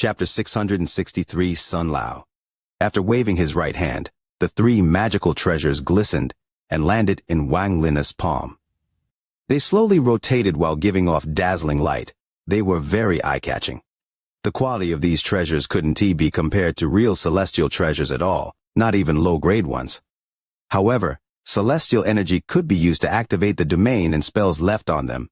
Chapter 663 Sun Lao. After waving his right hand, the three magical treasures glistened and landed in Wang Lin's palm. They slowly rotated while giving off dazzling light. They were very eye-catching. The quality of these treasures couldn't be compared to real celestial treasures at all, not even low-grade ones. However, celestial energy could be used to activate the domain and spells left on them.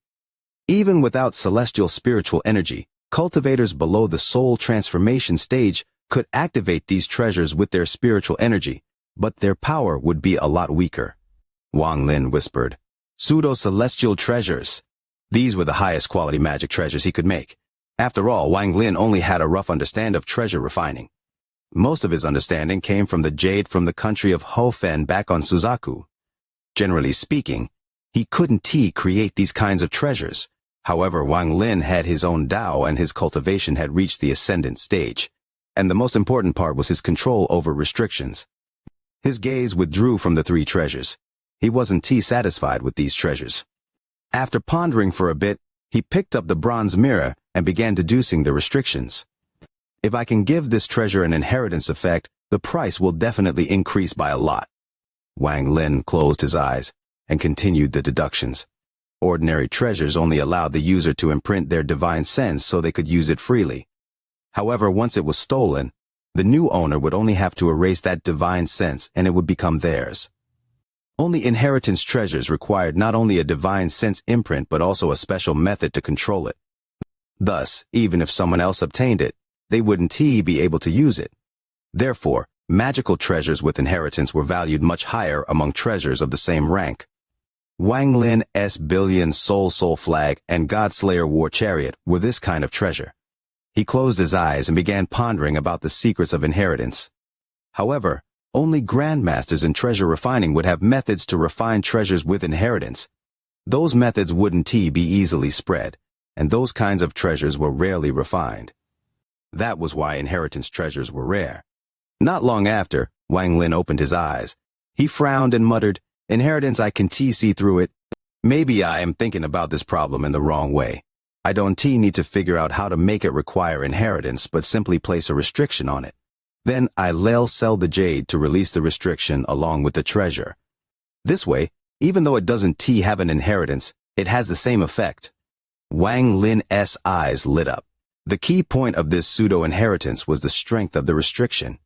Even without celestial spiritual energy, cultivators below the soul transformation stage could activate these treasures with their spiritual energy, but their power would be a lot weaker. Wang Lin whispered, "Pseudo-celestial treasures." These were the highest quality magic treasures he could make. After all, Wang Lin only had a rough understanding of treasure refining. Most of his understanding came from the jade from the country of Hofen back on Suzaku. Generally speaking, he couldn't create these kinds of treasures. However, Wang Lin had his own Tao and his cultivation had reached the ascendant stage. And the most important part was his control over restrictions. His gaze withdrew from the three treasures. He wasn't satisfied with these treasures. After pondering for a bit, he picked up the bronze mirror and began deducing the restrictions. If I can give this treasure an inheritance effect, the price will definitely increase by a lot. Wang Lin closed his eyes and continued the deductions. Ordinary treasures only allowed the user to imprint their divine sense so they could use it freely. However, once it was stolen, the new owner would only have to erase that divine sense and it would become theirs. Only inheritance treasures required not only a divine sense imprint but also a special method to control it. Thus, even if someone else obtained it, they wouldn't be able to use it. Therefore, magical treasures with inheritance were valued much higher among treasures of the same rank. Wang Lin's billion soul flag and Godslayer war chariot were this kind of treasure. He closed his eyes and began pondering about the secrets of inheritance. However, only grandmasters in treasure refining would have methods to refine treasures with inheritance. Those methods wouldn't be easily spread, and those kinds of treasures were rarely refined. That was why inheritance treasures were rare. Not long after, Wang Lin opened his eyes. He frowned and muttered, "Inheritance, I can see through it. Maybe I am thinking about this problem in the wrong way. I don't need to figure out how to make it require inheritance, but simply place a restriction on it. Then I'll sell the jade to release the restriction along with the treasure. This way, even though it doesn't have an inheritance, it has the same effect." Wang Lin's eyes lit up. The key point of this pseudo-inheritance was the strength of the restriction.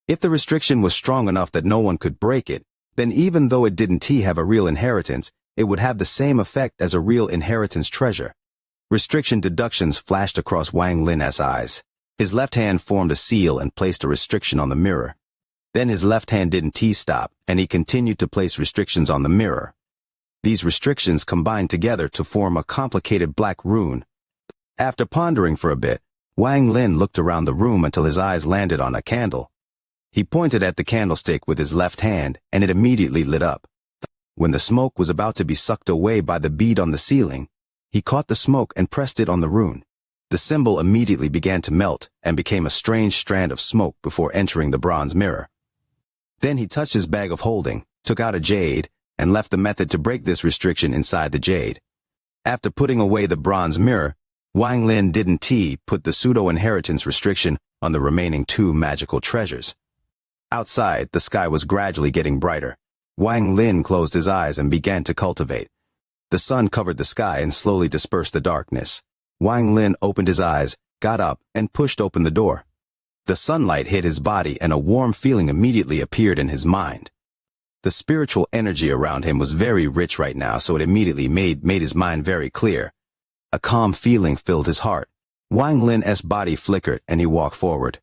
If the restriction was strong enough that no one could break it, then even though it didn't have a real inheritance, it would have the same effect as a real inheritance treasure. Restriction deductions flashed across Wang Lin's eyes. His left hand formed a seal and placed a restriction on the mirror. Then his left hand didn't stop, and he continued to place restrictions on the mirror. These restrictions combined together to form a complicated black rune. After pondering for a bit, Wang Lin looked around the room until his eyes landed on a candle. He pointed at the candlestick with his left hand, and it immediately lit up. When the smoke was about to be sucked away by the bead on the ceiling, he caught the smoke and pressed it on the rune. The symbol immediately began to melt and became a strange strand of smoke before entering the bronze mirror. Then he touched his bag of holding, took out a jade, and left the method to break this restriction inside the jade. After putting away the bronze mirror, Wang Lin didn't put the pseudo-inheritance restriction on the remaining two magical treasures. Outside, the sky was gradually getting brighter. Wang Lin closed his eyes and began to cultivate. The sun covered the sky and slowly dispersed the darkness. Wang Lin opened his eyes, got up, and pushed open the door. The sunlight hit his body and a warm feeling immediately appeared in his mind. The spiritual energy around him was very rich right now, so it immediately made his mind very clear. A calm feeling filled his heart. Wang Lin's body flickered and he walked forward.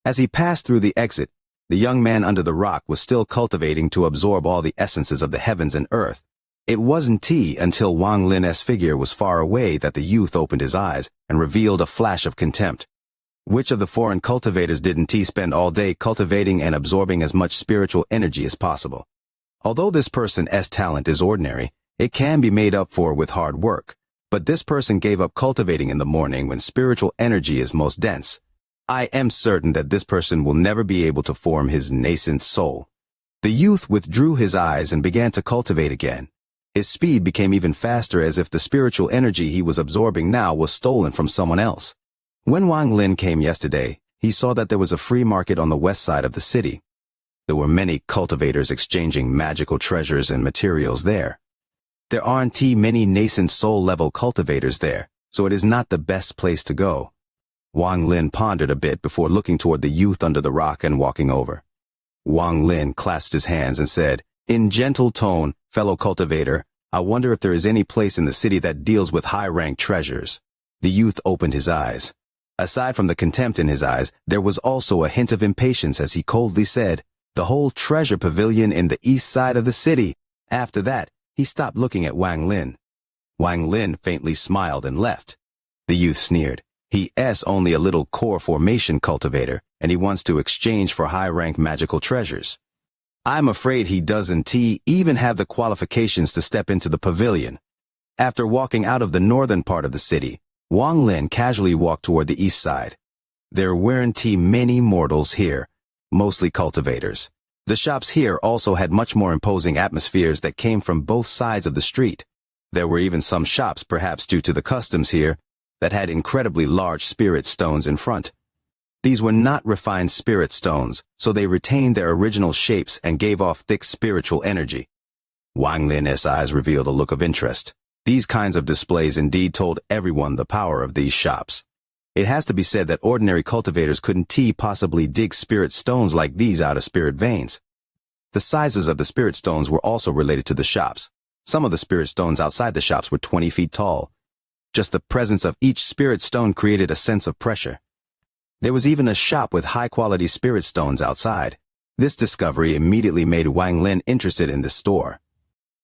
As he passed through the exit, the young man under the rock was still cultivating to absorb all the essences of the heavens and earth. It wasn't until Wang Lin's figure was far away that the youth opened his eyes and revealed a flash of contempt. Which of the foreign cultivators didn't spend all day cultivating and absorbing as much spiritual energy as possible? Although this person's talent is ordinary, it can be made up for with hard work. But this person gave up cultivating in the morning when spiritual energy is most dense. I am certain that this person will never be able to form his nascent soul. The youth withdrew his eyes and began to cultivate again. His speed became even faster as if the spiritual energy he was absorbing now was stolen from someone else. When Wang Lin came yesterday, he saw that there was a free market on the west side of the city. There were many cultivators exchanging magical treasures and materials there. There aren't many nascent soul-level cultivators there, so it is not the best place to go. Wang Lin pondered a bit before looking toward the youth under the rock and walking over. Wang Lin clasped his hands and said, in gentle tone, "Fellow cultivator, I wonder if there is any place in the city that deals with high-ranked treasures." The youth opened his eyes. Aside from the contempt in his eyes, there was also a hint of impatience as he coldly said, "The whole treasure pavilion in the east side of the city." After that, he stopped looking at Wang Lin. Wang Lin faintly smiled and left. The youth sneered. He's only a little core formation cultivator, and he wants to exchange for high-ranked magical treasures. I'm afraid he doesn't even have the qualifications to step into the pavilion. After walking out of the northern part of the city, Wang Lin casually walked toward the east side. There weren't many mortals here, mostly cultivators. The shops here also had much more imposing atmospheres that came from both sides of the street. There were even some shops, perhaps due to the customs here, that had incredibly large spirit stones in front. These were not refined spirit stones, so they retained their original shapes and gave off thick spiritual energy. Wang Lin's eyes revealed a look of interest. These kinds of displays indeed told everyone the power of these shops. It has to be said that ordinary cultivators couldn't possibly dig spirit stones like these out of spirit veins. The sizes of the spirit stones were also related to the shops. Some of the spirit stones outside the shops were 20 feet tall. Just the presence of each spirit stone created a sense of pressure. There was even a shop with high-quality spirit stones outside. This discovery immediately made Wang Lin interested in the store.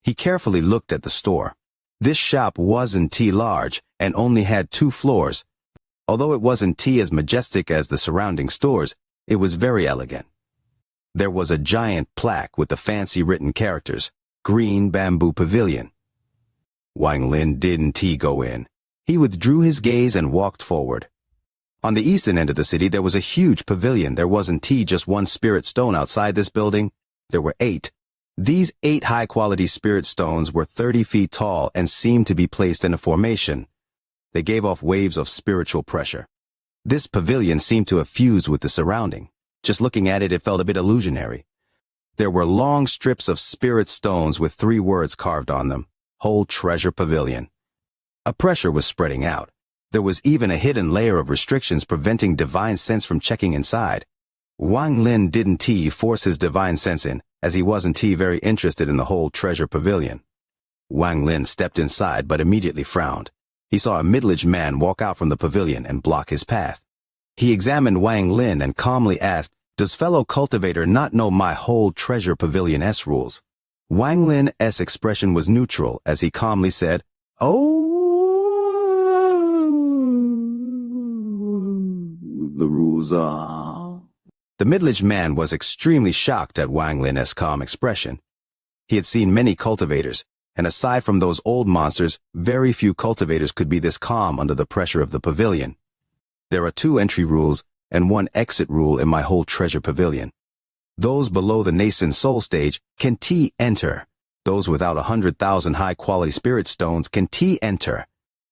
He carefully looked at the store. This shop wasn't large and only had 2 floors. Although it wasn't as majestic as the surrounding stores, it was very elegant. There was a giant plaque with the fancy written characters, "Green Bamboo Pavilion." Wang Lin didn't go in. He withdrew his gaze and walked forward. On the eastern end of the city there was a huge pavilion. There wasn't just one spirit stone outside this building. There were 8. These 8 high-quality spirit stones were 30 feet tall and seemed to be placed in a formation. They gave off waves of spiritual pressure. This pavilion seemed to have fused with the surrounding. Just looking at it, it felt a bit illusionary. There were long strips of spirit stones with 3 words carved on them, "Whole Treasure Pavilion." A pressure was spreading out. There was even a hidden layer of restrictions preventing divine sense from checking inside. Wang Lin didn't force his divine sense in, as he wasn't very interested in the Whole Treasure Pavilion. Wang Lin stepped inside but immediately frowned. He saw a middle-aged man walk out from the pavilion and block his path. He examined Wang Lin and calmly asked, "Does fellow cultivator not know my Whole Treasure Pavilion's rules?" Wang Lin's expression was neutral as he calmly said, "Oh, the rules are..." The middle-aged man was extremely shocked at Wang Lin's calm expression. He had seen many cultivators, and aside from those old monsters, very few cultivators could be this calm under the pressure of the pavilion. "There are 2 entry rules and 1 exit rule in my Whole Treasure Pavilion. Those below the nascent soul stage can enter. Those without 100,000 high-quality spirit stones can enter.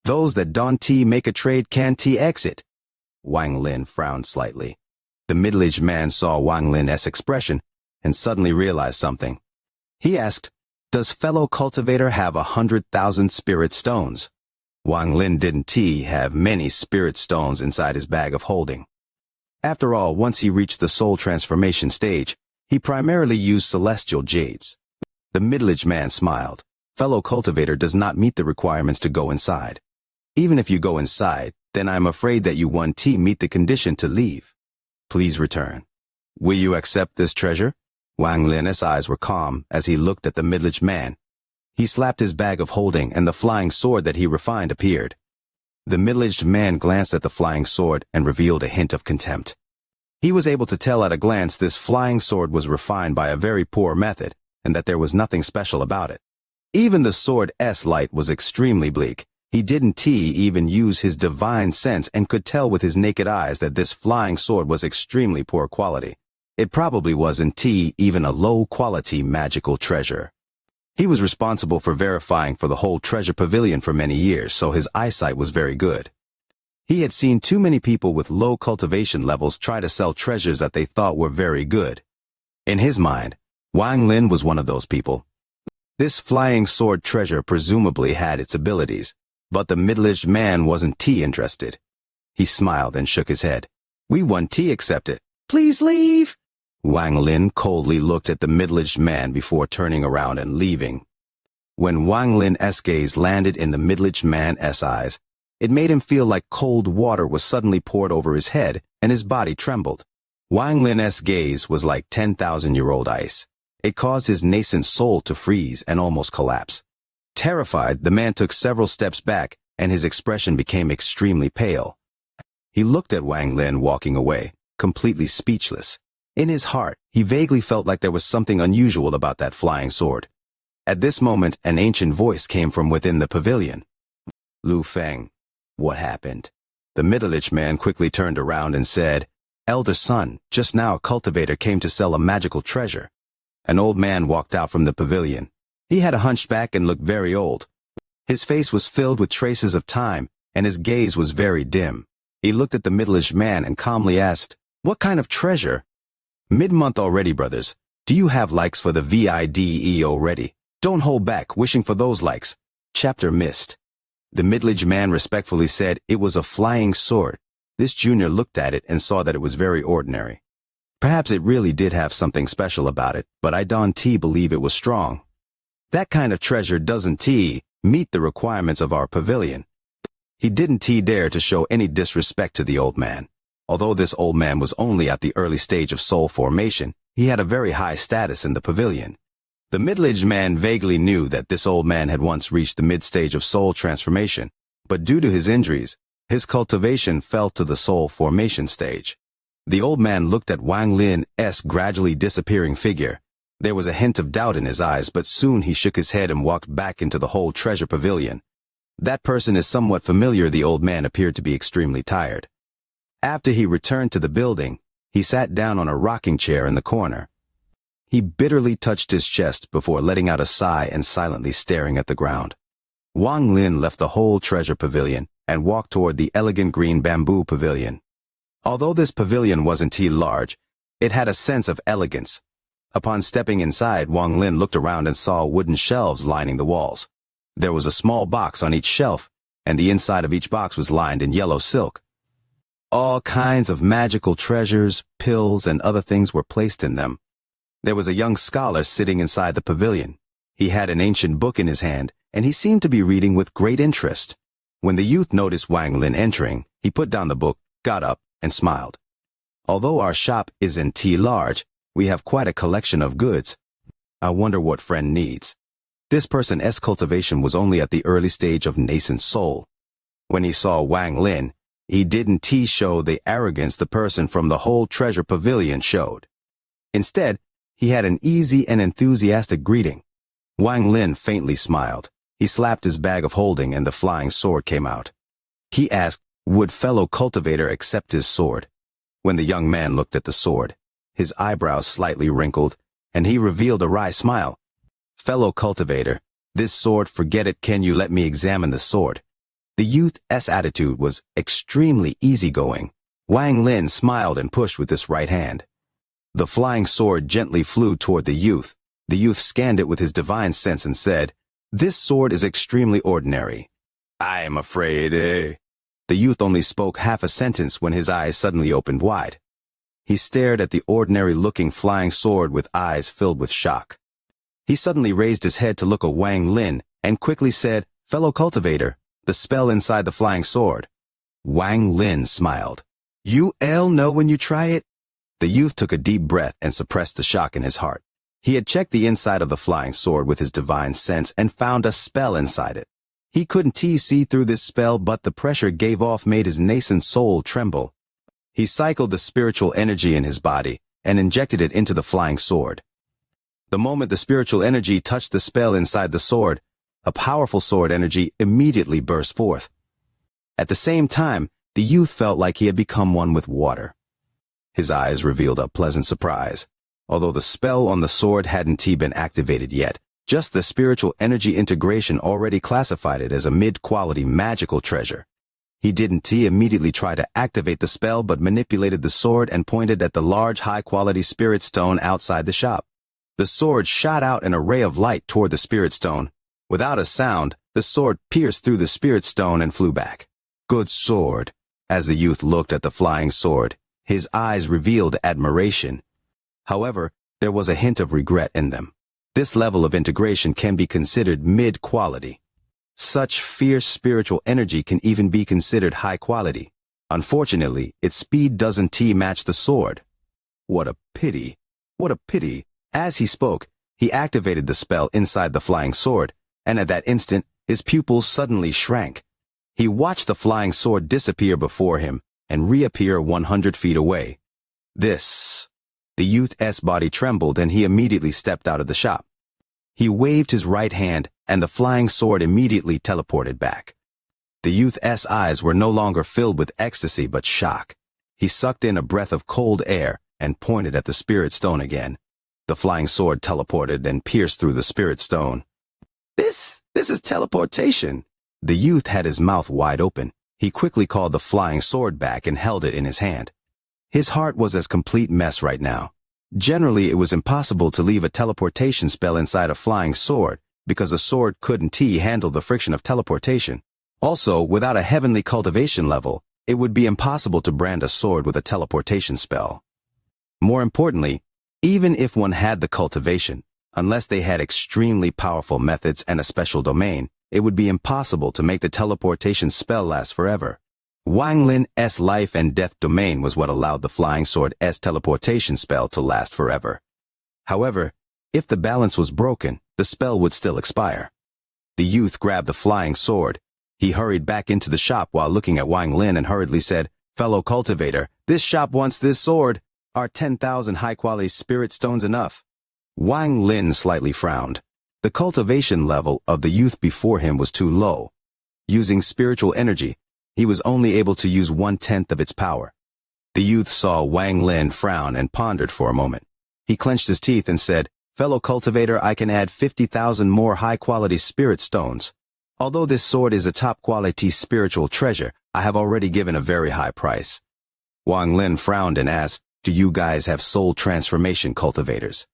Those that don't make a trade can exit." Wang Lin frowned slightly. The middle-aged man saw Wang Lin's expression and suddenly realized something. He asked, "Does fellow cultivator have 100,000 spirit stones?" Wang Lin didn't have many spirit stones inside his bag of holding. After all, once he reached the soul transformation stage, he primarily used celestial jades. The middle-aged man smiled. Fellow cultivator does not meet the requirements to go inside. Even if you go inside, then I'm afraid that you won't meet the condition to leave. Please return. Will you accept this treasure? Wang Lin's eyes were calm as he looked at the middle-aged man. He slapped his bag of holding and the flying sword that he refined appeared. The middle-aged man glanced at the flying sword and revealed a hint of contempt. He was able to tell at a glance this flying sword was refined by a very poor method and that there was nothing special about it. Even the sword's light was extremely bleak. He didn't even use his divine sense and could tell with his naked eyes that this flying sword was extremely poor quality. It probably wasn't even a low-quality magical treasure. He was responsible for verifying for the Whole Treasure Pavilion for many years, so his eyesight was very good. He had seen too many people with low cultivation levels try to sell treasures that they thought were very good. In his mind, Wang Lin was one of those people. This flying sword treasure presumably had its abilities, but the middle-aged man wasn't tea interested. He smiled and shook his head. "We want tea accepted. Please leave." Wang Lin coldly looked at the middle-aged man before turning around and leaving. When Wang Lin's gaze landed in the middle-aged man's eyes, it made him feel like cold water was suddenly poured over his head and his body trembled. Wang Lin's gaze was like 10,000-year-old ice. It caused his nascent soul to freeze and almost collapse. Terrified, the man took several steps back and his expression became extremely pale. He looked at Wang Lin walking away, completely speechless. In his heart, he vaguely felt like there was something unusual about that flying sword. At this moment, an ancient voice came from within the pavilion. "Lu Feng, what happened?" The middle-aged man quickly turned around and said, "Elder son, just now a cultivator came to sell a magical treasure." An old man walked out from the pavilion. He had a hunchback and looked very old. His face was filled with traces of time, and his gaze was very dim. He looked at the middle-aged man and calmly asked, "What kind of treasure?" "Mid-month already, brothers. Do you have likes for the VIDE already? Don't hold back, wishing for those likes." Chapter missed. The middle-aged man respectfully said it was a flying sword. This junior looked at it and saw that it was very ordinary. Perhaps it really did have something special about it, but I don't believe it was strong. That kind of treasure doesn't meet the requirements of our pavilion. He didn't dare to show any disrespect to the old man. Although this old man was only at the early stage of soul formation, he had a very high status in the pavilion. The middle-aged man vaguely knew that this old man had once reached the mid-stage of soul transformation, but due to his injuries, his cultivation fell to the soul formation stage. The old man looked at Wang Lin's gradually disappearing figure. There was a hint of doubt in his eyes, but soon he shook his head and walked back into the whole treasure pavilion. "That person is somewhat familiar." The old man appeared to be extremely tired. After he returned to the building, he sat down on a rocking chair in the corner. He bitterly touched his chest before letting out a sigh and silently staring at the ground. Wang Lin left the whole treasure pavilion and walked toward the elegant green bamboo pavilion. Although this pavilion wasn't large, it had a sense of elegance. Upon stepping inside, Wang Lin looked around and saw wooden shelves lining the walls. There was a small box on each shelf, and the inside of each box was lined in yellow silk. All kinds of magical treasures, pills, and other things were placed in them. There was a young scholar sitting inside the pavilion. He had an ancient book in his hand, and he seemed to be reading with great interest. When the youth noticed Wang Lin entering, he put down the book, got up, and smiled. "Although our shop isn't large, we have quite a collection of goods. I wonder what friend needs." This person's cultivation was only at the early stage of nascent soul. When he saw Wang Lin, he didn't show the arrogance the person from the whole treasure pavilion showed. Instead, he had an easy and enthusiastic greeting. Wang Lin faintly smiled. He slapped his bag of holding and the flying sword came out. He asked, would fellow cultivator accept his sword? When the young man looked at the sword, his eyebrows slightly wrinkled, and he revealed a wry smile. "Fellow cultivator, this sword, forget it. Can you let me examine the sword?" The youth's attitude was extremely easygoing. Wang Lin smiled and pushed with his right hand. The flying sword gently flew toward the youth. The youth scanned it with his divine sense and said, "This sword is extremely ordinary." "I am afraid, The youth only spoke half a sentence when his eyes suddenly opened wide. He stared at the ordinary-looking flying sword with eyes filled with shock. He suddenly raised his head to look at Wang Lin and quickly said, "Fellow cultivator, the spell inside the flying sword." Wang Lin smiled. "You'll know when you try it." The youth took a deep breath and suppressed the shock in his heart. He had checked the inside of the flying sword with his divine sense and found a spell inside it. He couldn't see through this spell, but the pressure it gave off made his nascent soul tremble. He cycled the spiritual energy in his body and injected it into the flying sword. The moment the spiritual energy touched the spell inside the sword, a powerful sword energy immediately burst forth. At the same time, the youth felt like he had become one with water. His eyes revealed a pleasant surprise. Although the spell on the sword hadn't been activated yet, just the spiritual energy integration already classified it as a mid-quality magical treasure. He didn't immediately try to activate the spell but manipulated the sword and pointed at the large high-quality spirit stone outside the shop. The sword shot out an array of light toward the spirit stone. Without a sound, the sword pierced through the spirit stone and flew back. Good sword. As the youth looked at the flying sword, his eyes revealed admiration. However, there was a hint of regret in them. This level of integration can be considered mid-quality. Such fierce spiritual energy can even be considered high quality. Unfortunately, its speed doesn't match the sword. What a pity. What a pity. As he spoke, he activated the spell inside the flying sword, and at that instant, his pupils suddenly shrank. He watched the flying sword disappear before him and reappear 100 feet away. The youth's body trembled and he immediately stepped out of the shop. He waved his right hand and the flying sword immediately teleported back. The youth's eyes were no longer filled with ecstasy but shock. He sucked in a breath of cold air and pointed at the spirit stone again. The flying sword teleported and pierced through the spirit stone. This is teleportation. The youth had his mouth wide open. He quickly called the flying sword back and held it in his hand. His heart was a complete mess right now. Generally, it was impossible to leave a teleportation spell inside a flying sword because a sword couldn't handle the friction of teleportation. Also, without a heavenly cultivation level, it would be impossible to brand a sword with a teleportation spell. More importantly, even if one had the cultivation, unless they had extremely powerful methods and a special domain, it would be impossible to make the teleportation spell last forever. Wang Lin's life and death domain was what allowed the flying sword's teleportation spell to last forever. However, if the balance was broken, the spell would still expire. The youth grabbed the flying sword. He hurried back into the shop while looking at Wang Lin and hurriedly said, "Fellow cultivator, this shop wants this sword. Are 10,000 high-quality spirit stones enough?" Wang Lin slightly frowned. The cultivation level of the youth before him was too low. Using spiritual energy, he was only able to use 1/10 of its power. The youth saw Wang Lin frown and pondered for a moment. He clenched his teeth and said, "Fellow cultivator, I can add 50,000 more high-quality spirit stones. Although this sword is a top-quality spiritual treasure, I have already given a very high price." Wang Lin frowned and asked, "Do you guys have soul transformation cultivators?"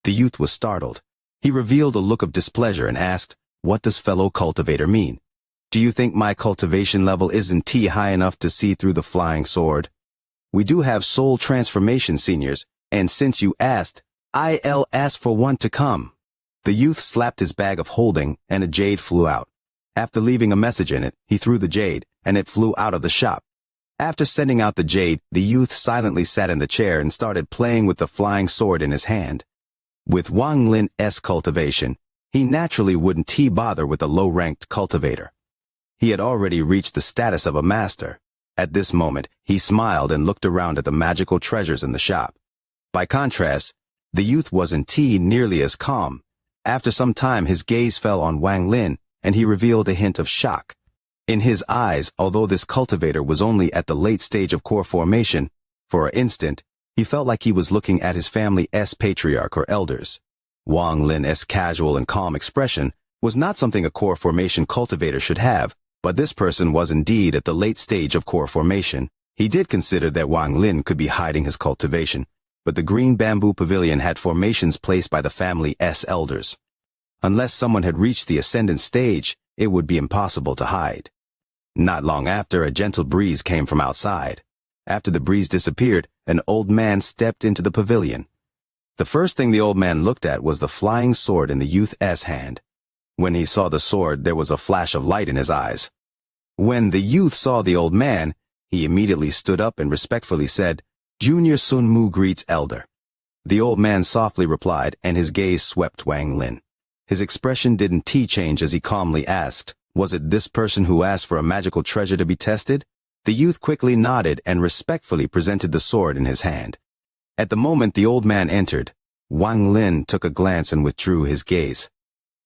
The youth was startled. He revealed a look of displeasure and asked, "What does fellow cultivator mean? Do you think my cultivation level isn't high enough to see through the flying sword?" "We do have soul transformation seniors, and since you asked, I'll ask for one to come." The youth slapped his bag of holding and a jade flew out. After leaving a message in it, he threw the jade and it flew out of the shop. After sending out the jade, the youth silently sat in the chair and started playing with the flying sword in his hand. With Wang Lin's cultivation, he naturally wouldn't bother with a low-ranked cultivator. He had already reached the status of a master. At this moment, he smiled and looked around at the magical treasures in the shop. By contrast, the youth wasn't nearly as calm. After some time, his gaze fell on Wang Lin, and he revealed a hint of shock. In his eyes, although this cultivator was only at the late stage of core formation, for an instant, he felt like he was looking at his family's patriarch or elders. Wang Lin's casual and calm expression was not something a core formation cultivator should have, but this person was indeed at the late stage of core formation. He did consider that Wang Lin could be hiding his cultivation, but the green bamboo pavilion had formations placed by the family's elders. Unless someone had reached the ascendant stage, it would be impossible to hide. Not long after, a gentle breeze came from outside. After the breeze disappeared, an old man stepped into the pavilion. The first thing the old man looked at was the flying sword in the youth's hand. When he saw the sword, there was a flash of light in his eyes. When the youth saw the old man, he immediately stood up and respectfully said, "Junior Sun Mu greets elder." The old man softly replied, and his gaze swept Wang Lin. His expression didn't change as he calmly asked, "Was it this person who asked for a magical treasure to be tested?" The youth quickly nodded and respectfully presented the sword in his hand. At the moment the old man entered, Wang Lin took a glance and withdrew his gaze.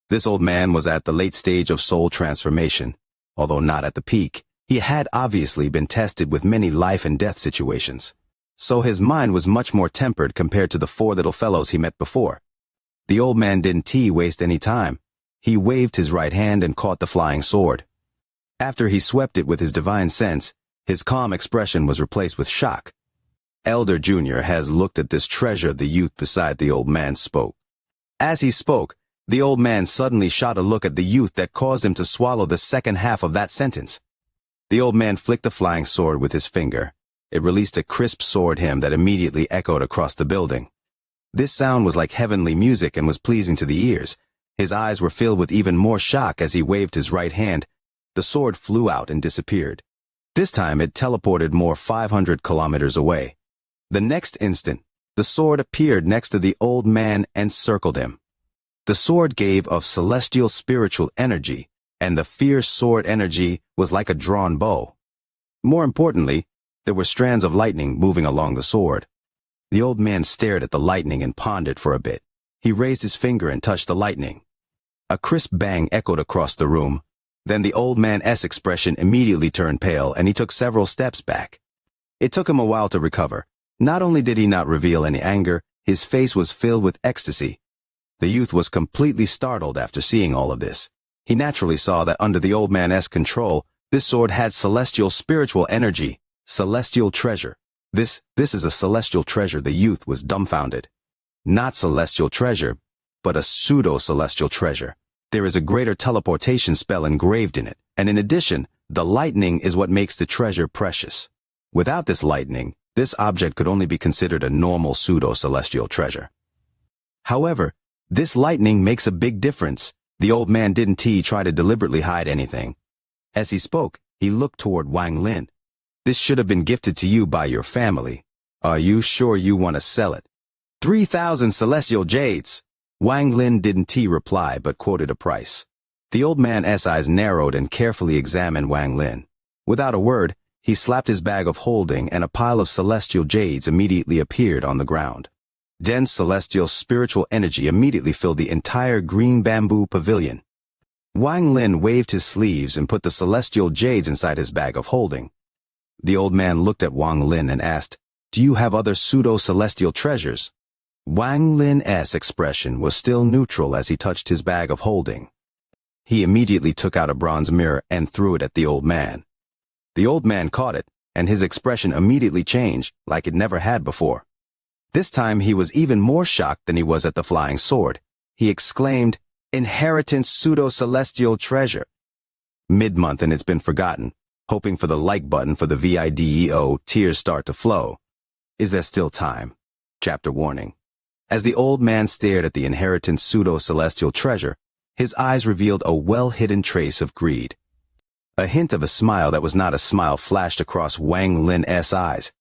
This old man was at the late stage of soul transformation. Although not at the peak, he had obviously been tested with many life and death situations. So his mind was much more tempered compared to the four little fellows he met before. The old man didn't waste any time. He waved his right hand and caught the flying sword. After he swept it with his divine sense, his calm expression was replaced with shock. Elder Junior has looked at this treasure, the youth beside the old man spoke. As he spoke, the old man suddenly shot a look at the youth that caused him to swallow the second half of that sentence. The old man flicked the flying sword with his finger. It released a crisp sword hymn that immediately echoed across the building. This sound was like heavenly music and was pleasing to the ears. His eyes were filled with even more shock as he waved his right hand. The sword flew out and disappeared. This time it teleported more 500 kilometers away. The next instant, the sword appeared next to the old man and circled him. The sword gave of celestial spiritual energy, and the fierce sword energy was like a drawn bow. More importantly, there were strands of lightning moving along the sword. The old man stared at the lightning and pondered for a bit. He raised his finger and touched the lightning. A crisp bang echoed across the room. Then the old man's expression immediately turned pale and he took several steps back. It took him a while to recover. Not only did he not reveal any anger, his face was filled with ecstasy. The youth was completely startled after seeing all of this. He naturally saw that under the old man's control, this sword had celestial spiritual energy, celestial treasure. This is a celestial treasure. The youth was dumbfounded. Not celestial treasure, but a pseudo-celestial treasure. There is a greater teleportation spell engraved in it, and in addition, the lightning is what makes the treasure precious. Without this lightning, this object could only be considered a normal pseudo-celestial treasure. However, this lightning makes a big difference. The old man didn't try to deliberately hide anything. As he spoke, he looked toward Wang Lin. This should have been gifted to you by your family. Are you sure you want to sell it? 3,000 celestial jades. Wang Lin didn't reply but quoted a price. The old man's eyes narrowed and carefully examined Wang Lin. Without a word, he slapped his bag of holding and a pile of celestial jades immediately appeared on the ground. Dense celestial spiritual energy immediately filled the entire green bamboo pavilion. Wang Lin waved his sleeves and put the celestial jades inside his bag of holding. The old man looked at Wang Lin and asked, "Do you have other pseudo-celestial treasures?" Wang Lin's expression was still neutral as he touched his bag of holding. He immediately took out a bronze mirror and threw it at the old man. The old man caught it, and his expression immediately changed, like it never had before. This time he was even more shocked than he was at the flying sword. He exclaimed, "Inheritance pseudo-celestial treasure." Mid-month and it's been forgotten. Hoping for the like button for the video, tears start to flow. Is there still time? Chapter warning. As the old man stared at the inheritance pseudo-celestial treasure, his eyes revealed a well-hidden trace of greed. A hint of a smile that was not a smile flashed across Wang Lin's eyes.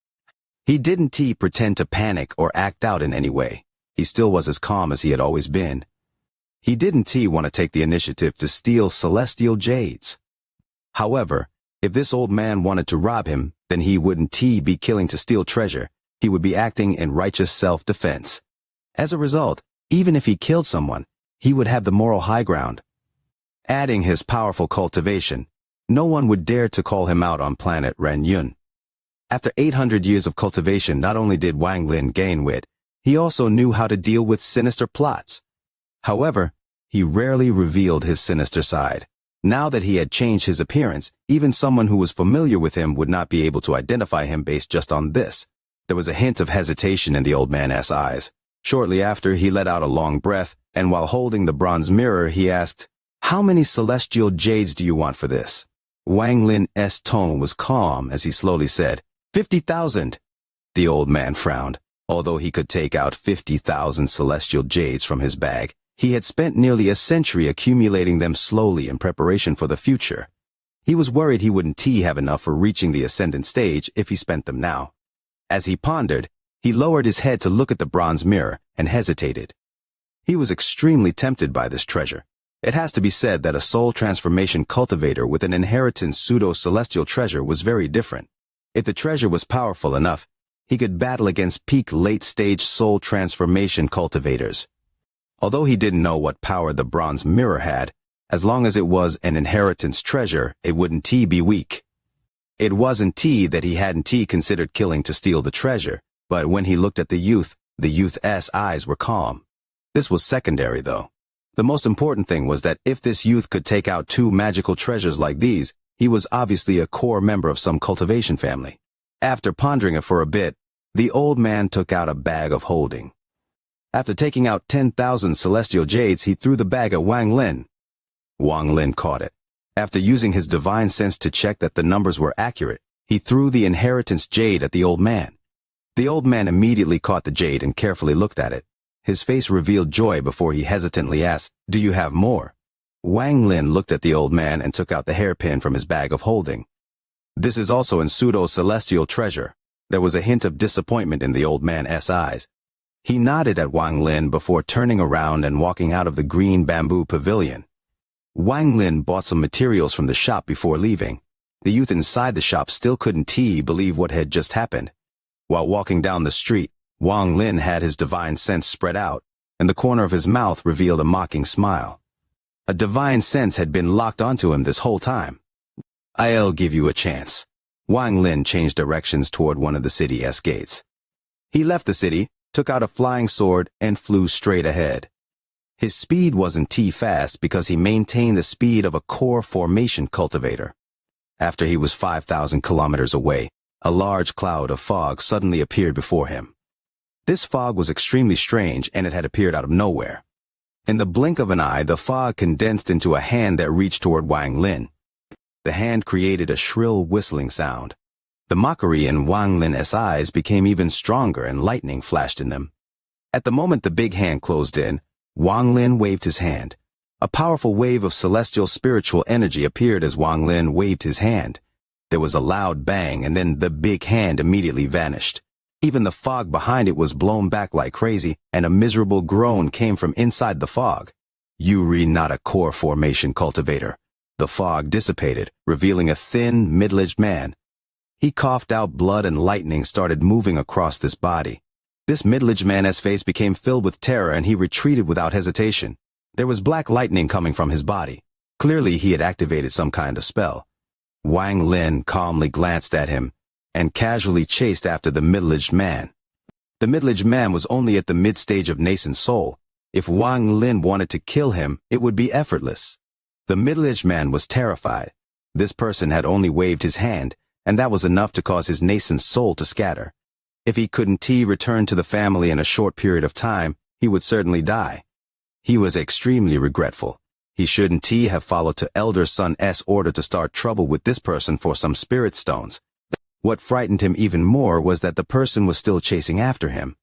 He didn't pretend to panic or act out in any way. He still was as calm as he had always been. He didn't want to take the initiative to steal celestial jades. However, if this old man wanted to rob him, then he wouldn't be killing to steal treasure. He would be acting in righteous self-defense. As a result, even if he killed someone, he would have the moral high ground. Adding his powerful cultivation, no one would dare to call him out on planet Renyun. After 800 years of cultivation, not only did Wang Lin gain wit, he also knew how to deal with sinister plots. However, he rarely revealed his sinister side. Now that he had changed his appearance, even someone who was familiar with him would not be able to identify him based just on this. There was a hint of hesitation in the old man's eyes. Shortly after, he let out a long breath, and while holding the bronze mirror, he asked, "How many celestial jades do you want for this?" Wang Lin's tone was calm as he slowly said, 50,000. The old man frowned. Although he could take out 50,000 celestial jades from his bag, he had spent nearly a century accumulating them slowly in preparation for the future. He was worried he wouldn't have enough for reaching the ascendant stage if he spent them now. As he pondered, he lowered his head to look at the bronze mirror and hesitated. He was extremely tempted by this treasure. It has to be said that a soul transformation cultivator with an inheritance pseudo-celestial treasure was very different. If the treasure was powerful enough, he could battle against peak late-stage soul transformation cultivators. Although he didn't know what power the bronze mirror had, as long as it was an inheritance treasure, it wouldn't be weak. It wasn't that he hadn't considered killing to steal the treasure, but when he looked at the youth's eyes were calm. This was secondary, though. The most important thing was that if this youth could take out two magical treasures like these, He was obviously a core member of some cultivation family. After pondering it for a bit, the old man took out a bag of holding. After taking out 10,000 celestial jades, he threw the bag at Wang Lin. Wang Lin caught it. After using his divine sense to check that the numbers were accurate, he threw the inheritance jade at the old man. The old man immediately caught the jade and carefully looked at it. His face revealed joy before he hesitantly asked, "Do you have more?" Wang Lin looked at the old man and took out the hairpin from his bag of holding. "This is also in pseudo-celestial treasure." There was a hint of disappointment in the old man's eyes. He nodded at Wang Lin before turning around and walking out of the green bamboo pavilion. Wang Lin bought some materials from the shop before leaving. The youth inside the shop still couldn't believe what had just happened. While walking down the street, Wang Lin had his divine sense spread out, and the corner of his mouth revealed a mocking smile. A divine sense had been locked onto him this whole time. "I'll give you a chance." Wang Lin changed directions toward one of the city's gates. He left the city, took out a flying sword, and flew straight ahead. His speed wasn't fast because he maintained the speed of a core formation cultivator. After he was 5,000 kilometers away, a large cloud of fog suddenly appeared before him. This fog was extremely strange, and it had appeared out of nowhere. In the blink of an eye, the fog condensed into a hand that reached toward Wang Lin. The hand created a shrill whistling sound. The mockery in Wang Lin's eyes became even stronger, and lightning flashed in them. At the moment the big hand closed in, Wang Lin waved his hand. A powerful wave of celestial spiritual energy appeared as Wang Lin waved his hand. There was a loud bang, and then the big hand immediately vanished. Even the fog behind it was blown back like crazy, and a miserable groan came from inside the fog. "You're not a core formation cultivator." The fog dissipated, revealing a thin, middle-aged man. He coughed out blood, and lightning started moving across this body. This middle-aged man's face became filled with terror, and he retreated without hesitation. There was black lightning coming from his body. Clearly he had activated some kind of spell. Wang Lin calmly glanced at him and casually chased after the middle-aged man. The middle-aged man was only at the mid-stage of nascent soul. If Wang Lin wanted to kill him, it would be effortless. The middle-aged man was terrified. This person had only waved his hand, and that was enough to cause his nascent soul to scatter. If he couldn't return to the family in a short period of time, he would certainly die. He was extremely regretful. He shouldn't have followed to Elder Sun's order to start trouble with this person for some spirit stones. What frightened him even more was that the person was still chasing after him.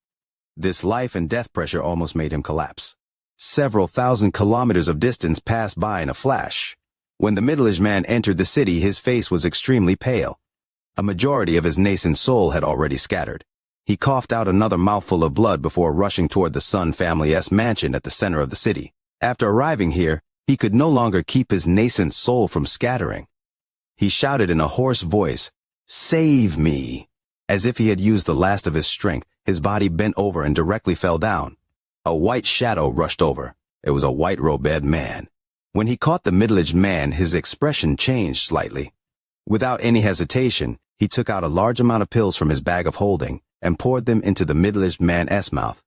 This life and death pressure almost made him collapse. Several thousand kilometers of distance passed by in a flash. When the middle-aged man entered the city, his face was extremely pale. A majority of his nascent soul had already scattered. He coughed out another mouthful of blood before rushing toward the Sun family's mansion at the center of the city. After arriving here, he could no longer keep his nascent soul from scattering. He shouted in a hoarse voice, "Save me!" As if he had used the last of his strength, his body bent over and directly fell down. A white shadow rushed over. It was a white-robed man. When he caught the middle-aged man, his expression changed slightly. Without any hesitation, he took out a large amount of pills from his bag of holding and poured them into the middle-aged man's mouth.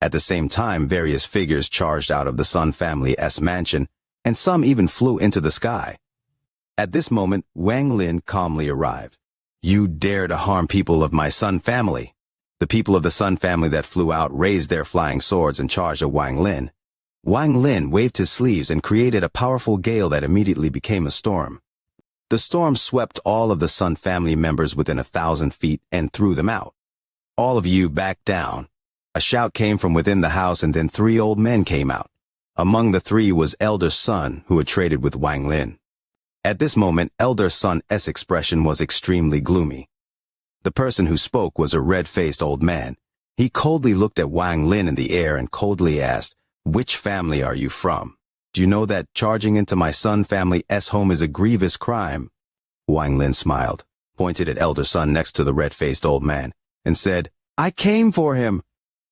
At the same time, various figures charged out of the Sun family's mansion, and some even flew into the sky. At this moment, Wang Lin calmly arrived. "You dare to harm people of my Sun family." The people of the Sun family that flew out raised their flying swords and charged at Wang Lin. Wang Lin waved his sleeves and created a powerful gale that immediately became a storm. The storm swept all of the Sun family members within 1,000 feet and threw them out. "All of you back down." A shout came from within the house, and then 3 old men came out. Among the 3 was Elder Sun, who had traded with Wang Lin. At this moment, Elder Sun's expression was extremely gloomy. The person who spoke was a red-faced old man. He coldly looked at Wang Lin in the air and coldly asked, "Which family are you from? Do you know that charging into my Sun family's home is a grievous crime?" Wang Lin smiled, pointed at Elder Sun next to the red-faced old man, and said, "I came for him."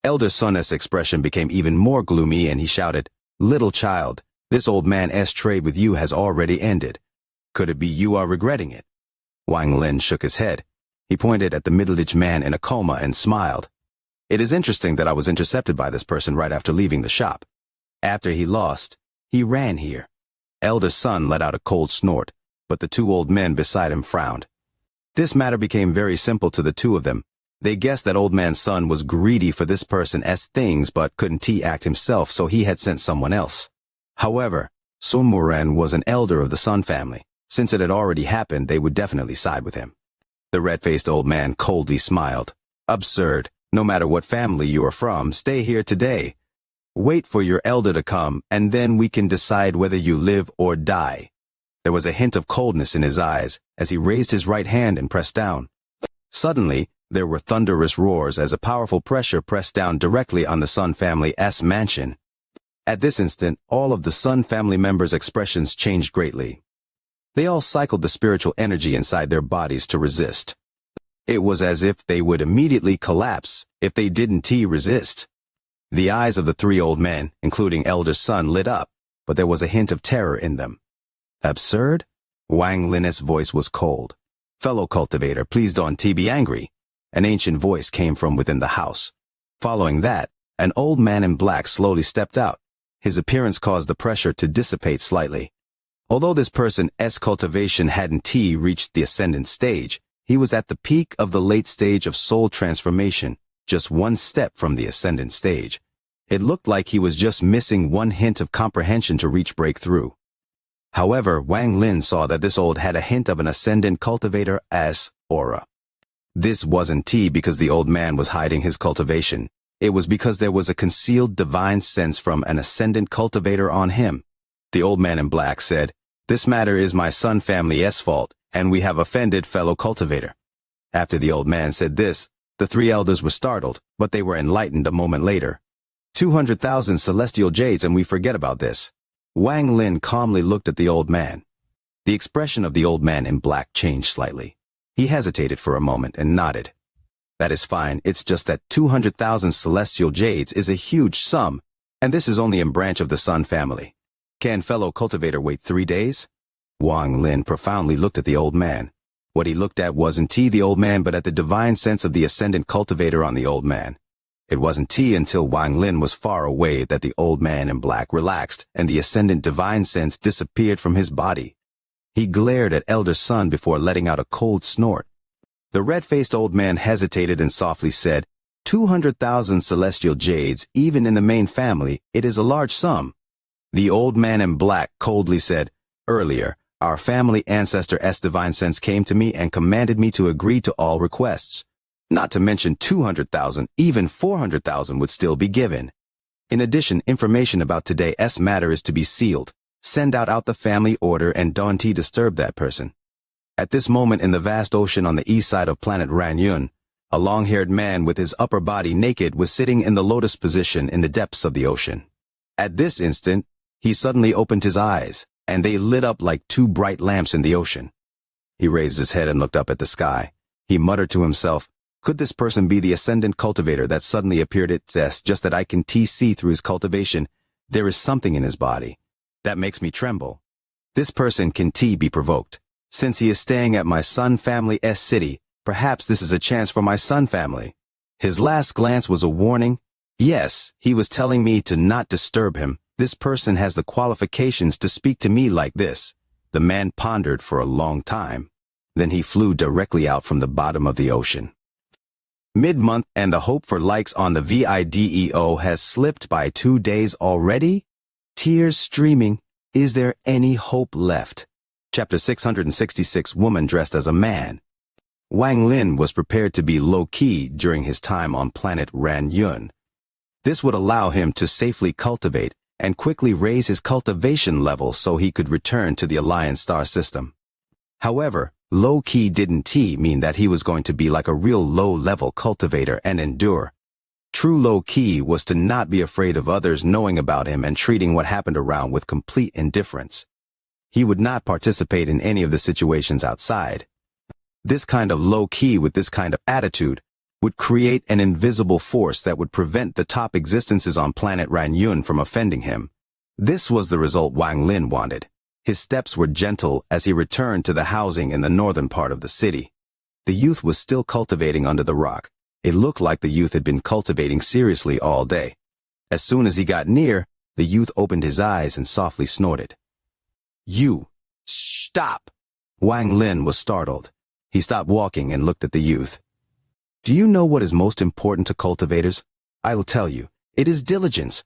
Elder Sun's expression became even more gloomy, and he shouted, "Little child, this old man's trade with you has already ended. Could it be you are regretting it?" Wang Lin shook his head. He pointed at the middle-aged man in a coma and smiled. "It is interesting that I was intercepted by this person right after leaving the shop. After he lost, he ran here." Elder Sun let out a cold snort, but the two old men beside him frowned. This matter became very simple to the two of them. They guessed that old man's son was greedy for this person's things but couldn't act himself, so he had sent someone else. However, Sun Muren was an elder of the Sun family. Since it had already happened, they would definitely side with him. The red-faced old man coldly smiled. Absurd. No matter what family you are from, stay here today. Wait for your elder to come, and then we can decide whether you live or die. There was a hint of coldness in his eyes as he raised his right hand and pressed down. Suddenly, there were thunderous roars as a powerful pressure pressed down directly on the Sun family's mansion. At this instant, all of the Sun family members' expressions changed greatly. They all cycled the spiritual energy inside their bodies to resist. It was as if they would immediately collapse if they didn't resist. The eyes of the three old men, including elder Sun, lit up, but there was a hint of terror in them. Absurd? Wang Lin's voice was cold. Fellow cultivator, please don't be angry. An ancient voice came from within the house. Following that, an old man in black slowly stepped out. His appearance caused the pressure to dissipate slightly. Although this person's cultivation hadn't reached the ascendant stage, he was at the peak of the late stage of soul transformation, just one step from the ascendant stage. It looked like he was just missing one hint of comprehension to reach breakthrough. However, Wang Lin saw that this old had a hint of an ascendant cultivator's aura. This wasn't because the old man was hiding his cultivation. It was because there was a concealed divine sense from an ascendant cultivator on him. The old man in black said, "This matter is my Sun family's fault, and we have offended fellow cultivator." After the old man said this, the three elders were startled, but they were enlightened a moment later. 200,000 celestial jades and we forget about this. Wang Lin calmly looked at the old man. The expression of the old man in black changed slightly. He hesitated for a moment and nodded. That is fine, it's just that 200,000 celestial jades is a huge sum, and this is only a branch of the Sun family. Can fellow cultivator wait 3 days? Wang Lin profoundly looked at the old man. What he looked at wasn't the old man but at the divine sense of the ascendant cultivator on the old man. It wasn't until Wang Lin was far away that the old man in black relaxed and the ascendant divine sense disappeared from his body. He glared at elder Sun before letting out a cold snort. The red-faced old man hesitated and softly said, 200,000 celestial jades, even in the main family, it is a large sum. The old man in black coldly said, "Earlier, our family ancestor's divine sense came to me and commanded me to agree to all requests. Not to mention 200,000, even 400,000 would still be given. In addition, information about today's matter is to be sealed. Send out the family order and don't disturb that person." At this moment in the vast ocean on the east side of planet Ranyun, a long-haired man with his upper body naked was sitting in the lotus position in the depths of the ocean. At this instant, he suddenly opened his eyes, and they lit up like two bright lamps in the ocean. He raised his head and looked up at the sky. He muttered to himself, "Could this person be the ascendant cultivator that suddenly appeared at just that I can see through his cultivation? There is something in his body that makes me tremble. This person can be provoked. Since he is staying at my Sun family's city, perhaps this is a chance for my Sun family." His last glance was a warning. Yes, he was telling me to not disturb him. This person has the qualifications to speak to me like this. The man pondered for a long time. Then he flew directly out from the bottom of the ocean. Mid-month and the hope for likes on the video has slipped by 2 days already? Tears streaming. Is there any hope left? Chapter 666, Woman Dressed as a Man. Wang Lin was prepared to be low-key during his time on planet Ranyun. This would allow him to safely cultivate and quickly raise his cultivation level so he could return to the Alliance star system. However, low-key didn't mean that he was going to be like a real low-level cultivator and endure. True low-key was to not be afraid of others knowing about him and treating what happened around with complete indifference. He would not participate in any of the situations outside. This kind of low-key with this kind of attitude would create an invisible force that would prevent the top existences on planet Ranyun from offending him. This was the result Wang Lin wanted. His steps were gentle as he returned to the housing in the northern part of the city. The youth was still cultivating under the rock. It looked like the youth had been cultivating seriously all day. As soon as he got near, the youth opened his eyes and softly snorted. "You! Stop!" Wang Lin was startled. He stopped walking and looked at the youth. Do you know what is most important to cultivators? I will tell you. It is diligence.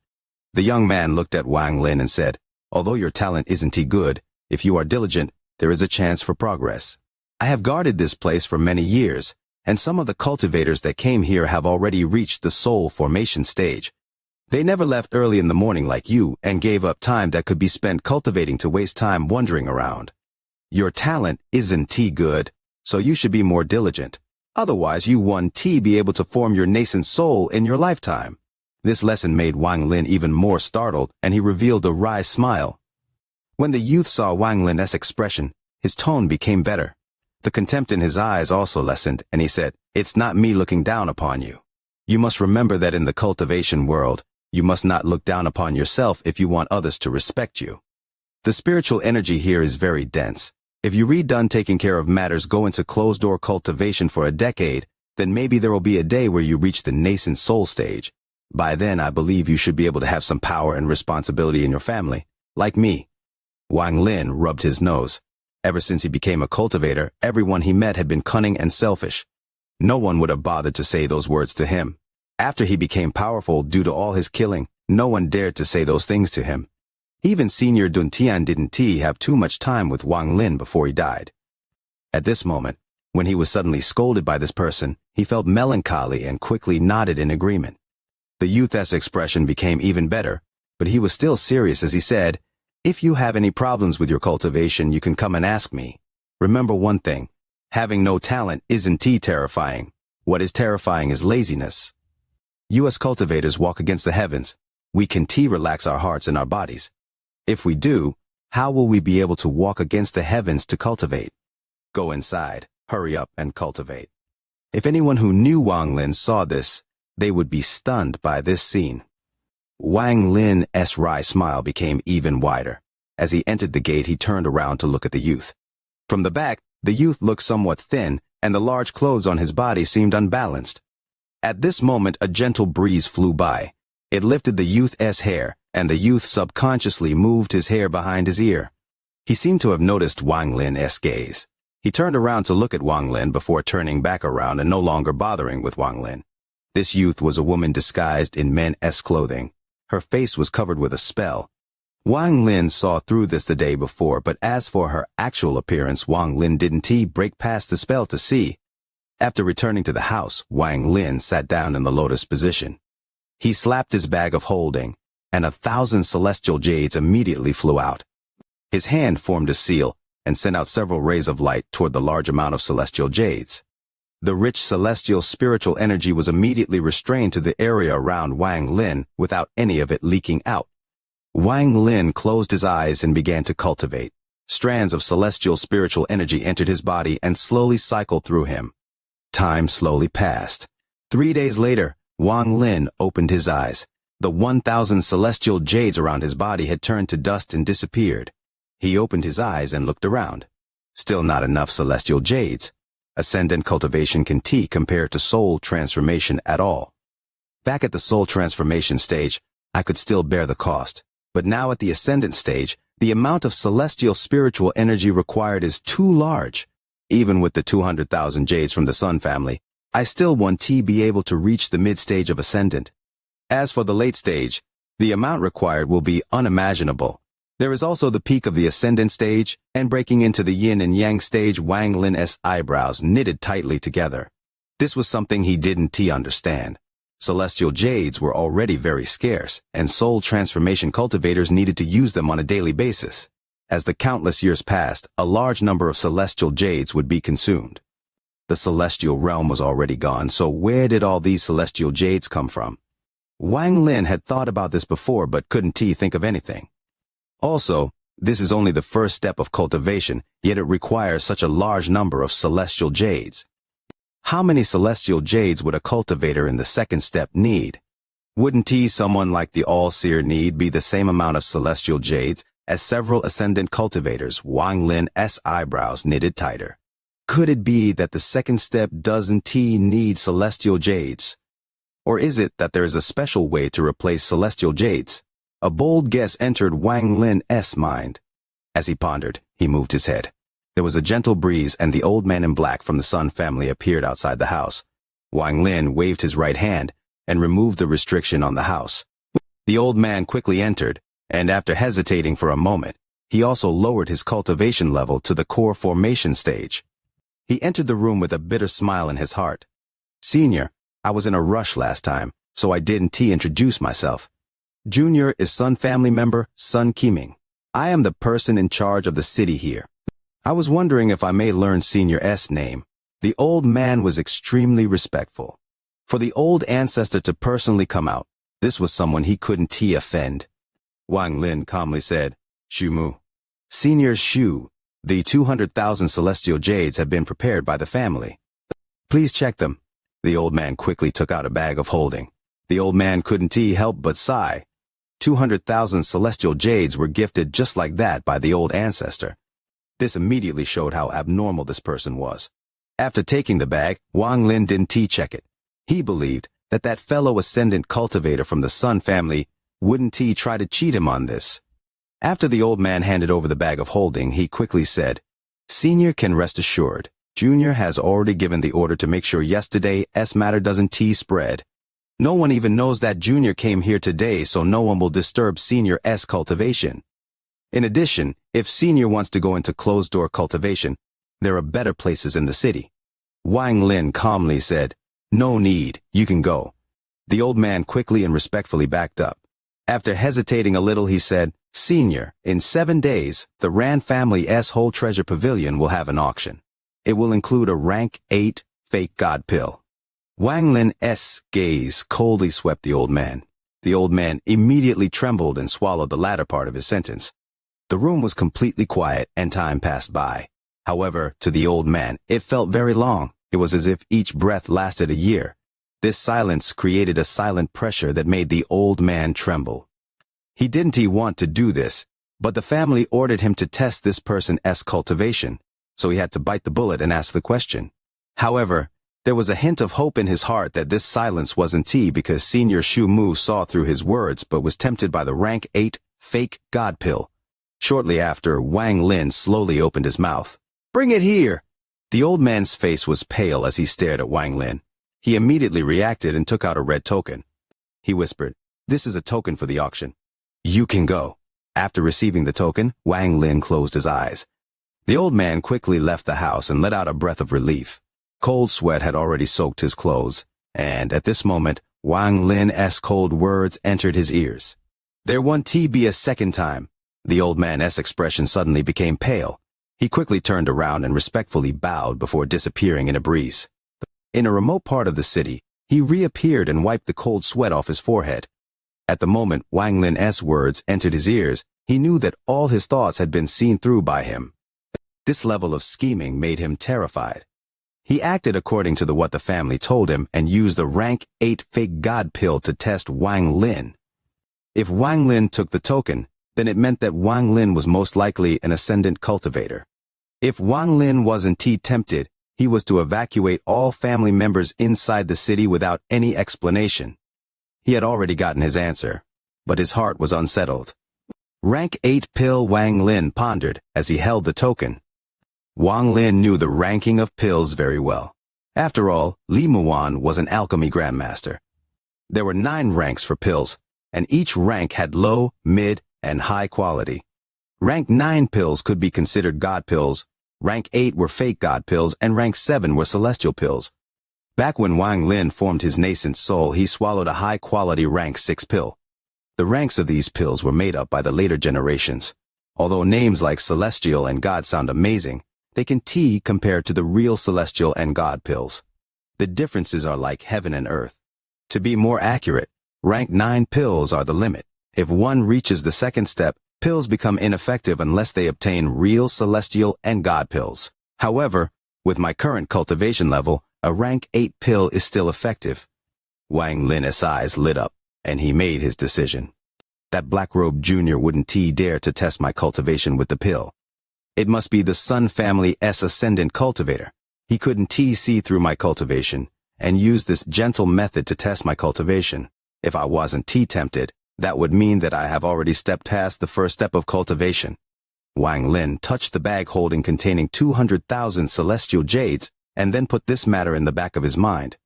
The young man looked at Wang Lin and said, although your talent isn't good, if you are diligent, there is a chance for progress. I have guarded this place for many years, and some of the cultivators that came here have already reached the soul formation stage. They never left early in the morning like you and gave up time that could be spent cultivating to waste time wandering around. Your talent isn't good, so you should be more diligent. Otherwise you won't be able to form your nascent soul in your lifetime. This lesson made Wang Lin even more startled, and he revealed a wry smile. When the youth saw Wang Lin's expression, his tone became better. The contempt in his eyes also lessened, and he said, it's not me looking down upon you. You must remember that in the cultivation world, you must not look down upon yourself if you want others to respect you. The spiritual energy here is very dense. If you done taking care of matters, go into closed-door cultivation for a decade, then maybe there will be a day where you reach the nascent soul stage. By then, I believe you should be able to have some power and responsibility in your family, like me. Wang Lin rubbed his nose. Ever since he became a cultivator, everyone he met had been cunning and selfish. No one would have bothered to say those words to him. After he became powerful due to all his killing, no one dared to say those things to him. Even Senior Dun Tian didn't have too much time with Wang Lin before he died. At this moment, when he was suddenly scolded by this person, he felt melancholy and quickly nodded in agreement. The youth's expression became even better, but he was still serious as he said, if you have any problems with your cultivation, you can come and ask me. Remember one thing, having no talent isn't terrifying. What is terrifying is laziness. You as cultivators walk against the heavens. We can relax our hearts and our bodies. If we do, how will we be able to walk against the heavens to cultivate? Go inside, hurry up and cultivate. If anyone who knew Wang Lin saw this, they would be stunned by this scene. Wang Lin's wry smile became even wider. As he entered the gate, he turned around to look at the youth. From the back, the youth looked somewhat thin, and the large clothes on his body seemed unbalanced. At this moment, a gentle breeze flew by. It lifted the youth's hair, and the youth subconsciously moved his hair behind his ear. He seemed to have noticed Wang Lin's gaze. He turned around to look at Wang Lin before turning back around and no longer bothering with Wang Lin. This youth was a woman disguised in men's clothing. Her face was covered with a spell. Wang Lin saw through this the day before, but as for her actual appearance, Wang Lin didn't break past the spell to see. After returning to the house, Wang Lin sat down in the lotus position. He slapped his bag of holding, and 1,000 celestial jades immediately flew out. His hand formed a seal and sent out several rays of light toward the large amount of celestial jades. The rich celestial spiritual energy was immediately restrained to the area around Wang Lin without any of it leaking out. Wang Lin closed his eyes and began to cultivate. Strands of celestial spiritual energy entered his body and slowly cycled through him. Time slowly passed. 3 days later, Wang Lin opened his eyes. The 1,000 celestial jades around his body had turned to dust and disappeared. He opened his eyes and looked around. Still not enough celestial jades. Ascendant cultivation can compare to soul transformation at all. Back at the soul transformation stage, I could still bear the cost. But now at the ascendant stage, the amount of celestial spiritual energy required is too large. Even with the 200,000 jades from the Sun family, I still want to be able to reach the mid-stage of ascendant. As for the late stage, the amount required will be unimaginable. There is also the peak of the ascendant stage, and breaking into the yin and yang stage. Wang Lin's eyebrows knitted tightly together. This was something he didn't understand. Celestial jades were already very scarce, and soul transformation cultivators needed to use them on a daily basis. As the countless years passed, a large number of celestial jades would be consumed. The celestial realm was already gone, so where did all these celestial jades come from? Wang Lin had thought about this before but couldn't think of anything. Also, this is only the first step of cultivation, yet it requires such a large number of celestial jades. How many celestial jades would a cultivator in the second step need? Wouldn't someone like the All-Seer need be the same amount of celestial jades as several ascendant cultivators? Wang Lin's eyebrows knitted tighter. Could it be that the second step doesn't need celestial jades? Or is it that there is a special way to replace celestial jades? A bold guess entered Wang Lin's mind. As he pondered, he moved his head. There was a gentle breeze and the old man in black from the Sun family appeared outside the house. Wang Lin waved his right hand and removed the restriction on the house. The old man quickly entered, and after hesitating for a moment, he also lowered his cultivation level to the core formation stage. He entered the room with a bitter smile in his heart. "Senior, I was in a rush last time, so I didn't introduce myself. Junior is Sun family member Sun Qiming. I am the person in charge of the city here. I was wondering if I may learn Senior's name." The old man was extremely respectful. For the old ancestor to personally come out, this was someone he couldn't offend. Wang Lin calmly said, "Shu Mu. Senior Shu, the 200,000 celestial jades have been prepared by the family. Please check them." The old man quickly took out a bag of holding. The old man couldn't help but sigh. 200,000 celestial jades were gifted just like that by the old ancestor. This immediately showed how abnormal this person was. After taking the bag, Wang Lin didn't check it. He believed that that fellow ascendant cultivator from the Sun family wouldn't try to cheat him on this. After the old man handed over the bag of holding, he quickly said, "Senior can rest assured. Junior has already given the order to make sure yesterday's matter doesn't spread. No one even knows that Junior came here today, so no one will disturb Senior's cultivation. In addition, if Senior wants to go into closed-door cultivation, there are better places in the city." Wang Lin calmly said, "No need, you can go." The old man quickly and respectfully backed up. After hesitating a little, he said, "Senior, in 7 days, the Ran family's whole treasure pavilion will have an auction. It will include a rank 8 fake god pill." Wang Lin's gaze coldly swept the old man. The old man immediately trembled and swallowed the latter part of his sentence. The room was completely quiet and time passed by. However, to the old man, it felt very long. It was as if each breath lasted a year. This silence created a silent pressure that made the old man tremble. He didn't want to do this, but the family ordered him to test this person's cultivation, so he had to bite the bullet and ask the question. However, there was a hint of hope in his heart that this silence wasn't because Senior Shu Mu saw through his words but was tempted by the rank 8 fake god pill. Shortly after, Wang Lin slowly opened his mouth. "Bring it here!" The old man's face was pale as he stared at Wang Lin. He immediately reacted and took out a red token. He whispered, "This is a token for the auction. You can go." After receiving the token, Wang Lin closed his eyes. The old man quickly left the house and let out a breath of relief. Cold sweat had already soaked his clothes, and at this moment, Wang Lin's cold words entered his ears. "There won't be a second time." The old man's expression suddenly became pale. He quickly turned around and respectfully bowed before disappearing in a breeze. In a remote part of the city, he reappeared and wiped the cold sweat off his forehead. At the moment Wang Lin's words entered his ears, he knew that all his thoughts had been seen through by him. This level of scheming made him terrified. He acted according to what the family told him and used the rank 8 fake god pill to test Wang Lin. If Wang Lin took the token, then it meant that Wang Lin was most likely an ascendant cultivator. If Wang Lin wasn't tempted, he was to evacuate all family members inside the city without any explanation. He had already gotten his answer, but his heart was unsettled. Rank 8 pill, Wang Lin pondered as he held the token. Wang Lin knew the ranking of pills very well. After all, Li Muan was an alchemy grandmaster. There were 9 ranks for pills, and each rank had low, mid, and high quality. Rank 9 pills could be considered god pills, rank 8 were fake god pills, and rank 7 were celestial pills. Back when Wang Lin formed his nascent soul, he swallowed a high-quality rank 6 pill. The ranks of these pills were made up by the later generations. Although names like celestial and god sound amazing, they can compared to the real celestial and god pills. The differences are like heaven and earth. To be more accurate, rank 9 pills are the limit. If one reaches the second step, pills become ineffective unless they obtain real celestial and god pills. However, with my current cultivation level, a rank 8 pill is still effective. Wang Lin's eyes lit up, and he made his decision. That Black-Robe Jr. wouldn't dare to test my cultivation with the pill. It must be the Sun family's ascendant cultivator. He couldn't see through my cultivation, and use this gentle method to test my cultivation. If I wasn't tempted, that would mean that I have already stepped past the first step of cultivation. Wang Lin touched the bag holding containing 200,000 celestial jades and then put this matter in the back of his mind.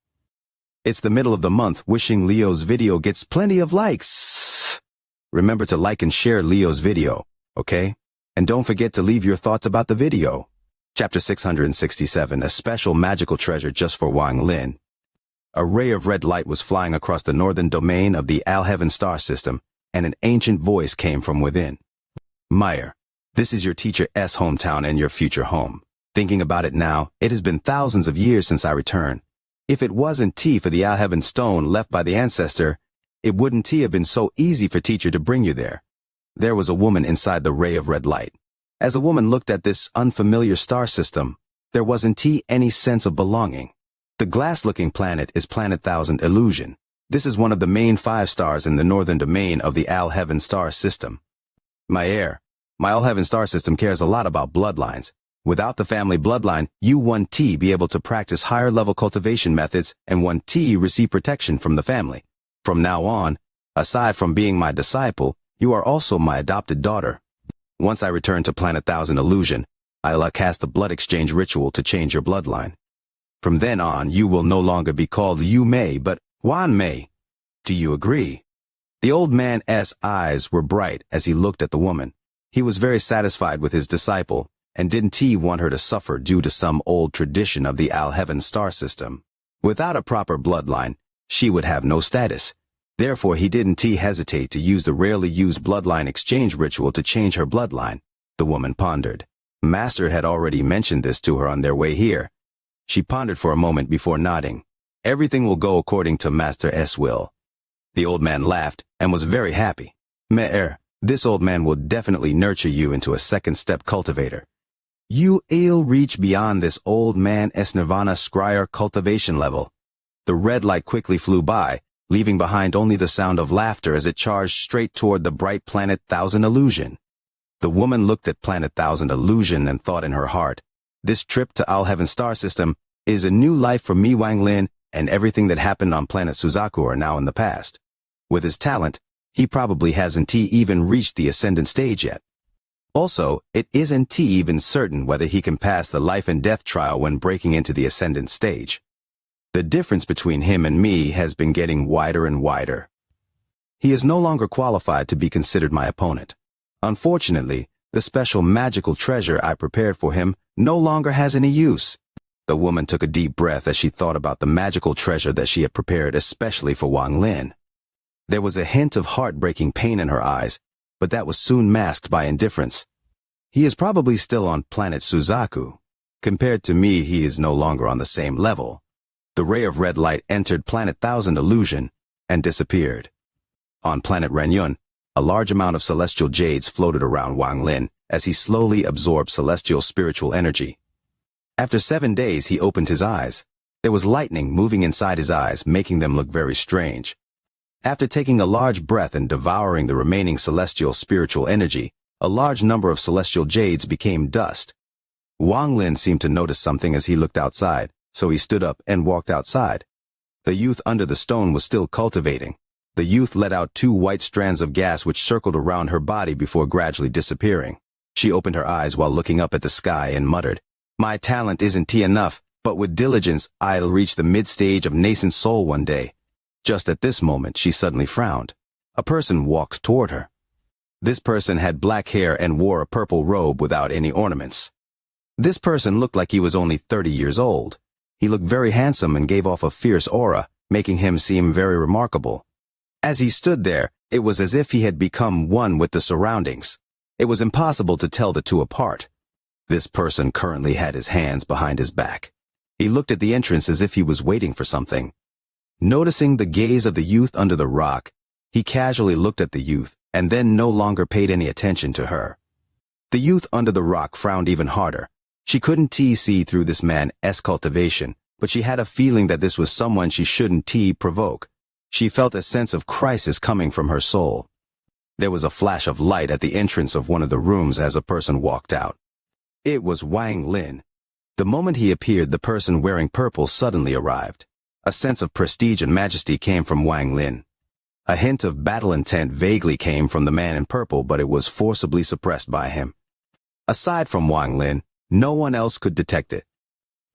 It's the middle of the month. Wishing Leo's video gets plenty of likes. Remember to like and share Leo's video, okay? And don't forget to leave your thoughts about the video. Chapter 667, a special magical treasure just for Wang Lin. A ray of red light was flying across the northern domain of the Al-Heaven star system, and an ancient voice came from within. Meyer, this is your teacher's hometown and your future home. Thinking about it now, it has been thousands of years since I returned. If it wasn't for the Al-Heaven stone left by the ancestor, it wouldn't have been so easy for teacher to bring you there. There was a woman inside the ray of red light. As the woman looked at this unfamiliar star system, there wasn't any sense of belonging. The glass-looking planet is Planet 1000 Illusion. This is one of the main 5 stars in the northern domain of the Al-Heaven star system. My Al-Heaven star system cares a lot about bloodlines. Without the family bloodline, you won't be able to practice higher-level cultivation methods and won't receive protection from the family. From now on, aside from being my disciple, you are also my adopted daughter. Once I return to Planet 1000 Illusion, I'll cast the blood exchange ritual to change your bloodline. From then on, you will no longer be called Yu Mei, but Wan Mei. Do you agree? The old man's eyes were bright as he looked at the woman. He was very satisfied with his disciple, and didn't want her to suffer due to some old tradition of the Al-Heaven star system. Without a proper bloodline, she would have no status. Therefore, he didn't hesitate to use the rarely used bloodline exchange ritual to change her bloodline. The woman pondered. Master had already mentioned this to her on their way here. She pondered for a moment before nodding. Everything will go according to Master's will. The old man laughed and was very happy. This old man will definitely nurture you into a second-step cultivator. You'll reach beyond this old man's nirvana scryer cultivation level. The red light quickly flew by, leaving behind only the sound of laughter as it charged straight toward the bright Planet 1000 Illusion. The woman looked at Planet 1000 Illusion and thought in her heart, this trip to Al-Heaven star system is a new life for me, Wang Lin, and everything that happened on planet Suzaku are now in the past. With his talent, he probably hasn't even reached the ascendant stage yet. Also, it isn't even certain whether he can pass the life and death trial when breaking into the ascendant stage. The difference between him and me has been getting wider and wider. He is no longer qualified to be considered my opponent. Unfortunately, the special magical treasure I prepared for him no longer has any use. The woman took a deep breath as she thought about the magical treasure that she had prepared especially for Wang Lin. There was a hint of heartbreaking pain in her eyes, but that was soon masked by indifference. He is probably still on planet Suzaku. Compared to me, he is no longer on the same level. The ray of red light entered Planet 1000 Illusion and disappeared. On planet Renyun, a large amount of celestial jades floated around Wang Lin as he slowly absorbed celestial spiritual energy. After 7 days, he opened his eyes. There was lightning moving inside his eyes, making them look very strange. After taking a large breath and devouring the remaining celestial spiritual energy, a large number of celestial jades became dust. Wang Lin seemed to notice something as he looked outside, so he stood up and walked outside. The youth under the stone was still cultivating. The youth let out 2 white strands of gas which circled around her body before gradually disappearing. She opened her eyes while looking up at the sky and muttered, "My talent isn't enough, but with diligence I'll reach the mid-stage of nascent soul one day." Just at this moment she suddenly frowned. A person walked toward her. This person had black hair and wore a purple robe without any ornaments. This person looked like he was only 30 years old. He looked very handsome and gave off a fierce aura, making him seem very remarkable. As he stood there, it was as if he had become one with the surroundings. It was impossible to tell the two apart. This person currently had his hands behind his back. He looked at the entrance as if he was waiting for something. Noticing the gaze of the youth under the rock, he casually looked at the youth and then no longer paid any attention to her. The youth under the rock frowned even harder. She couldn't see through this man's cultivation, but she had a feeling that this was someone she shouldn't provoke. She felt a sense of crisis coming from her soul. There was a flash of light at the entrance of one of the rooms as a person walked out. It was Wang Lin. The moment he appeared, the person wearing purple suddenly arrived. A sense of prestige and majesty came from Wang Lin. A hint of battle intent vaguely came from the man in purple, but it was forcibly suppressed by him. Aside from Wang Lin, no one else could detect it.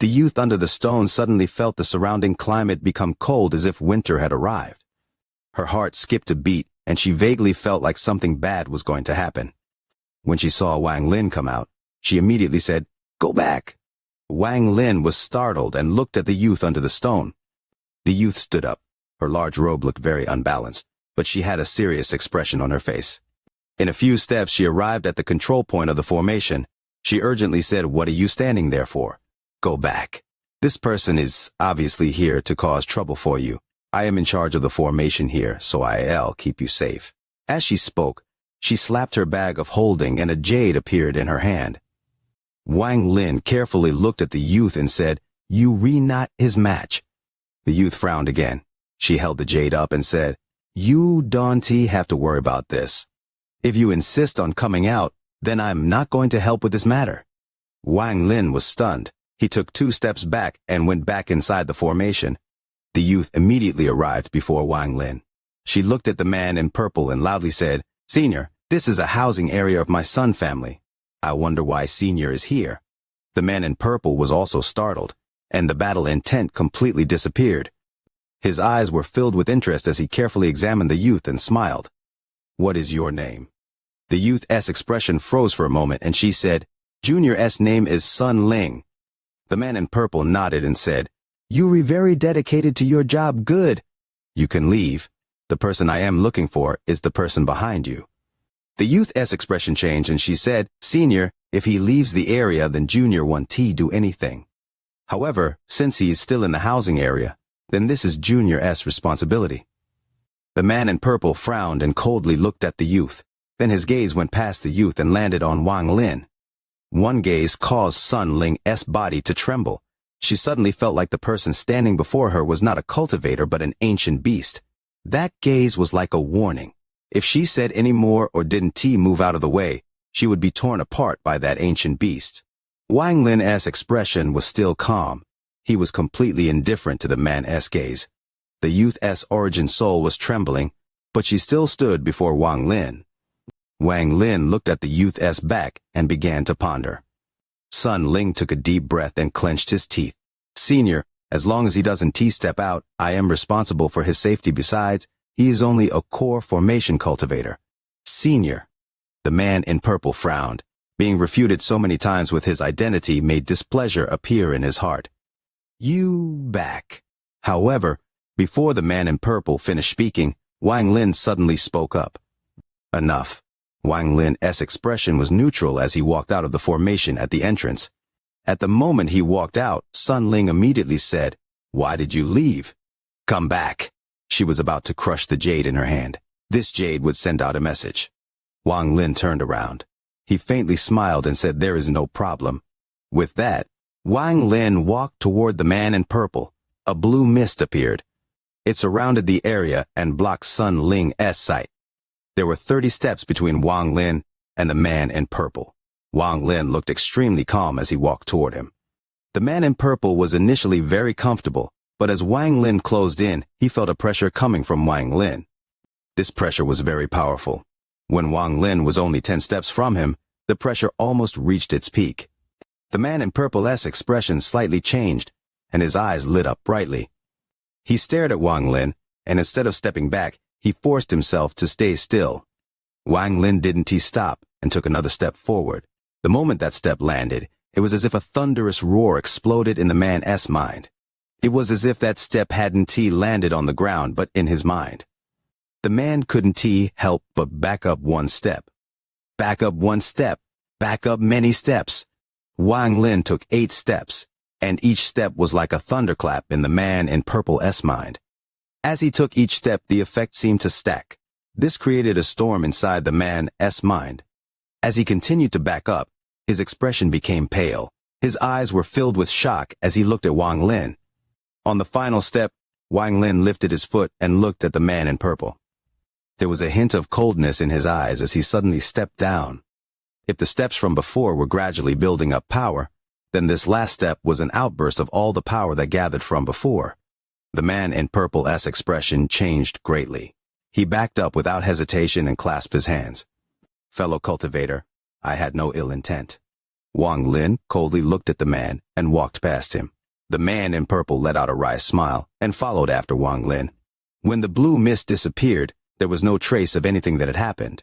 The youth under the stone suddenly felt the surrounding climate become cold as if winter had arrived. Her heart skipped a beat, and she vaguely felt like something bad was going to happen. When she saw Wang Lin come out, she immediately said, "Go back." Wang Lin was startled and looked at the youth under the stone. The youth stood up. Her large robe looked very unbalanced, but she had a serious expression on her face. In a few steps, she arrived at the control point of the formation. She urgently said, "What are you standing there for? Go back. This person is obviously here to cause trouble for you. I am in charge of the formation here, so I'll keep you safe." As she spoke, she slapped her bag of holding and a jade appeared in her hand. Wang Lin carefully looked at the youth and said, "You re-not his match." The youth frowned again. She held the jade up and said, "You don't have to worry about this. If you insist on coming out, then I'm not going to help with this matter." Wang Lin was stunned. He took 2 steps back and went back inside the formation. The youth immediately arrived before Wang Lin. She looked at the man in purple and loudly said, "Senior, this is a housing area of my Sun family. I wonder why Senior is here." The man in purple was also startled, and the battle intent completely disappeared. His eyes were filled with interest as he carefully examined the youth and smiled. "What is your name?" The youth's expression froze for a moment, and she said, "Junior's name is Sun Ling." The man in purple nodded and said, "You are very dedicated to your job. Good. You can leave. The person I am looking for is the person behind you." The youth's expression changed, and she said, "Senior, if he leaves the area, then Junior won't do anything. However, since he is still in the housing area, then this is Junior's responsibility." The man in purple frowned and coldly looked at the youth. Then his gaze went past the youth and landed on Wang Lin. One gaze caused Sun Ling's body to tremble. She suddenly felt like the person standing before her was not a cultivator but an ancient beast. That gaze was like a warning. If she said any more or didn't move out of the way, she would be torn apart by that ancient beast. Wang Lin's expression was still calm. He was completely indifferent to the man's gaze. The youth's origin soul was trembling, but she still stood before Wang Lin. Wang Lin looked at the youth's back and began to ponder. Sun Ling took a deep breath and clenched his teeth. "Senior, as long as he doesn't step out, I am responsible for his safety. Besides, he is only a core formation cultivator." "Senior." The man in purple frowned. Being refuted so many times with his identity made displeasure appear in his heart. "You back." However, before the man in purple finished speaking, Wang Lin suddenly spoke up. "Enough." Wang Lin's expression was neutral as he walked out of the formation at the entrance. At the moment he walked out, Sun Ling immediately said, "Why did you leave?" "Come back." She was about to crush the jade in her hand. This jade would send out a message. Wang Lin turned around. He faintly smiled and said, "There is no problem." With that, Wang Lin walked toward the man in purple. A blue mist appeared. It surrounded the area and blocked Sun Ling's sight. There were 30 steps between Wang Lin and the man in purple. Wang Lin looked extremely calm as he walked toward him. The man in purple was initially very comfortable, but as Wang Lin closed in, he felt a pressure coming from Wang Lin. This pressure was very powerful. When Wang Lin was only 10 steps from him, the pressure almost reached its peak. The man in purple's expression slightly changed, and his eyes lit up brightly. He stared at Wang Lin, and instead of stepping back, he forced himself to stay still. Wang Lin didn't stop and took another step forward. The moment that step landed, it was as if a thunderous roar exploded in the man's mind. It was as if that step hadn't landed on the ground but in his mind. The man couldn't help but back up one step. Back up one step. Back up many steps. Wang Lin took 8 steps, and each step was like a thunderclap in the man in purple's mind. As he took each step, the effect seemed to stack. This created a storm inside the man's mind. As he continued to back up, his expression became pale. His eyes were filled with shock as he looked at Wang Lin. On the final step, Wang Lin lifted his foot and looked at the man in purple. There was a hint of coldness in his eyes as he suddenly stepped down. If the steps from before were gradually building up power, then this last step was an outburst of all the power that gathered from before. The man in purple's expression changed greatly. He backed up without hesitation and clasped his hands. "Fellow cultivator, I had no ill intent. Wang Lin coldly looked at the man and walked past him. The man in purple let out a wry smile and followed after Wang Lin. When the blue mist disappeared, there was no trace of anything that had happened.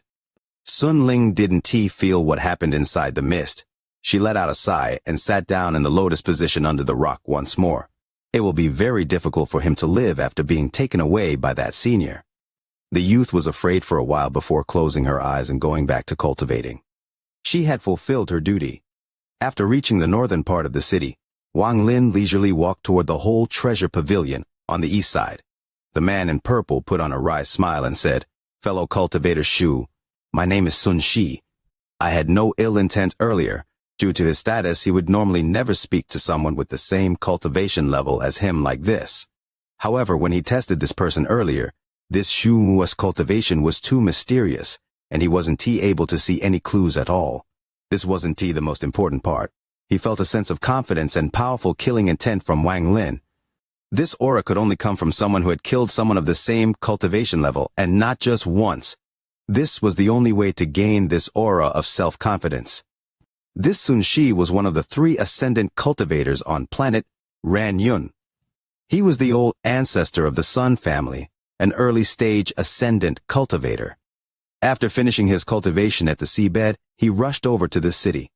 Sun Ling didn't feel what happened inside the mist. She let out a sigh and sat down in the lotus position under the rock once more. It will be very difficult for him to live after being taken away by that senior. The youth was afraid for a while before closing her eyes and going back to cultivating. She had fulfilled her duty. After reaching the northern part of the city, Wang Lin leisurely walked toward the whole treasure pavilion on the east side. The man in purple put on a wry smile and said, "Fellow cultivator Shu, my name is Sun Shi. I had no ill intent earlier. Due to his status, he would normally never speak to someone with the same cultivation level as him like this. However, when he tested this person earlier, this Shu Mua's cultivation was too mysterious, and he wasn't able to see any clues at all. This wasn't the most important part. He felt a sense of confidence and powerful killing intent from Wang Lin. This aura could only come from someone who had killed someone of the same cultivation level, and not just once. This was the only way to gain this aura of self-confidence. This Sun Shi was one of the 3 ascendant cultivators on planet Ranyun. He was the old ancestor of the Sun family, an early-stage ascendant cultivator. After finishing his cultivation at the seabed, he rushed over to the city.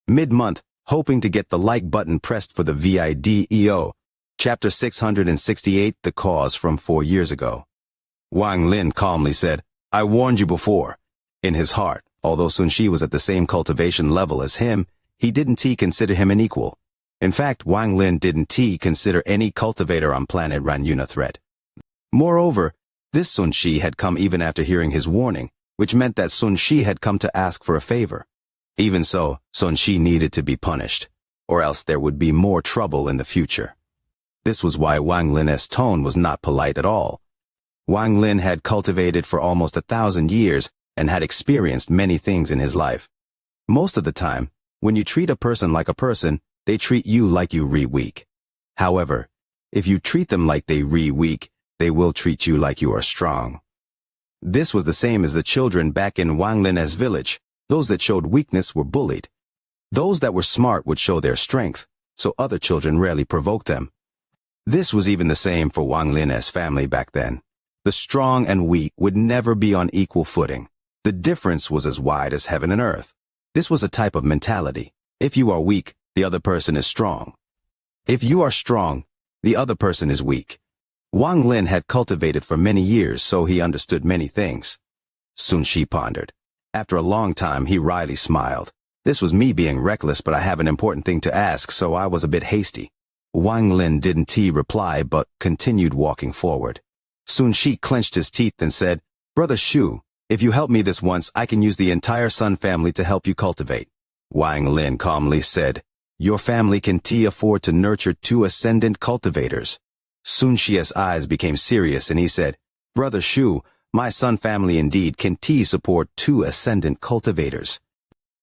Mid-month, hoping to get the like button pressed for the video, Chapter 668, The Cause from 4 years ago. Wang Lin calmly said, "I warned you before." In his heart, although Sun Shi was at the same cultivation level as him, he didn't consider him an equal. In fact, Wang Lin didn't consider any cultivator on planet Ranyun a threat. Moreover, this Sun Shi had come even after hearing his warning, which meant that Sun Shi had come to ask for a favor. Even so, Sun Shi needed to be punished, or else there would be more trouble in the future. This was why Wang Lin's tone was not polite at all. Wang Lin had cultivated for almost 1,000 years and had experienced many things in his life. Most of the time, when you treat a person like a person, they treat you like you weak. However, if you treat them like they weak, they will treat you like you are strong. This was the same as the children back in Wang Lin's village. Those that showed weakness were bullied. Those that were smart would show their strength, so other children rarely provoked them. This was even the same for Wang Lin's family back then. The strong and weak would never be on equal footing. The difference was as wide as heaven and earth. This was a type of mentality. If you are weak, the other person is strong. If you are strong, the other person is weak. Wang Lin had cultivated for many years, so he understood many things. Sun Shi pondered. After a long time, he wryly smiled. This was me being reckless, but I have an important thing to ask, so I was a bit hasty. Wang Lin didn't reply, but continued walking forward. Sun Shi clenched his teeth and said, "Brother Shu, if you help me this once, I can use the entire Sun family to help you cultivate." Wang Lin calmly said, "Your family can afford to nurture 2 ascendant cultivators." Sun Shi's eyes became serious and he said, "Brother Shu, my Sun family indeed can support 2 ascendant cultivators.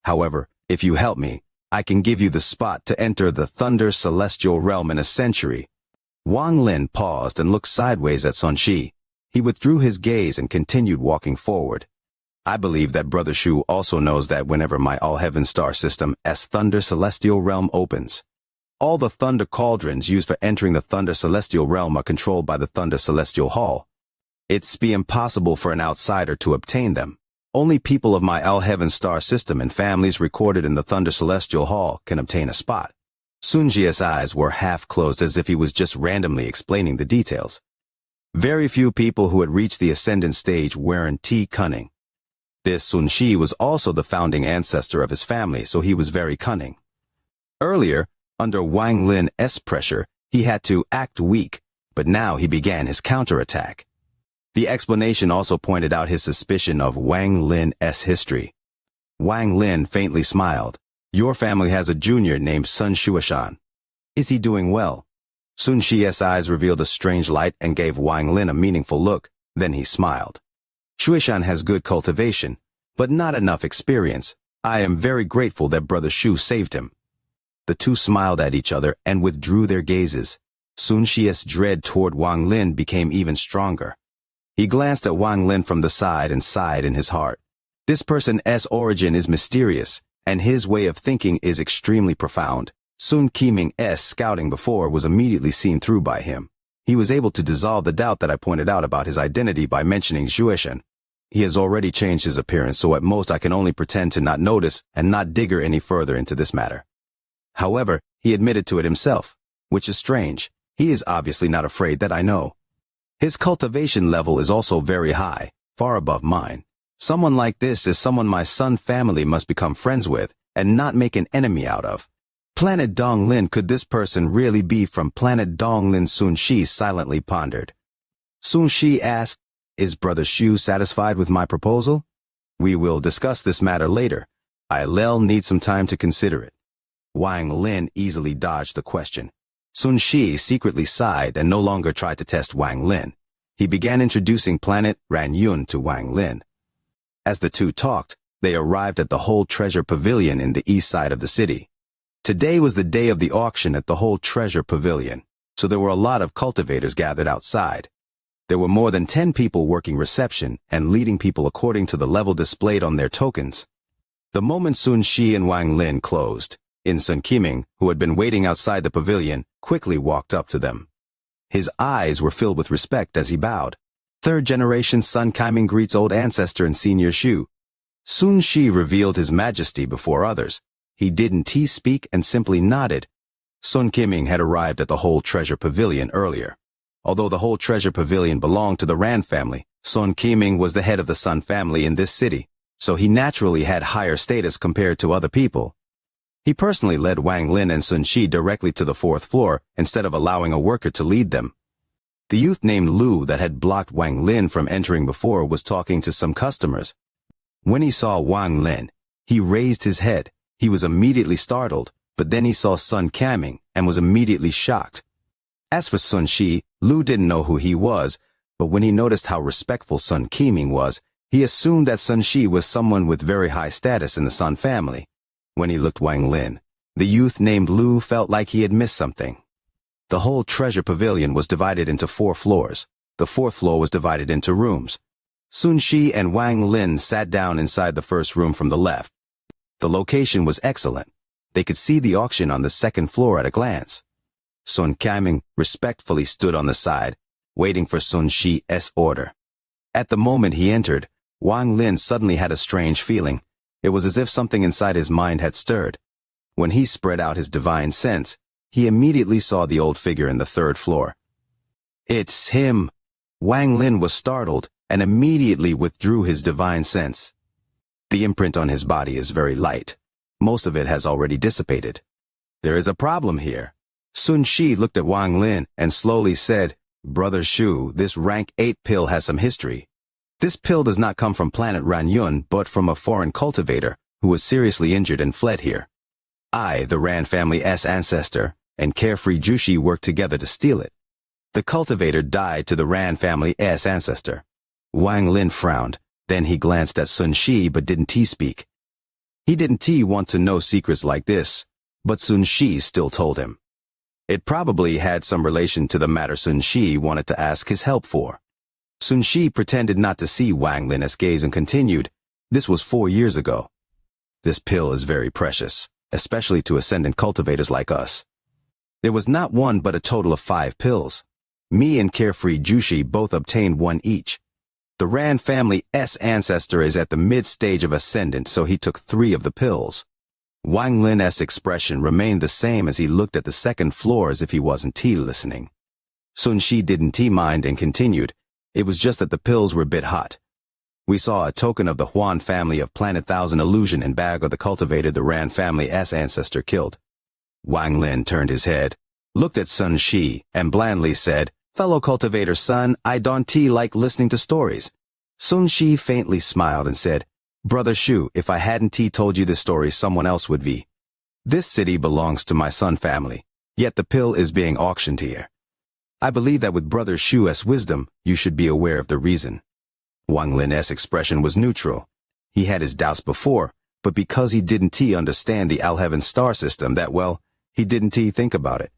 However, if you help me, I can give you the spot to enter the Thunder Celestial Realm in a century." Wang Lin paused and looked sideways at Sun Shi. He withdrew his gaze and continued walking forward. "I believe that Brother Shu also knows that whenever my All-Heaven Star System's Thunder Celestial Realm opens, all the Thunder Cauldrons used for entering the Thunder Celestial Realm are controlled by the Thunder Celestial Hall. It's be impossible for an outsider to obtain them. Only people of my All-Heaven Star System and families recorded in the Thunder Celestial Hall can obtain a spot." Sun Shi's eyes were half closed as if he was just randomly explaining the details. Very few people who had reached the ascendant stage weren't cunning. This Sun Shi was also the founding ancestor of his family, so he was very cunning. Earlier, under Wang Lin's pressure, he had to act weak, but now he began his counterattack. The explanation also pointed out his suspicion of Wang Lin's history. Wang Lin faintly smiled. "Your family has a junior named Sun Shuashan. Is he doing well?" Sun Shi's eyes revealed a strange light and gave Wang Lin a meaningful look, then he smiled. "Shuashan has good cultivation, but not enough experience. I am very grateful that Brother Shu saved him." The two smiled at each other and withdrew their gazes. Sun Shi's dread toward Wang Lin became even stronger. He glanced at Wang Lin from the side and sighed in his heart. This person's origin is mysterious, and his way of thinking is extremely profound. Sun Qiming's scouting before was immediately seen through by him. He was able to dissolve the doubt that I pointed out about his identity by mentioning Xueshen. He has already changed his appearance, so at most I can only pretend to not notice and not digger any further into this matter. However, he admitted to it himself, which is strange. He is obviously not afraid that I know. His cultivation level is also very high, far above mine. Someone like this is someone my Sun family must become friends with and not make an enemy out of. Planet Donglin, could this person really be from planet Donglin? Sun Shi silently pondered. Sun Shi asked, "Is Brother Shu satisfied with my proposal? We will discuss this matter later. I'll need some time to consider it." Wang Lin easily dodged the question. Sun Shi secretly sighed and no longer tried to test Wang Lin. He began introducing planet Ranyun to Wang Lin. As the two talked, they arrived at the whole treasure pavilion in the east side of the city. Today was the day of the auction at the whole treasure pavilion, so there were a lot of cultivators gathered outside. There were more than 10 people working reception and leading people according to the level displayed on their tokens. The moment Sun Shi and Wang Lin closed, Sun Qiming, who had been waiting outside the pavilion, quickly walked up to them. His eyes were filled with respect as he bowed. Third-generation Sun Qiming greets old ancestor and senior Shu. Sun Shi revealed his majesty before others. He didn't speak and simply nodded. Sun Qiming had arrived at the whole treasure pavilion earlier. Although the whole treasure pavilion belonged to the Ran family, Sun Qiming was the head of the Sun family in this city, so he naturally had higher status compared to other people. He personally led Wang Lin and Sun Shi directly to the 4th floor instead of allowing a worker to lead them. The youth named Lu that had blocked Wang Lin from entering before was talking to some customers. When he saw Wang Lin, he raised his head. He was immediately startled, but then he saw Sun Qiming and was immediately shocked. As for Sun Shi, Lu didn't know who he was, but when he noticed how respectful Sun Qiming was, he assumed that Sun Shi was someone with very high status in the Sun family. When he looked Wang Lin, the youth named Lu felt like he had missed something. The whole treasure pavilion was divided into 4 floors. The 4th floor was divided into rooms. Sun Shi and Wang Lin sat down inside the first room from the left. The location was excellent. They could see the auction on the 2nd floor at a glance. Sun Qiming respectfully stood on the side, waiting for Sun Shi's order. At the moment he entered, Wang Lin suddenly had a strange feeling. It was as if something inside his mind had stirred. When he spread out his divine sense, he immediately saw the old figure in the 3rd floor. "It's him!" Wang Lin was startled and immediately withdrew his divine sense. The imprint on his body is very light. Most of it has already dissipated. There is a problem here. Sun Shi looked at Wang Lin and slowly said, "Brother Shu, this rank 8 pill has some history. This pill does not come from planet Ranyun, but from a foreign cultivator who was seriously injured and fled here. I, the Ran family's ancestor, and Carefree Jushi worked together to steal it. The cultivator died to the Ran family's ancestor." Wang Lin frowned. Then he glanced at Sun Shi but didn't speak. He didn't want to know secrets like this, but Sun Shi still told him. It probably had some relation to the matter Sun Shi wanted to ask his help for. Sun Shi pretended not to see Wang Lin's gaze and continued, "This was 4 years ago. This pill is very precious, especially to ascendant cultivators like us. There was not one but a total of 5 pills. Me and Carefree Jushi both obtained 1 each. The Ran family's ancestor is at the mid-stage of ascendant, so he took 3 of the pills." Wang Lin's expression remained the same as he looked at the 2nd floor as if he wasn't listening. Sun Shi didn't mind and continued, "It was just that the pills were a bit hot. We saw a token of the Huan family of Planet Thousand Illusion in bag of the cultivator the Ran family's ancestor killed." Wang Lin turned his head, looked at Sun Shi, and blandly said, "Fellow cultivator son, I don't like listening to stories." Sun Shi faintly smiled and said, "Brother Shu, if I hadn't told you this story, someone else would be. This city belongs to my Sun family, yet the pill is being auctioned here. I believe that with Brother Shu's wisdom, you should be aware of the reason." Wang Lin's expression was neutral. He had his doubts before, but because he didn't understand the Alheaven star system that well, he didn't think about it.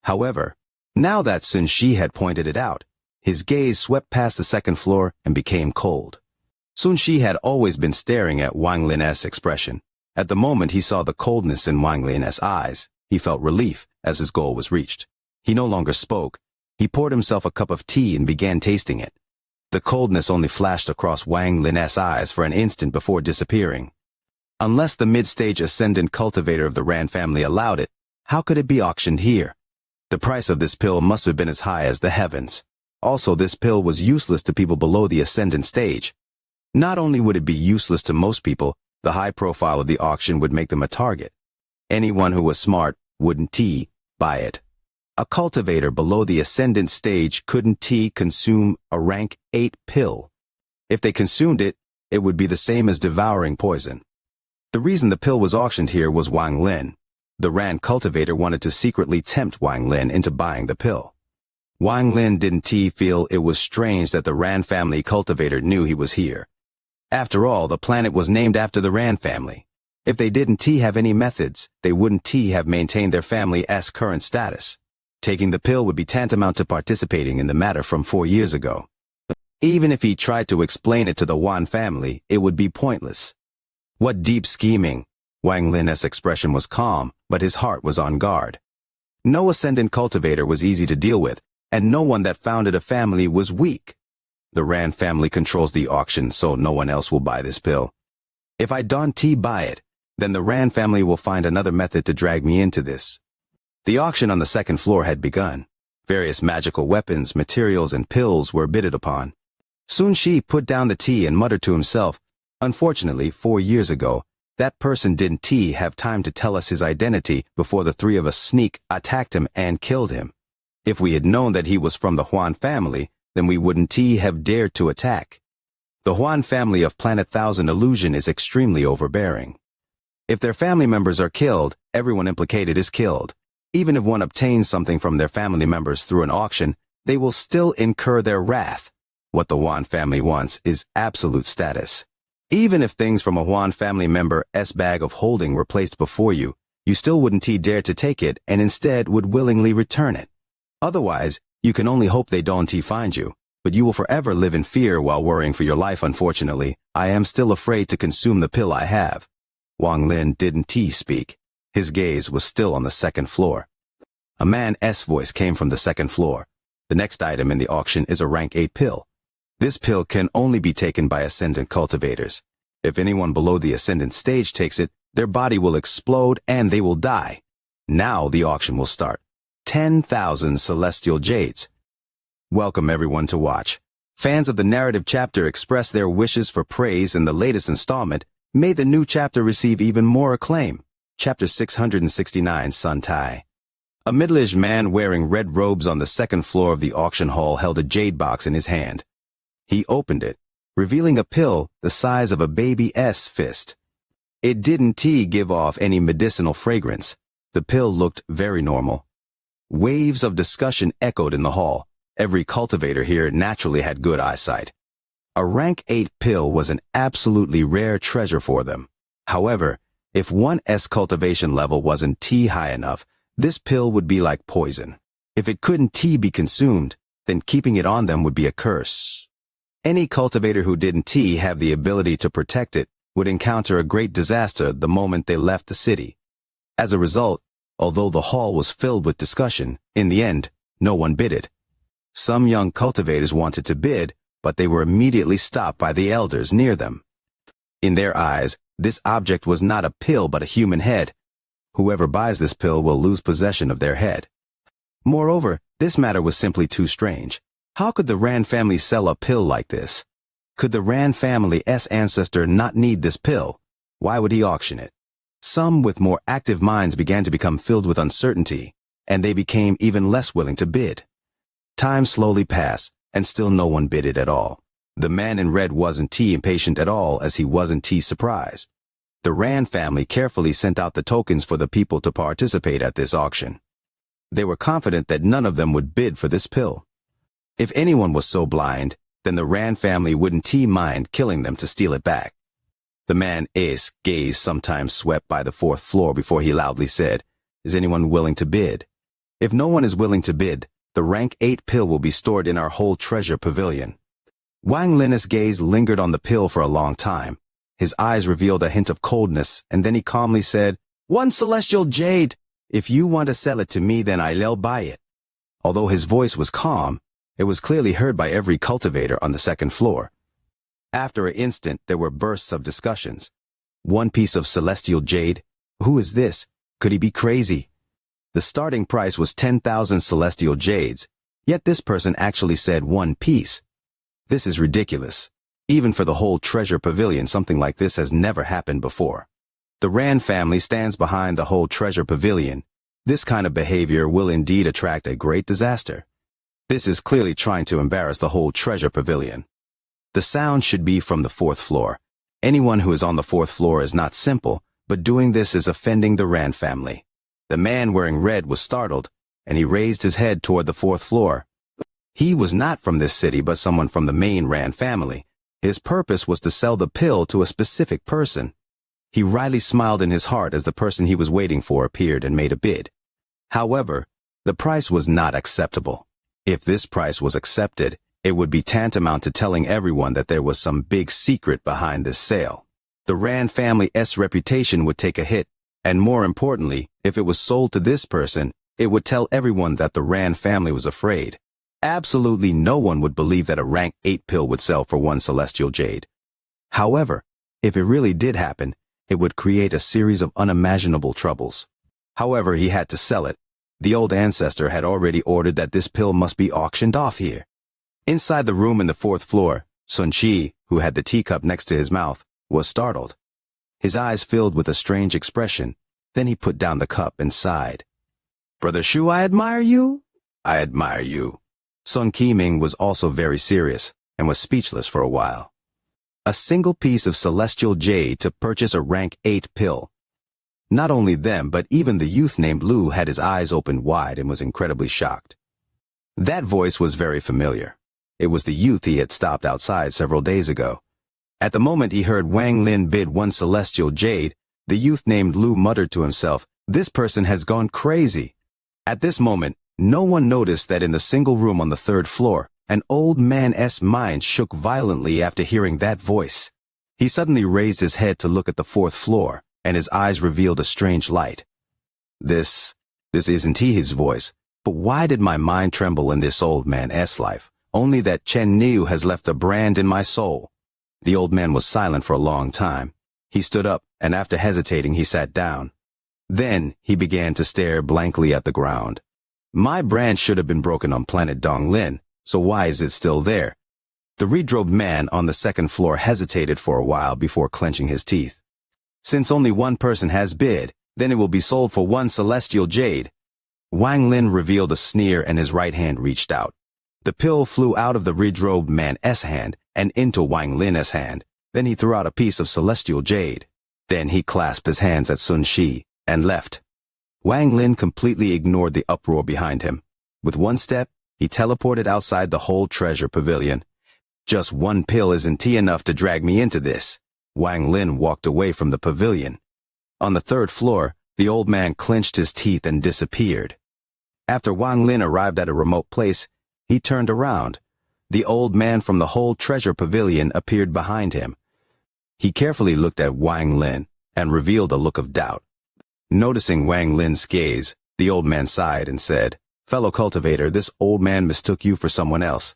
However, now that Sun Shi had pointed it out, his gaze swept past the 2nd floor and became cold. Sun Shi had always been staring at Wang Lin's expression. At the moment he saw the coldness in Wang Lin's eyes, he felt relief as his goal was reached. He no longer spoke. He poured himself a cup of tea and began tasting it. The coldness only flashed across Wang Lin's eyes for an instant before disappearing. Unless the mid-stage ascendant cultivator of the Ran family allowed it, how could it be auctioned here? The price of this pill must have been as high as the heavens. Also, this pill was useless to people below the ascendant stage. Not only would it be useless to most people, the high profile of the auction would make them a target. Anyone who was smart wouldn't buy it. A cultivator below the ascendant stage couldn't consume a rank 8 pill. If they consumed it, it would be the same as devouring poison. The reason the pill was auctioned here was Wang Lin. The Ran cultivator wanted to secretly tempt Wang Lin into buying the pill. Wang Lin didn't feel it was strange that the Ran family cultivator knew he was here. After all, the planet was named after the Ran family. If they didn't have any methods, they wouldn't have maintained their family's current status. Taking the pill would be tantamount to participating in the matter from 4 years ago. Even if he tried to explain it to the Wan family, it would be pointless. What deep scheming! Wang Lin's expression was calm, but his heart was on guard. No ascendant cultivator was easy to deal with, and no one that founded a family was weak. The Ran family controls the auction, so no one else will buy this pill. If I don't buy it, then the Ran family will find another method to drag me into this. The auction on the second floor had begun. Various magical weapons, materials, and pills were bidded upon. Sun Shi put down the tea and muttered to himself, "Unfortunately, 4 years ago, that person didn't have time to tell us his identity before the 3 of us attacked him and killed him. If we had known that he was from the Huan family, then we wouldn't have dared to attack. The Huan family of Planet Thousand Illusion is extremely overbearing. If their family members are killed, everyone implicated is killed. Even if one obtains something from their family members through an auction, they will still incur their wrath. What the Huan family wants is absolute status. Even if things from a Huan family member's bag of holding were placed before you, you still wouldn't dare to take it and instead would willingly return it. Otherwise, you can only hope they don't find you, but you will forever live in fear while worrying for your life. Unfortunately, I am still afraid to consume the pill I have." Wang Lin didn't speak. His gaze was still on the second floor. A man's voice came from the second floor. "The next item in the auction is a rank 8 pill. This pill can only be taken by ascendant cultivators. If anyone below the ascendant stage takes it, their body will explode and they will die. Now the auction will start. 10,000 celestial jades." Welcome everyone to watch. Fans of the narrative chapter express their wishes for praise in the latest installment. May the new chapter receive even more acclaim. Chapter 669, Sun Tai. A middle-aged man wearing red robes on the second floor of the auction hall held a jade box in his hand. He opened it, revealing a pill the size of a baby's fist. It didn't give off any medicinal fragrance. The pill looked very normal. Waves of discussion echoed in the hall. Every cultivator here naturally had good eyesight. A rank 8 pill was an absolutely rare treasure for them. However, if one's cultivation level wasn't high enough, this pill would be like poison. If it couldn't be consumed, then keeping it on them would be a curse. Any cultivator who didn't have the ability to protect it would encounter a great disaster the moment they left the city. As a result, although the hall was filled with discussion, in the end, no one bidded. Some young cultivators wanted to bid, but they were immediately stopped by the elders near them. In their eyes, this object was not a pill but a human head. Whoever buys this pill will lose possession of their head. Moreover, this matter was simply too strange. How could the Ran family sell a pill like this? Could the Ran family's ancestor not need this pill? Why would he auction it? Some with more active minds began to become filled with uncertainty, and they became even less willing to bid. Time slowly passed, and still no one bidded at all. The man in red wasn't impatient at all, as he wasn't surprised. The Ran family carefully sent out the tokens for the people to participate at this auction. They were confident that none of them would bid for this pill. If anyone was so blind, then the Ran family wouldn't mind killing them to steal it back. The man's gaze sometimes swept by the 4th floor before he loudly said, "Is anyone willing to bid? If no one is willing to bid, the rank 8 pill will be stored in our whole treasure pavilion." Wang Lin's gaze lingered on the pill for a long time. His eyes revealed a hint of coldness, and then he calmly said, "One celestial jade! If you want to sell it to me, then I'll buy it." Although his voice was calm, it was clearly heard by every cultivator on the second floor. After an instant, there were bursts of discussions. One piece of celestial jade? Who is this? Could he be crazy? The starting price was 10,000 celestial jades, yet this person actually said one piece. This is ridiculous. Even for the whole treasure pavilion, something like this has never happened before. The Ran family stands behind the whole treasure pavilion. This kind of behavior will indeed attract a great disaster. This is clearly trying to embarrass the whole treasure pavilion. The sound should be from the fourth floor. Anyone who is on the fourth floor is not simple, but doing this is offending the Ran family. The man wearing red was startled, and he raised his head toward the fourth floor. He was not from this city, but someone from the main Ran family. His purpose was to sell the pill to a specific person. He wryly smiled in his heart as the person he was waiting for appeared and made a bid. However, the price was not acceptable. If this price was accepted, it would be tantamount to telling everyone that there was some big secret behind this sale. The Ran family's reputation would take a hit, and more importantly, if it was sold to this person, it would tell everyone that the Ran family was afraid. Absolutely no one would believe that a rank 8 pill would sell for one celestial jade. However, if it really did happen, it would create a series of unimaginable troubles. However, he had to sell it. The old ancestor had already ordered that this pill must be auctioned off here. Inside the room in the fourth floor, Xianxia, who had the teacup next to his mouth, was startled. His eyes filled with a strange expression. Then he put down the cup and sighed. "Brother Shu, I admire you." "I admire you." Sun Qiming was also very serious and was speechless for a while. A single piece of celestial jade to purchase a rank 8 pill. Not only them, but even the youth named Lu had his eyes opened wide and was incredibly shocked. That voice was very familiar. It was the youth he had stopped outside several days ago. At the moment he heard Wang Lin bid one celestial jade, the youth named Lu muttered to himself, "This person has gone crazy." At this moment, no one noticed that in the single room on the third floor, an old man's mind shook violently after hearing that voice. He suddenly raised his head to look at the fourth floor, and his eyes revealed a strange light. This isn't his voice, but why did my mind tremble in this old man's life? Only that Chen Niu has left a brand in my soul. The old man was silent for a long time. He stood up, and after hesitating, he sat down. Then he began to stare blankly at the ground. My brand should have been broken on planet Donglin, so why is it still there? The redrobed man on the second floor hesitated for a while before clenching his teeth. Since only one person has bid, then it will be sold for one celestial jade. Wang Lin revealed a sneer and his right hand reached out. The pill flew out of the redrobed man's hand and into Wang Lin's hand. Then he threw out a piece of celestial jade. Then he clasped his hands at Xianxia and left. Wang Lin completely ignored the uproar behind him. With one step, he teleported outside the whole treasure pavilion. Just one pill isn't enough to drag me into this. Wang Lin walked away from the pavilion. On the third floor, the old man clenched his teeth and disappeared. After Wang Lin arrived at a remote place, he turned around. The old man from the whole treasure pavilion appeared behind him. He carefully looked at Wang Lin and revealed a look of doubt. Noticing Wang Lin's gaze, the old man sighed and said, "Fellow cultivator, this old man mistook you for someone else.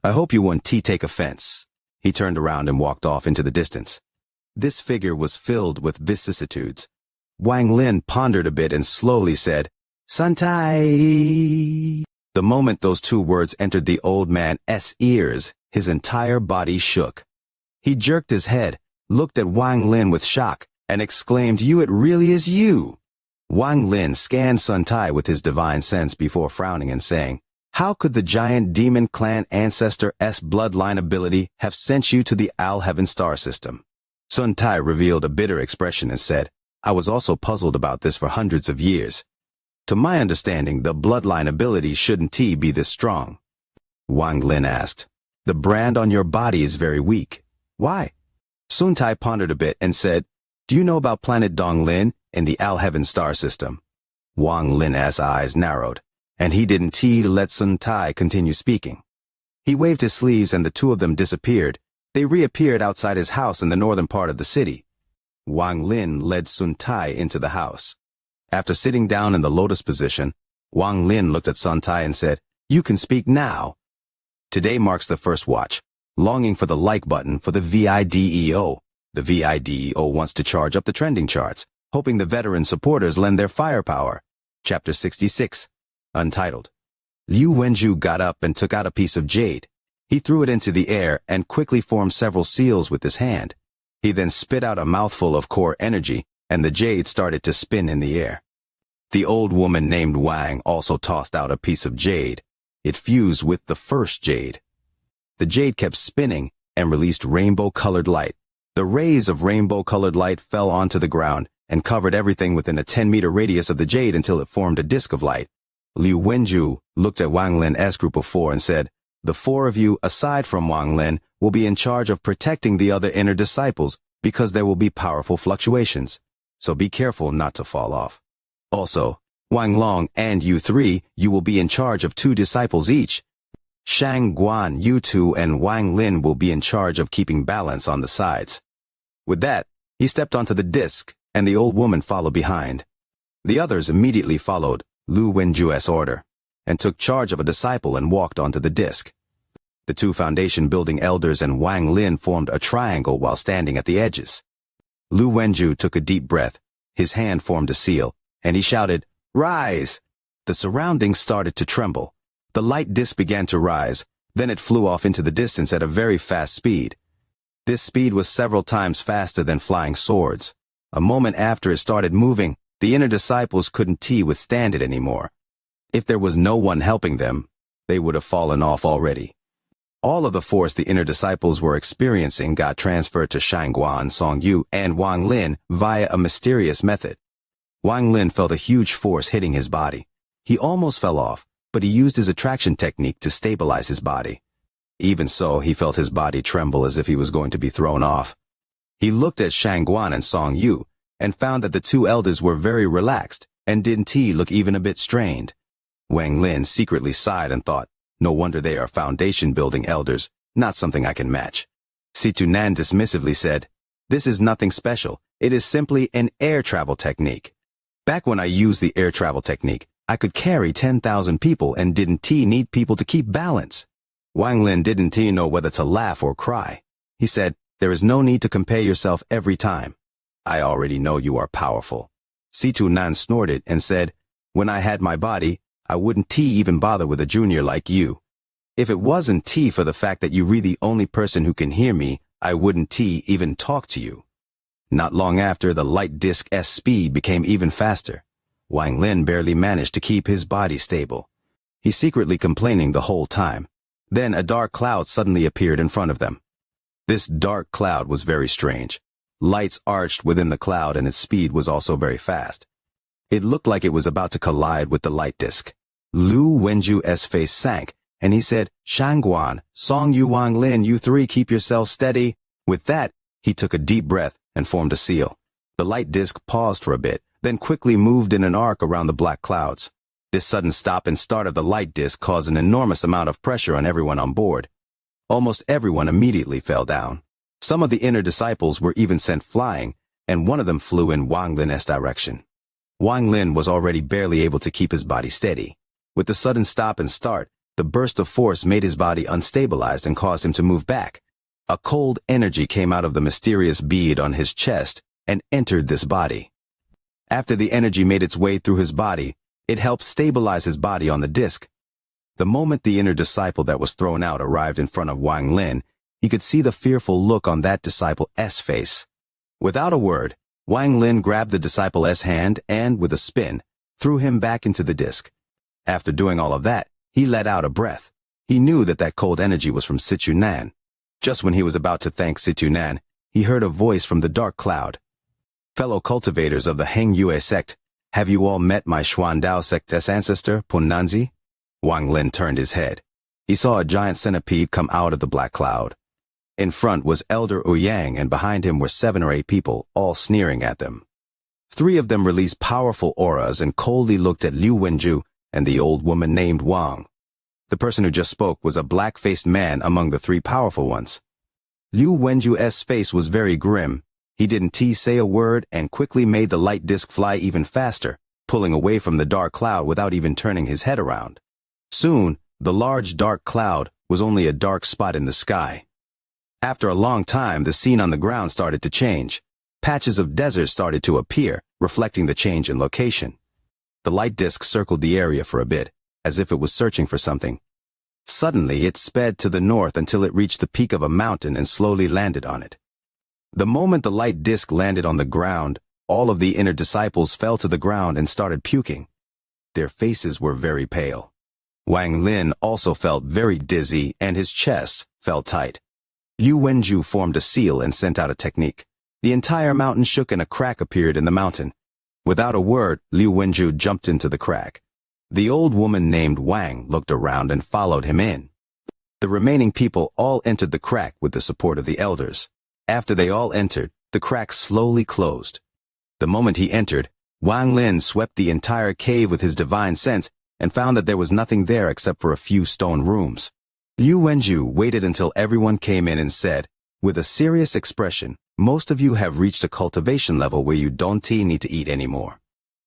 I hope you won't take offense." He turned around and walked off into the distance. This figure was filled with vicissitudes. Wang Lin pondered a bit and slowly said, "Santai." The moment those two words entered the old man's ears, his entire body shook. He jerked his head, looked at Wang Lin with shock, and exclaimed, "You, it really is you." Wang Lin scanned Santai with his divine sense before frowning and saying, "How could the giant demon clan ancestor's bloodline ability have sent you to the Al-Heaven star system?" Santai revealed a bitter expression and said, "I was also puzzled about this for hundreds of years. To my understanding, the bloodline ability shouldn't be this strong." Wang Lin asked, "The brand on your body is very weak. Why?" Santai pondered a bit and said, "Do you know about planet Donglin in the Al-Heaven star system?" Wang Lin's eyes narrowed, and he didn't let Santai continue speaking. He waved his sleeves and the two of them disappeared. They reappeared outside his house in the northern part of the city. Wang Lin led Sun Tai into the house. After sitting down in the lotus position, Wang Lin looked at Sun Tai and said, "You can speak now." Today marks the first watch, longing for the like button for the VIDEO. The VIDEO wants to charge up the trending charts, hoping the veteran supporters lend their firepower. Chapter 66. Untitled. Liu Wenju got up and took out a piece of jade. He threw it into the air and quickly formed several seals with his hand. He then spit out a mouthful of core energy, and the jade started to spin in the air. The old woman named Wang also tossed out a piece of jade. It fused with the first jade. The jade kept spinning and released rainbow-colored light. The rays of rainbow-colored light fell onto the ground and covered everything within a 10-meter radius of the jade until it formed a disk of light. Liu Wenju looked at Wang Lin's group of 4 and said, "The 4 of you, aside from Wang Lin, will be in charge of protecting the other inner disciples because there will be powerful fluctuations. So be careful not to fall off. Also, Wang Long and you 3, you will be in charge of 2 disciples each. Shang Guan, you 2, and Wang Lin will be in charge of keeping balance on the sides." With that, he stepped onto the disc, and the old woman followed behind. The others immediately followed Liu Wenju's order, and took charge of a disciple and walked onto the disc. The 2 foundation-building elders and Wang Lin formed a triangle while standing at the edges. Liu Wenju took a deep breath, his hand formed a seal, and he shouted, "Rise!" The surroundings started to tremble. The light disc began to rise, then it flew off into the distance at a very fast speed. This speed was several times faster than flying swords. A moment after it started moving, the inner disciples couldn't withstand it anymore. If there was no one helping them, they would have fallen off already. All of the force the inner disciples were experiencing got transferred to Shangguan, Songyu, and Wang Lin via a mysterious method. Wang Lin felt a huge force hitting his body. He almost fell off, but he used his attraction technique to stabilize his body. Even so, he felt his body tremble as if he was going to be thrown off. He looked at Shangguan and Songyu and found that the 2 elders were very relaxed and didn't look even a bit strained. Wang Lin secretly sighed and thought, no wonder they are foundation-building elders, not something I can match. Situnan dismissively said, "This is nothing special. It is simply an air travel technique. Back when I used the air travel technique, I could carry 10,000 people and didn't need people to keep balance." Wang Lin didn't know whether to laugh or cry. He said, "There is no need to compare yourself every time. I already know you are powerful." Situnan snorted and said, "When I had my body, I wouldn't even bother with a junior like you. If it wasn't for the fact that you're really the only person who can hear me, I wouldn't even talk to you." Not long after, the light disk's speed became even faster. Wang Lin barely managed to keep his body stable. He's secretly complaining the whole time. Then a dark cloud suddenly appeared in front of them. This dark cloud was very strange. Lights arched within the cloud and its speed was also very fast. It looked like it was about to collide with the light disk. Liu Wenju's face sank, and he said, "Shangguan, Songyu, Wang Lin, you 3 keep yourselves steady." With that, he took a deep breath and formed a seal. The light disk paused for a bit, then quickly moved in an arc around the black clouds. This sudden stop and start of the light disk caused an enormous amount of pressure on everyone on board. Almost everyone immediately fell down. Some of the inner disciples were even sent flying, and one of them flew in Wang Lin's direction. Wang Lin was already barely able to keep his body steady. With the sudden stop and start, the burst of force made his body unstabilized and caused him to move back. A cold energy came out of the mysterious bead on his chest and entered this body. After the energy made its way through his body, it helped stabilize his body on the disc. The moment the inner disciple that was thrown out arrived in front of Wang Lin, he could see the fearful look on that disciple's face. Without a word, Wang Lin grabbed the disciple's hand and, with a spin, threw him back into the disc. After doing all of that, he let out a breath. He knew that cold energy was from Situnan. Just when he was about to thank Situnan, he heard a voice from the dark cloud. "Fellow cultivators of the Heng Yue sect, have you all met my Xuandao sect's ancestor, Punnanzi?" Wang Lin turned his head. He saw a giant centipede come out of the black cloud. In front was Elder Ouyang, and behind him were 7 or 8 people, all sneering at them. 3 of them released powerful auras and coldly looked at Liu Wenju and the old woman named Wang. The person who just spoke was a black-faced man among the three powerful ones. Liu Wenju's face was very grim. He didn't say a word and quickly made the light disc fly even faster, pulling away from the dark cloud without even turning his head around. Soon, the large dark cloud was only a dark spot in the sky. After a long time, the scene on the ground started to change. Patches of desert started to appear, reflecting the change in location. The light disc circled the area for a bit, as if it was searching for something. Suddenly, it sped to the north until it reached the peak of a mountain and slowly landed on it. The moment the light disc landed on the ground, all of the inner disciples fell to the ground and started puking. Their faces were very pale. Wang Lin also felt very dizzy and his chest felt tight. Liu Wenju formed a seal and sent out a technique. The entire mountain shook and a crack appeared in the mountain. Without a word, Liu Wenju jumped into the crack. The old woman named Wang looked around and followed him in. The remaining people all entered the crack with the support of the elders. After they all entered, the crack slowly closed. The moment he entered, Wang Lin swept the entire cave with his divine sense and found that there was nothing there except for a few stone rooms. Liu Wenju waited until everyone came in and said, with a serious expression, "Most of you have reached a cultivation level where you don't need to eat anymore.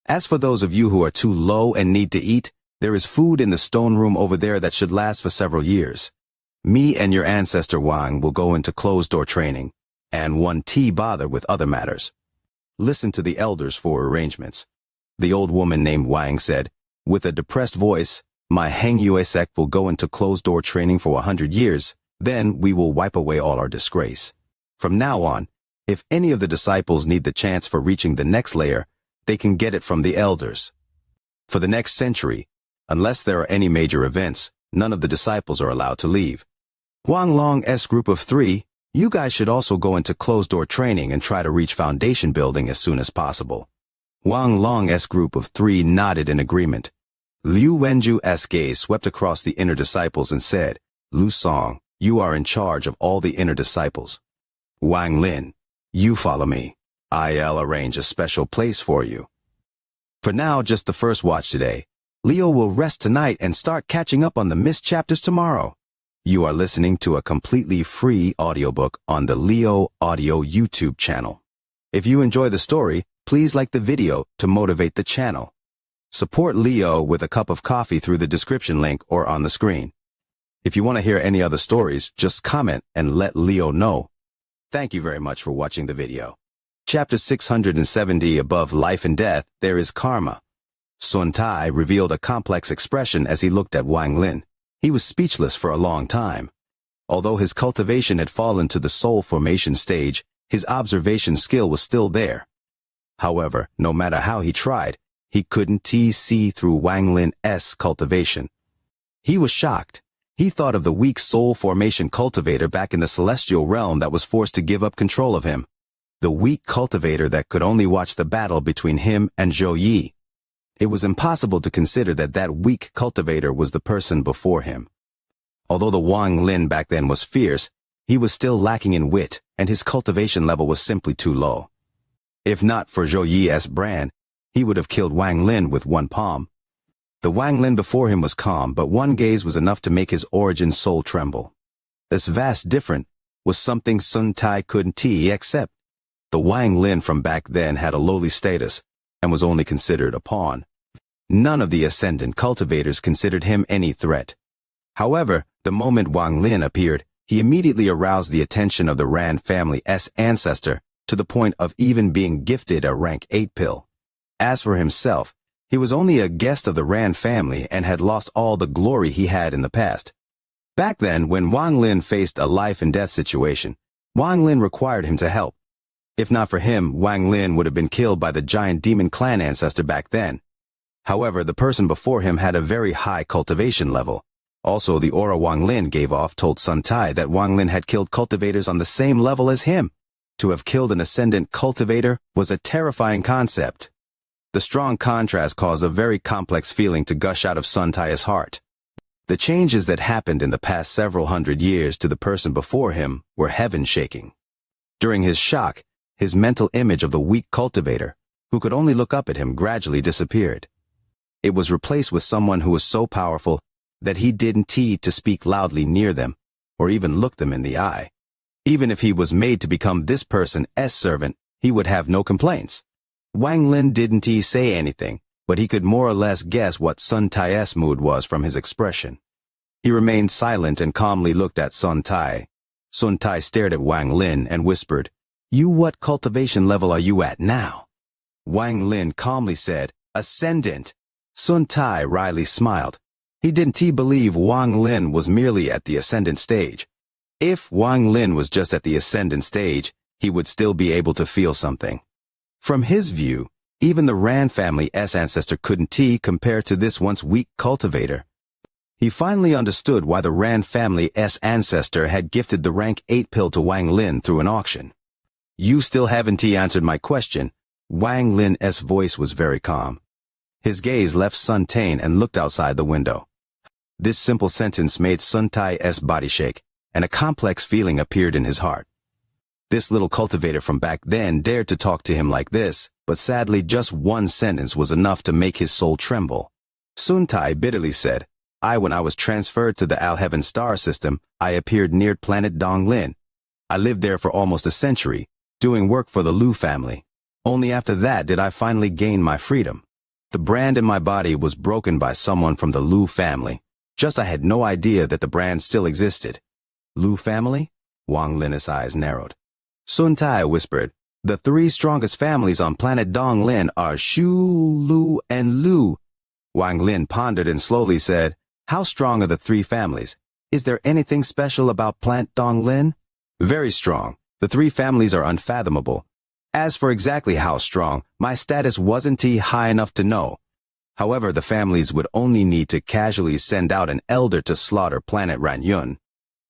As for those of you who are too low and need to eat, there is food in the stone room over there that should last for several years. Me and your ancestor Wang will go into closed-door training, and bother with other matters. Listen to the elders for arrangements." The old woman named Wang said, with a depressed voice, "My Heng Yue sect will go into closed-door training for 100 years, then we will wipe away all our disgrace. From now on, if any of the disciples need the chance for reaching the next layer, they can get it from the elders. For the next century, unless there are any major events, none of the disciples are allowed to leave. Wang Long's group of 3, you guys should also go into closed-door training and try to reach foundation building as soon as possible." Wang Long's group of 3 nodded in agreement. Liu Wenju's gaze swept across the inner disciples and said, "Lu Song, you are in charge of all the inner disciples. Wang Lin, you follow me. I'll arrange a special place for you. For now, just the first watch today. Leo will rest tonight and start catching up on the missed chapters tomorrow." You are listening to a completely free audiobook on the Leo Audio YouTube channel. If you enjoy the story, please like the video to motivate the channel. Support Leo with a cup of coffee through the description link or on the screen. If you want to hear any other stories, just comment and let Leo know. Thank you very much for watching the video. Chapter 670 Above Life and Death, There is Karma. Sun Tai revealed a complex expression as he looked at Wang Lin. He was speechless for a long time. Although his cultivation had fallen to the soul formation stage, his observation skill was still there. However, no matter how he tried, he couldn't see through Wang Lin's cultivation. He was shocked. He thought of the weak soul formation cultivator back in the celestial realm that was forced to give up control of him. The weak cultivator that could only watch the battle between him and Zhou Yi. It was impossible to consider that that weak cultivator was the person before him. Although the Wang Lin back then was fierce, he was still lacking in wit, and his cultivation level was simply too low. If not for Zhou Yi's brand, he would have killed Wang Lin with one palm. The Wang Lin before him was calm, but one gaze was enough to make his origin soul tremble. This vast difference was something Sun Tai couldn't accept. The Wang Lin from back then had a lowly status, and was only considered a pawn. None of the ascendant cultivators considered him any threat. However, the moment Wang Lin appeared, he immediately aroused the attention of the Ran family's ancestor, to the point of even being gifted a rank 8 pill. As for himself, he was only a guest of the Ran family and had lost all the glory he had in the past. Back then, when Wang Lin faced a life and death situation, Wang Lin required him to help. If not for him, Wang Lin would have been killed by the giant demon clan ancestor back then. However, the person before him had a very high cultivation level. Also, the aura Wang Lin gave off told Sun Tai that Wang Lin had killed cultivators on the same level as him. To have killed an ascendant cultivator was a terrifying concept. The strong contrast caused a very complex feeling to gush out of Sun Tai's heart. The changes that happened in the past several hundred years to the person before him were heaven-shaking. During his shock, his mental image of the weak cultivator, who could only look up at him, gradually disappeared. It was replaced with someone who was so powerful that he didn't need to speak loudly near them, or even look them in the eye. Even if he was made to become this person's servant, he would have no complaints. Wang Lin didn't say anything, but he could more or less guess what Sun Tai's mood was from his expression. He remained silent and calmly looked at Sun Tai. Sun Tai stared at Wang Lin and whispered, "You, what cultivation level are you at now?" Wang Lin calmly said, "Ascendant." Sun Tai wryly smiled. He didn't believe Wang Lin was merely at the ascendant stage. If Wang Lin was just at the ascendant stage, he would still be able to feel something. From his view, even the Ran family's ancestor couldn't compare to this once weak cultivator. He finally understood why the Ran family's ancestor had gifted the rank 8 pill to Wang Lin through an auction. "You still haven't answered my question." Wang Lin's voice was very calm. His gaze left Sun Tai and looked outside the window. This simple sentence made Sun Tai's body shake, and a complex feeling appeared in his heart. This little cultivator from back then dared to talk to him like this, but sadly just one sentence was enough to make his soul tremble. Sun Tai bitterly said, When I was transferred to the Al-Heaven star system, I appeared near planet Donglin. I lived there for almost a century, doing work for the Lu family. Only after that did I finally gain my freedom. The brand in my body was broken by someone from the Lu family. Just I had no idea that the brand still existed. Lu family? Wang Lin's eyes narrowed. Sun Tai whispered, "The 3 strongest families on planet Donglin are Shu, Lu, and Lu." Wang Lin pondered and slowly said, "How strong are the 3 families? Is there anything special about planet Donglin?" "Very strong. The 3 families are unfathomable. As for exactly how strong, my status wasn't high enough to know. However, the families would only need to casually send out an elder to slaughter planet Ranyun.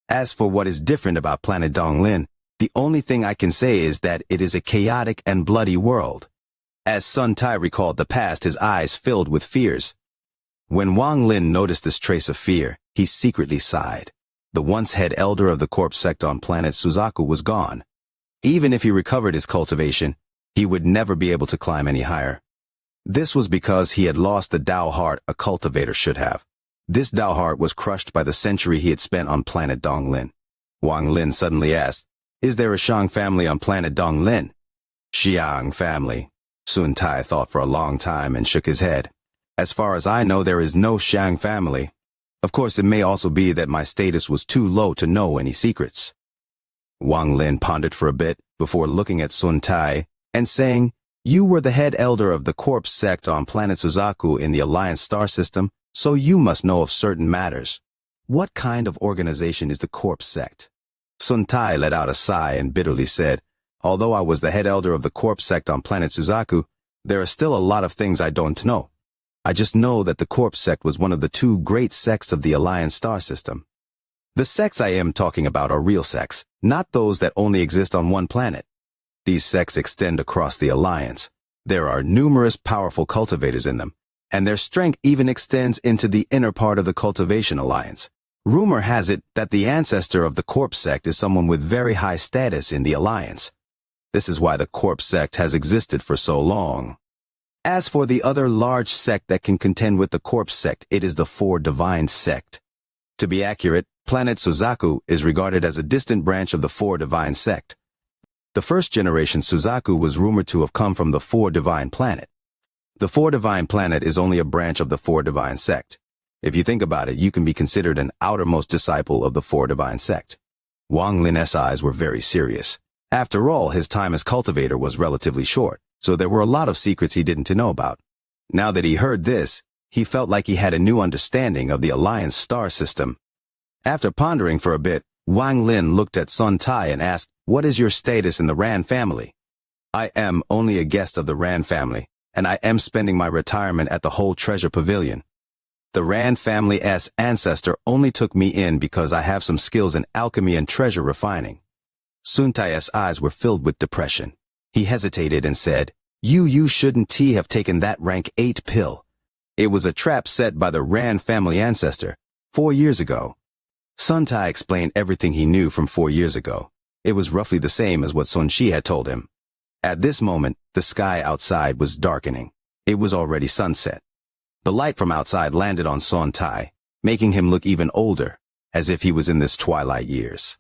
As for what is different about planet Donglin, the only thing I can say is that it is a chaotic and bloody world." As Sun Tai recalled the past, his eyes filled with fears. When Wang Lin noticed this trace of fear, he secretly sighed. The once head elder of the corpse sect on planet Suzaku was gone. Even if he recovered his cultivation, he would never be able to climb any higher. This was because he had lost the Dao heart a cultivator should have. This Dao heart was crushed by the century he had spent on planet Donglin. Wang Lin suddenly asked, "Is there a Xiang family on planet Donglin?" "Xiang family." Sun Tai thought for a long time and shook his head. "As far as I know, there is no Xiang family. Of course, it may also be that my status was too low to know any secrets." Wang Lin pondered for a bit before looking at Sun Tai and saying, "You were the head elder of the corpse sect on planet Suzaku in the Alliance star system, so you must know of certain matters. What kind of organization is the corpse sect?" Sun Tai let out a sigh and bitterly said, "Although I was the head elder of the corpse sect on planet Suzaku, there are still a lot of things I don't know. I just know that the corpse sect was one of the 2 great sects of the Alliance star system. The sects I am talking about are real sects, not those that only exist on one planet. These sects extend across the Alliance. There are numerous powerful cultivators in them, and their strength even extends into the inner part of the Cultivation Alliance. Rumor has it that the ancestor of the corpse sect is someone with very high status in the Alliance. This is why the corpse sect has existed for so long. As for the other large sect that can contend with the corpse sect, it is the 4 divine sect. To be accurate, planet Suzaku is regarded as a distant branch of the 4 divine sect. The first generation Suzaku was rumored to have come from the 4 divine planet. The 4 divine planet is only a branch of the 4 divine sect. If you think about it, you can be considered an outermost disciple of the 4 divine sect. Wang Lin's eyes were very serious. After all, his time as cultivator was relatively short, so there were a lot of secrets he didn't know about. Now that he heard this, he felt like he had a new understanding of the Alliance star system. After pondering for a bit, Wang Lin looked at Sun Tai and asked, "What is your status in the Ran family?" "I am only a guest of the Ran family, and I am spending my retirement at the Whole Treasure Pavilion. The Ran family's ancestor only took me in because I have some skills in alchemy and treasure refining." Sun Tai's eyes were filled with depression. He hesitated and said, You shouldn't have taken that rank 8 pill. It was a trap set by the Ran family ancestor 4 years ago." Sun Tai explained everything he knew from 4 years ago. It was roughly the same as what Sun Shi had told him. At this moment, the sky outside was darkening. It was already sunset. The light from outside landed on Sun Tai, making him look even older, as if he was in his twilight years.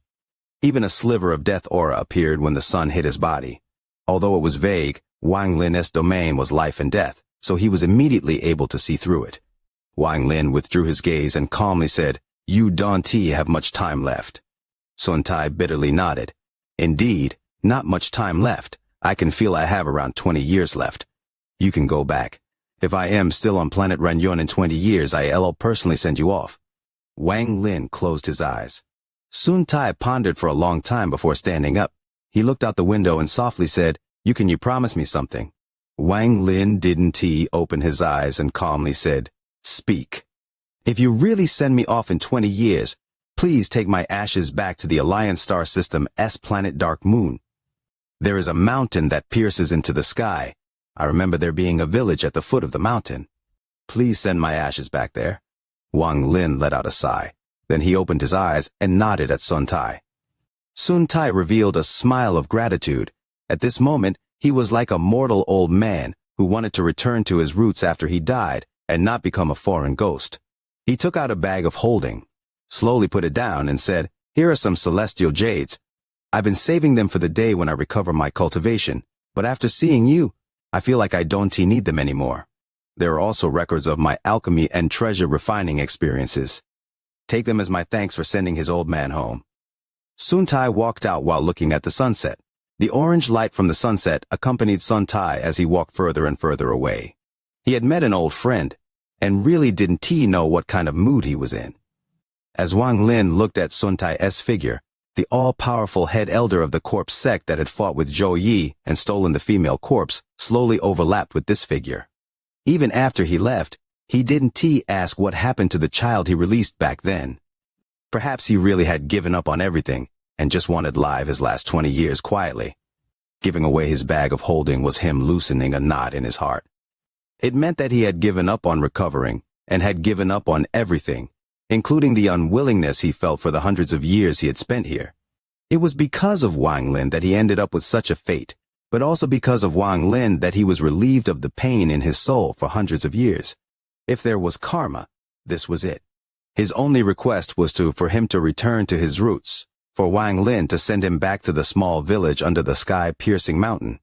Even a sliver of death aura appeared when the sun hit his body. Although it was vague, Wang Lin's domain was life and death, so he was immediately able to see through it. Wang Lin withdrew his gaze and calmly said, "You don't have much time left." Sun Tai bitterly nodded. "Indeed, not much time left. I can feel I have around 20 years left. You can go back. If I am still on planet Renyun in 20 years, I'll personally send you off." Wang Lin closed his eyes. Sun Tai pondered for a long time before standing up. He looked out the window and softly said, Can you promise me something?" Wang Lin didn't open his eyes and calmly said, "Speak. If you really send me off in 20 years, please take my ashes back to the Alliance Star System S planet Dark Moon. There is a mountain that pierces into the sky. I remember there being a village at the foot of the mountain. Please send my ashes back there." Wang Lin let out a sigh. Then he opened his eyes and nodded at Sun Tai. Sun Tai revealed a smile of gratitude. At this moment, he was like a mortal old man who wanted to return to his roots after he died and not become a foreign ghost. He took out a bag of holding, slowly put it down and said, "Here are some celestial jades. I've been saving them for the day when I recover my cultivation, but after seeing you, I feel like I don't need them anymore. There are also records of my alchemy and treasure refining experiences. Take them as my thanks for sending his old man home." Sun Tai walked out while looking at the sunset. The orange light from the sunset accompanied Sun Tai as he walked further and further away. He had met an old friend, and really didn't know what kind of mood he was in. As Wang Lin looked at Sun Tai's figure, the all-powerful head elder of the corpse sect that had fought with Zhou Yi and stolen the female corpse slowly overlapped with this figure. Even after he left, he didn't ask what happened to the child he released back then. Perhaps he really had given up on everything and just wanted live his last 20 years quietly. Giving away his bag of holding was him loosening a knot in his heart. It meant that he had given up on recovering and had given up on everything, including the unwillingness he felt for the hundreds of years he had spent here. It was because of Wang Lin that he ended up with such a fate, but also because of Wang Lin that he was relieved of the pain in his soul for hundreds of years. If there was karma, this was it. His only request was for him to return to his roots, for Wang Lin to send him back to the small village under the sky-piercing mountain.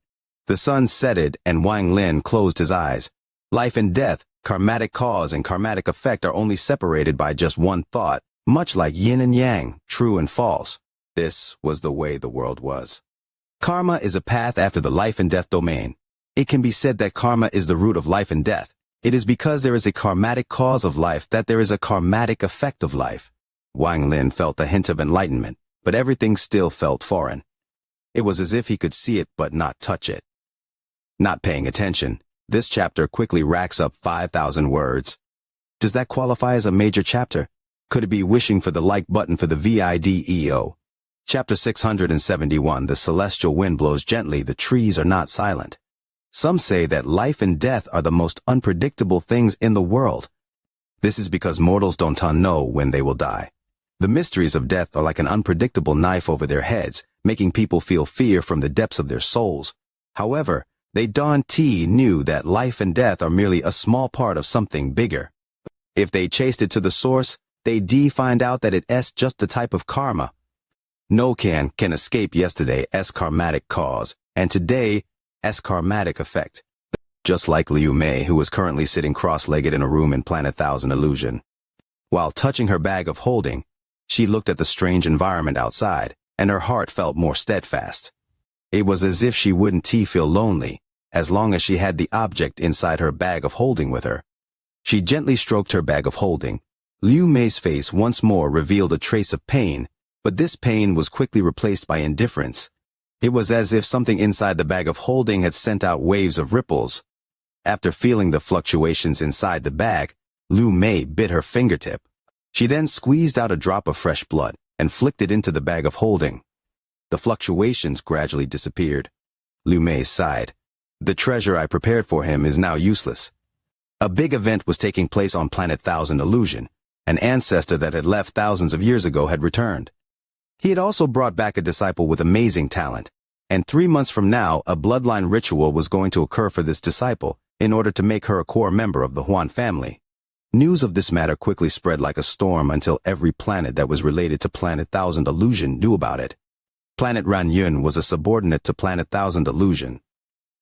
The sun setted and Wang Lin closed his eyes. Life and death, karmatic cause and karmatic effect are only separated by just one thought, much like yin and yang, true and false. This was the way the world was. Karma is a path after the life and death domain. It can be said that karma is the root of life and death. It is because there is a karmatic cause of life that there is a karmatic effect of life. Wang Lin felt a hint of enlightenment, but everything still felt foreign. It was as if he could see it but not touch it. Not paying attention, this chapter quickly racks up 5,000 words. Does that qualify as a major chapter? Could it be wishing for the like button for the video? Chapter 671, The Celestial Wind Blows Gently, the Trees Are Not Silent. Some say that life and death are the most unpredictable things in the world. This is because mortals don't know when they will die. The mysteries of death are like an unpredictable knife over their heads, making people feel fear from the depths of their souls. However, they knew that life and death are merely a small part of something bigger. If they chased it to the source, they'd find out that it's just a type of karma. No can escape yesterday's karmatic cause, and today's karmatic effect. Just like Liu Mei, who was currently sitting cross-legged in a room in Planet Thousand Illusion. While touching her bag of holding, she looked at the strange environment outside, and her heart felt more steadfast. It was as if she wouldn't feel lonely, as long as she had the object inside her bag of holding with her. She gently stroked her bag of holding. Liu Mei's face once more revealed a trace of pain, but this pain was quickly replaced by indifference. It was as if something inside the bag of holding had sent out waves of ripples. After feeling the fluctuations inside the bag, Liu Mei bit her fingertip. She then squeezed out a drop of fresh blood and flicked it into the bag of holding. The fluctuations gradually disappeared. Liu Mei sighed. The treasure I prepared for him is now useless. A big event was taking place on Planet Thousand Illusion. An ancestor that had left thousands of years ago had returned. He had also brought back a disciple with amazing talent, and 3 months from now a bloodline ritual was going to occur for this disciple in order to make her a core member of the Huan family. News of this matter quickly spread like a storm until every planet that was related to Planet Thousand Illusion knew about it. Planet Ranyun was a subordinate to Planet Thousand Illusion.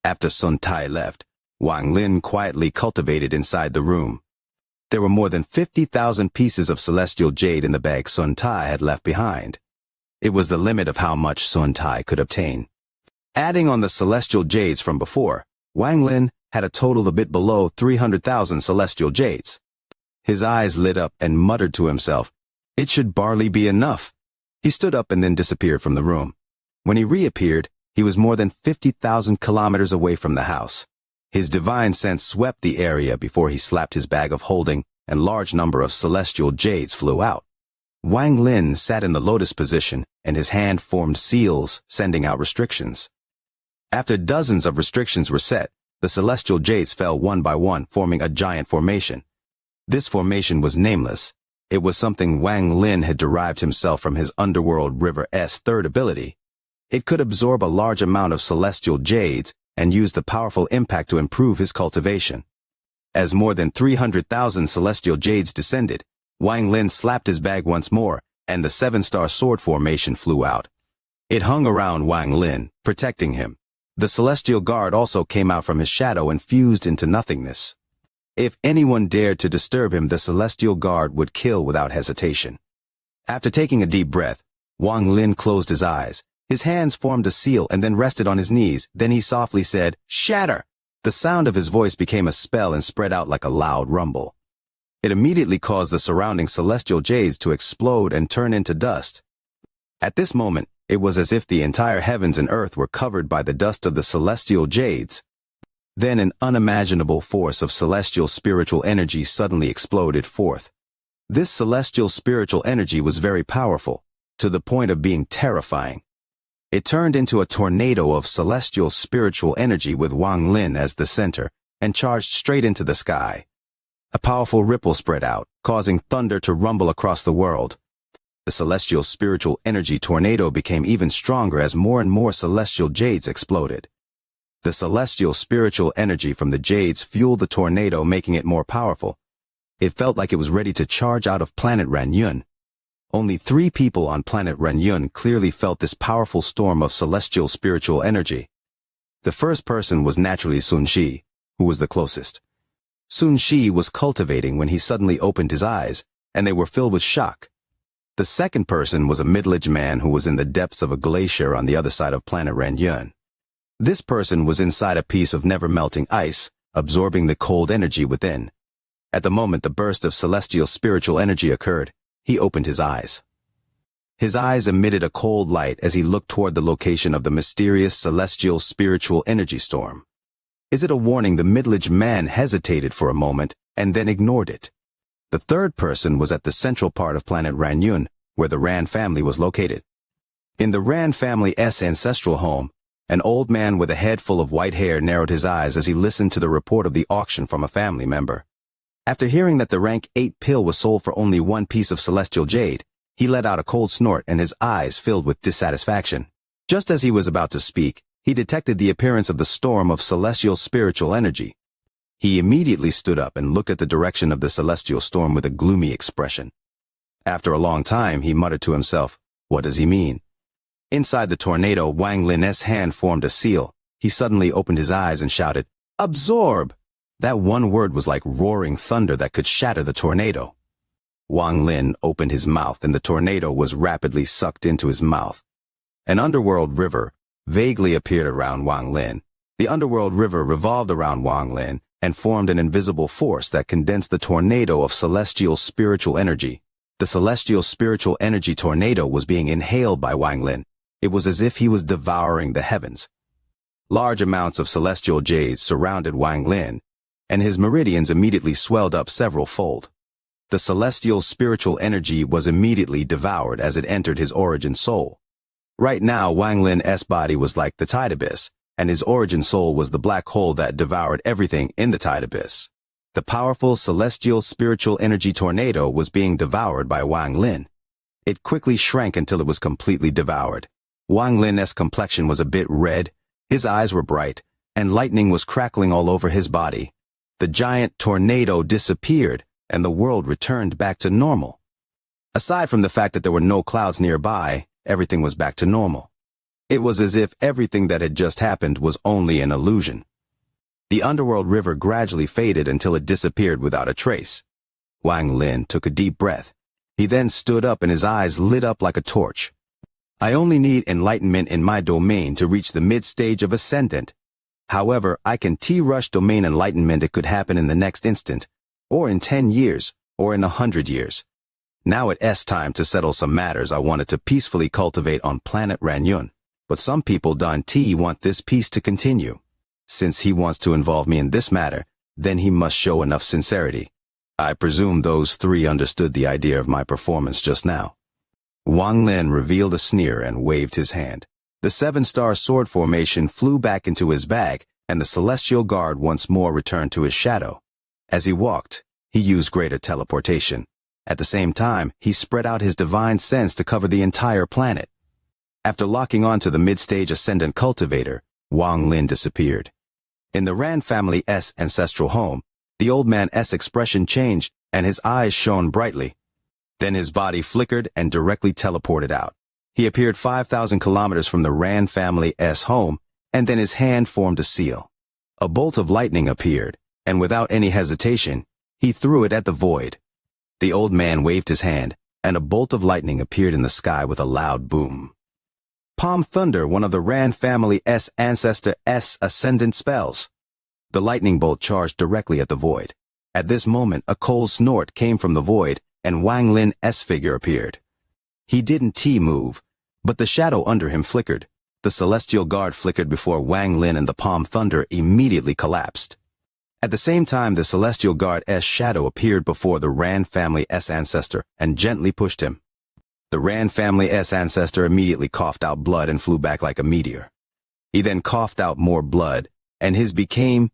After Sun Tai left, Wang Lin quietly cultivated inside the room. There were more than 50,000 pieces of celestial jade in the bag Sun Tai had left behind. It was the limit of how much Sun Tai could obtain. Adding on the celestial jades from before, Wang Lin had a total a bit below 300,000 celestial jades. His eyes lit up and muttered to himself, "It should barely be enough." He stood up and then disappeared from the room. When he reappeared, he was more than 50,000 kilometers away from the house. His divine sense swept the area before he slapped his bag of holding, and large number of celestial jades flew out. Wang Lin sat in the lotus position, and his hand formed seals, sending out restrictions. After dozens of restrictions were set, the celestial jades fell one by one, forming a giant formation. This formation was nameless. It was something Wang Lin had derived himself from his underworld river's third ability. It could absorb a large amount of celestial jades and use the powerful impact to improve his cultivation. As more than 300,000 celestial jades descended, Wang Lin slapped his bag once more, and the seven-star sword formation flew out. It hung around Wang Lin, protecting him. The celestial guard also came out from his shadow and fused into nothingness. If anyone dared to disturb him, the celestial guard would kill without hesitation. After taking a deep breath, Wang Lin closed his eyes. His hands formed a seal and then rested on his knees. Then he softly said, "Shatter!" The sound of his voice became a spell and spread out like a loud rumble. It immediately caused the surrounding celestial jades to explode and turn into dust. At this moment, it was as if the entire heavens and earth were covered by the dust of the celestial jades. Then an unimaginable force of celestial spiritual energy suddenly exploded forth. This celestial spiritual energy was very powerful, to the point of being terrifying. It turned into a tornado of celestial spiritual energy with Wang Lin as the center, and charged straight into the sky. A powerful ripple spread out, causing thunder to rumble across the world. The celestial spiritual energy tornado became even stronger as more and more celestial jades exploded. The celestial spiritual energy from the jades fueled the tornado, making it more powerful. It felt like it was ready to charge out of planet Ranyun. Only 3 people on planet Ranyun clearly felt this powerful storm of celestial spiritual energy. The first person was naturally Sun Shi, who was the closest. Sun Shi was cultivating when he suddenly opened his eyes, and they were filled with shock. The second person was a middle-aged man who was in the depths of a glacier on the other side of planet Ranyun. This person was inside a piece of never-melting ice, absorbing the cold energy within. At the moment the burst of celestial spiritual energy occurred, he opened his eyes. His eyes emitted a cold light as he looked toward the location of the mysterious celestial spiritual energy storm. Is it a warning? The middle-aged man hesitated for a moment and then ignored it. The third person was at the central part of planet Ranyun, where the Ran family was located. In the Ran family's ancestral home, an old man with a head full of white hair narrowed his eyes as he listened to the report of the auction from a family member. After hearing that the rank 8 pill was sold for only 1 piece of celestial jade, he let out a cold snort and his eyes filled with dissatisfaction. Just as he was about to speak, he detected the appearance of the storm of celestial spiritual energy. He immediately stood up and looked at the direction of the celestial storm with a gloomy expression. After a long time, he muttered to himself, "What does he mean?" Inside the tornado, Wang Lin's hand formed a seal. He suddenly opened his eyes and shouted, "Absorb!" That one word was like roaring thunder that could shatter the tornado. Wang Lin opened his mouth and the tornado was rapidly sucked into his mouth. An underworld river vaguely appeared around Wang Lin. The underworld river revolved around Wang Lin and formed an invisible force that condensed the tornado of celestial spiritual energy. The celestial spiritual energy tornado was being inhaled by Wang Lin. It was as if he was devouring the heavens. Large amounts of celestial jades surrounded Wang Lin, and his meridians immediately swelled up several-fold. The celestial spiritual energy was immediately devoured as it entered his origin soul. Right now, Wang Lin's body was like the tide abyss, and his origin soul was the black hole that devoured everything in the tide abyss. The powerful celestial spiritual energy tornado was being devoured by Wang Lin. It quickly shrank until it was completely devoured. Wang Lin's complexion was a bit red, his eyes were bright, and lightning was crackling all over his body. The giant tornado disappeared, and the world returned back to normal. Aside from the fact that there were no clouds nearby, everything was back to normal. It was as if everything that had just happened was only an illusion. The underworld river gradually faded until it disappeared without a trace. Wang Lin took a deep breath. He then stood up and his eyes lit up like a torch. I only need enlightenment in my domain to reach the mid-stage of Ascendant. However, I can T-rush domain enlightenment. It could happen in the next instant, or in 10 years, or in 100 years. Now it's time to settle some matters I wanted to peacefully cultivate on planet Ranyun. But some people Don T want this peace to continue. Since he wants to involve me in this matter, then he must show enough sincerity. I presume those three understood the idea of my performance just now. Wang Lin revealed a sneer and waved his hand. The 7-star sword formation flew back into his bag, and the celestial guard once more returned to his shadow. As he walked, he used greater teleportation. At the same time, he spread out his divine sense to cover the entire planet. After locking on to the mid-stage ascendant cultivator, Wang Lin disappeared. In the Ran family's ancestral home, the old man's expression changed, and his eyes shone brightly. Then his body flickered and directly teleported out. He appeared 5,000 kilometers from the Ran family's home, and then his hand formed a seal. A bolt of lightning appeared, and without any hesitation, he threw it at the void. The old man waved his hand, and a bolt of lightning appeared in the sky with a loud boom. Palm Thunder, one of the Ran family's ancestor's ascendant spells. The lightning bolt charged directly at the void. At this moment, a cold snort came from the void, and Wang Lin's figure appeared. He didn't T-move, but the shadow under him flickered. The celestial guard flickered before Wang Lin, and the Palm Thunder immediately collapsed. At the same time, the celestial guard's shadow appeared before the Ran family's ancestor and gently pushed him. The Ran family's ancestor immediately coughed out blood and flew back like a meteor. He then coughed out more blood, and his became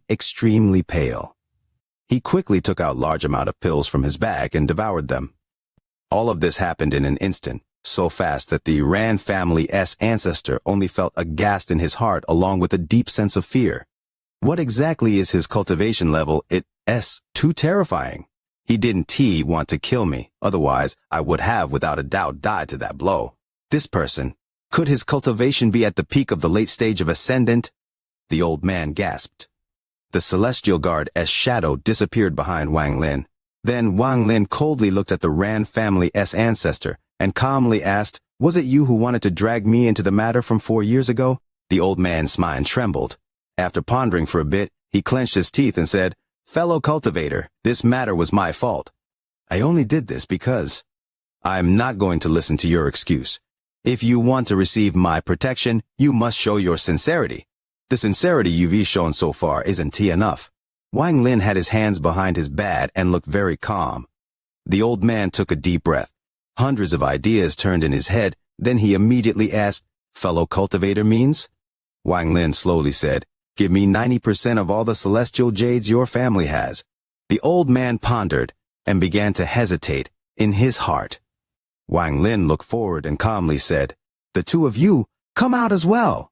extremely pale. He quickly took out large amount of pills from his bag and devoured them. All of this happened in an instant, so fast that the Ran family's ancestor only felt aghast in his heart along with a deep sense of fear. What exactly is his cultivation level? It's too terrifying. He didn't want to kill me, otherwise I would have without a doubt died to that blow. This person, could his cultivation be at the peak of the late stage of Ascendant? The old man gasped. The celestial guard's shadow disappeared behind Wang Lin. Then Wang Lin coldly looked at the Ran family's ancestor and calmly asked, "Was it you who wanted to drag me into the matter from 4 years ago?" The old man's mind trembled. After pondering for a bit, he clenched his teeth and said, "Fellow cultivator, this matter was my fault. I only did this because I'm not going to listen to your excuse. If you want to receive my protection, you must show your sincerity. The sincerity you've shown so far isn't enough." Wang Lin had his hands behind his back and looked very calm. The old man took a deep breath. Hundreds of ideas turned in his head, then he immediately asked, "Fellow cultivator means?" Wang Lin slowly said, "Give me 90% of all the celestial jades your family has." The old man pondered and began to hesitate in his heart. Wang Lin looked forward and calmly said, "The two of you, come out as well."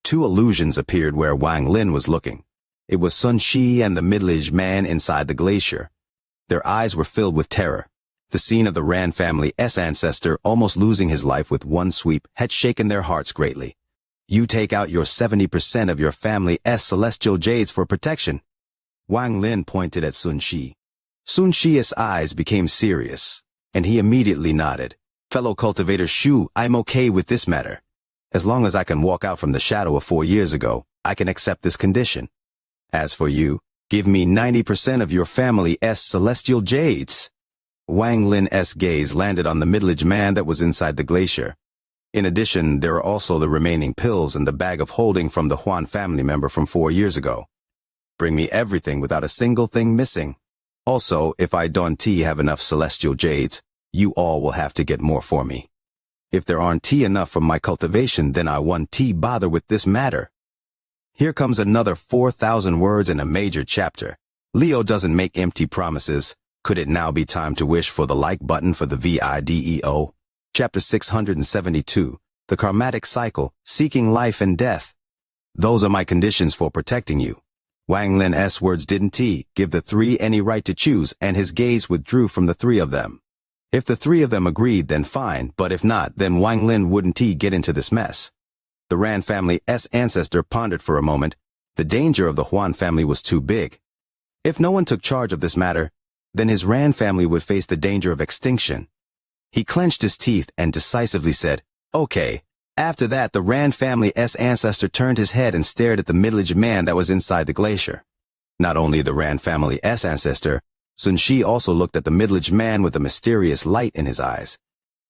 2 illusions appeared where Wang Lin was looking. It was Xianxia and the middle-aged man inside the glacier. Their eyes were filled with terror. The scene of the Ran family's ancestor almost losing his life with one sweep had shaken their hearts greatly. "You take out your 70% of your family's celestial jades for protection." Wang Lin pointed at Xianxia. Xianxia's eyes became serious, and he immediately nodded. "Fellow cultivator Shu, I'm okay with this matter. As long as I can walk out from the shadow of 4 years ago, I can accept this condition. As for you, give me 90% of your family's celestial jades." Wang Lin's gaze landed on the middle-aged man that was inside the glacier. In addition, there are also the remaining pills and the bag of holding from the Huan family member from 4 years ago. Bring me everything without a single thing missing. Also, if I don't have enough celestial jades, you all will have to get more for me. If there aren't enough from my cultivation, then I won't bother with this matter. Here comes another 4,000 words in a major chapter. Leo doesn't make empty promises. Could it now be time to wish for the like button for the video? Chapter 672, The Karmatic Cycle, Seeking Life and Death. Those are my conditions for protecting you. Wang Lin's words didn't give the three any right to choose, and his gaze withdrew from the three of them. If the three of them agreed, then fine, but if not, then Wang Lin wouldn't get into this mess. The Ran family's ancestor pondered for a moment. The danger of the Huan family was too big. If no one took charge of this matter, then his Ran family would face the danger of extinction. He clenched his teeth and decisively said, "Okay." After that, the Ran family's ancestor turned his head and stared at the middle-aged man that was inside the glacier. Not only the Ran family's ancestor, Xianxia also looked at the middle-aged man with a mysterious light in his eyes.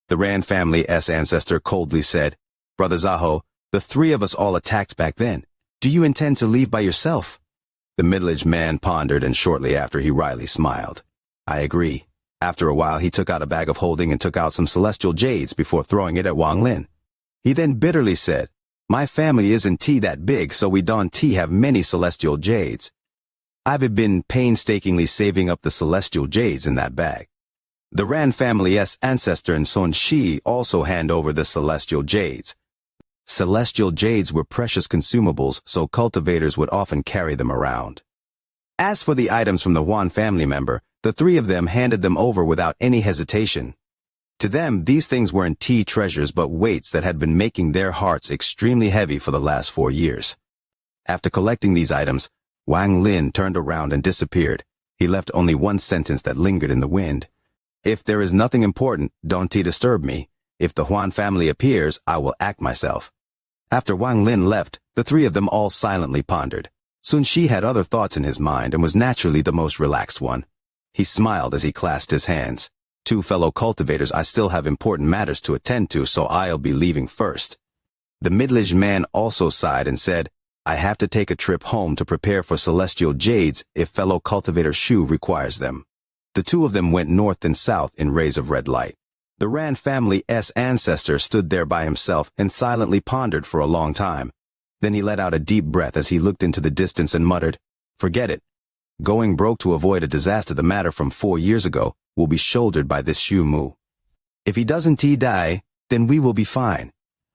The Ran family's ancestor coldly said, "Brother Zaho, the three of us all attacked back then. Do you intend to leave by yourself?" The middle-aged man pondered, and shortly after he wryly smiled. "I agree." After a while he took out a bag of holding and took out some celestial jades before throwing it at Wang Lin. He then bitterly said, "My family isn't that big, so we don't have many celestial jades. I've been painstakingly saving up the celestial jades in that bag." The Ran family's ancestor and Xianxia also hand over the celestial jades. Celestial jades were precious consumables, so cultivators would often carry them around. As for the items from the Huan family member, the three of them handed them over without any hesitation. To them, these things weren't treasures but weights that had been making their hearts extremely heavy for the last 4 years. After collecting these items, Wang Lin turned around and disappeared. He left only one sentence that lingered in the wind. "If there is nothing important, don't disturb me. If the Huan family appears, I will act myself." After Wang Lin left, the three of them all silently pondered. Xianxia had other thoughts in his mind and was naturally the most relaxed one. He smiled as he clasped his hands. "Two fellow cultivators, I still have important matters to attend to, so I'll be leaving first." The middle-aged man also sighed and said, "I have to take a trip home to prepare for celestial jades if fellow cultivator Shu requires them." The two of them went north and south in rays of red light. The Ran family's ancestor stood there by himself and silently pondered for a long time. Then he let out a deep breath as he looked into the distance and muttered, "Forget it. Going broke to avoid a disaster the matter from 4 years ago will be shouldered by this Shu Mu. If he doesn't die, then we will be fine.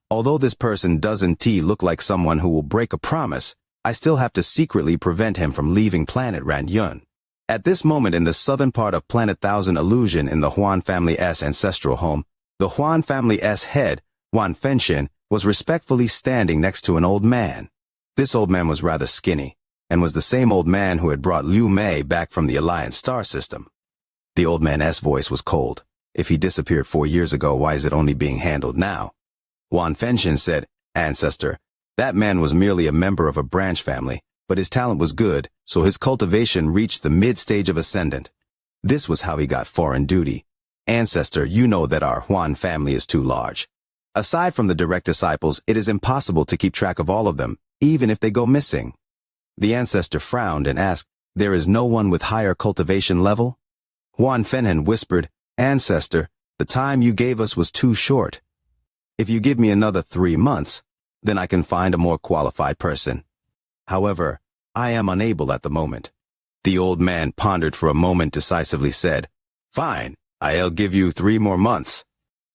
Although this person doesn't look like someone who will break a promise, I still have to secretly prevent him from leaving planet Ranyun." At this moment in the southern part of Planet Thousand Illusion in the Huan family's ancestral home, the Huan family's head, Huan Fenshin, was respectfully standing next to an old man. This old man was rather skinny, and was the same old man who had brought Liu Mei back from the Alliance star system. The old man's voice was cold. If he disappeared 4 years ago, why is it only being handled now? Huan Fenshin said, "Ancestor, that man was merely a member of a branch family, but his talent was good, so his cultivation reached the mid-stage of ascendant. This was how he got foreign duty. Ancestor, you know that our Huan family is too large. Aside from the direct disciples, it is impossible to keep track of all of them, even if they go missing." The ancestor frowned and asked, "There is no one with higher cultivation level?" Huan Fenhen whispered, "Ancestor, the time you gave us was too short. If you give me another 3 months, then I can find a more qualified person. However, I am unable at the moment." The old man pondered for a moment, decisively said, "Fine, I'll give you 3 more months."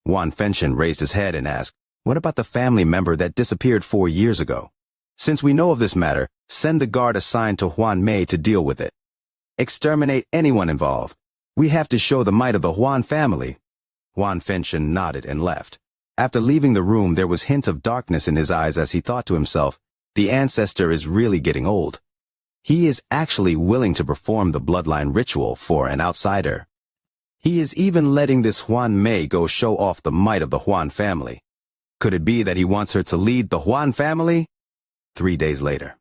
Huan Fenshin raised his head and asked, "What about the family member that disappeared 4 years ago? Since we know of this matter, send the guard assigned to Huan Mei to deal with it. Exterminate anyone involved. We have to show the might of the Huan family." Huan Fenshin nodded and left. After leaving the room, there was hint of darkness in his eyes as he thought to himself, "The ancestor is really getting old. He is actually willing to perform the bloodline ritual for an outsider. He is even letting this Huan Mei go show off the might of the Huan family. Could it be that he wants her to lead the Huan family?" 3 days later.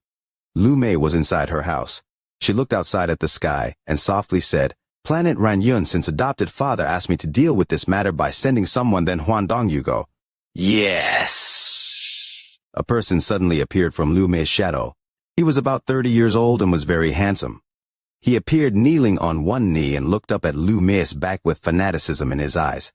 Liu Mei was inside her house. She looked outside at the sky and softly said, "Planet Ranyun, since adopted father asked me to deal with this matter by sending someone, then Huan Dong you go." "Yes!" A person suddenly appeared from Liu Mei's shadow. He was about 30 years old and was very handsome. He appeared kneeling on one knee and looked up at Liu Mei's back with fanaticism in his eyes.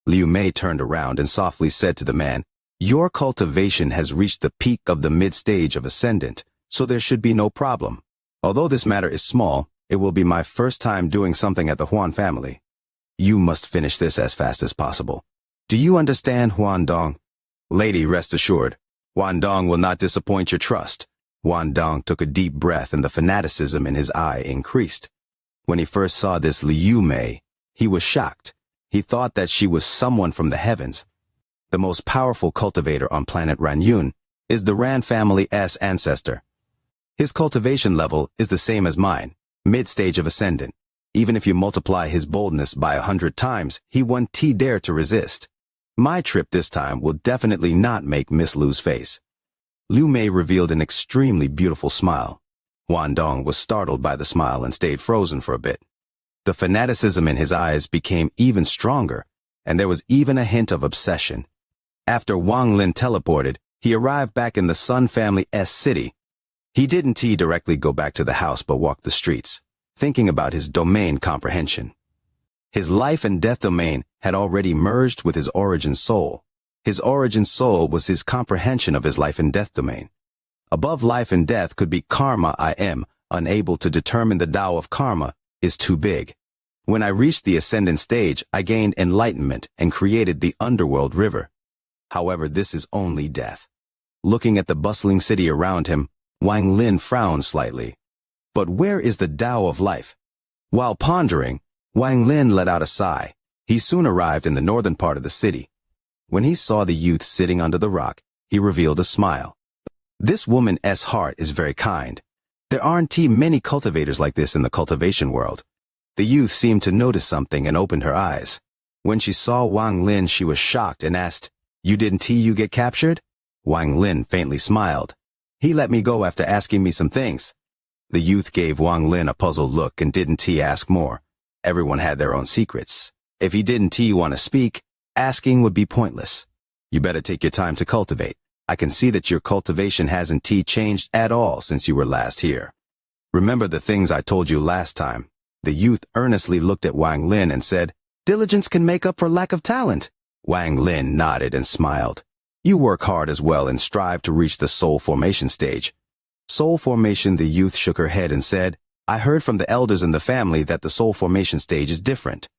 Liu Mei turned around and softly said to the man, "Your cultivation has reached the peak of the mid-stage of ascendant, so there should be no problem. Although this matter is small, it will be my first time doing something at the Huan family. You must finish this as fast as possible. Do you understand, Huan Dong?" "Lady, rest assured, Huan Dong will not disappoint your trust. Wan Dong took a deep breath and the fanaticism in his eye increased. When he first saw this Liu Mei, he was shocked. He thought that she was someone from the heavens. The most powerful cultivator on planet Ranyun is the Ran family's ancestor. His cultivation level is the same as mine, mid-stage of ascendant. Even if you multiply his boldness by 100 times, he won't dare to resist. My trip this time will definitely not make Miss Lu's face. Liu Mei revealed an extremely beautiful smile. Wan Dong was startled by the smile and stayed frozen for a bit. The fanaticism in his eyes became even stronger, and there was even a hint of obsession. After Wang Lin teleported, he arrived back in the Sun family's city. He didn't directly go back to the house but walked the streets, thinking about his domain comprehension. His life and death domain had already merged with his origin soul. His origin soul was his comprehension of his life and death domain. Above life and death could be karma. I am unable to determine the Tao of karma is too big. When I reached the ascendant stage, I gained enlightenment and created the underworld river. However, this is only death. Looking at the bustling city around him, Wang Lin frowned slightly. But where is the Tao of life? While pondering, Wang Lin let out a sigh. He soon arrived in the northern part of the city. When he saw the youth sitting under the rock, he revealed a smile. This woman's heart is very kind. There aren't many cultivators like this in the cultivation world. The youth seemed to notice something and opened her eyes. When she saw Wang Lin, she was shocked and asked, "You didn't you get captured?" Wang Lin faintly smiled. "He let me go after asking me some things." The youth gave Wang Lin a puzzled look and didn't ask more. Everyone had their own secrets. If he didn't want to speak, asking would be pointless. You better take your time to cultivate. I can see that your cultivation hasn't changed at all since you were last here. Remember the things I told you last time. The youth earnestly looked at Wang Lin and said, "Diligence can make up for lack of talent." Wang Lin nodded and smiled. "You work hard as well and strive to reach the soul formation stage." Soul formation. The youth shook her head and said, "I heard from the elders in the family that the soul formation stage is different.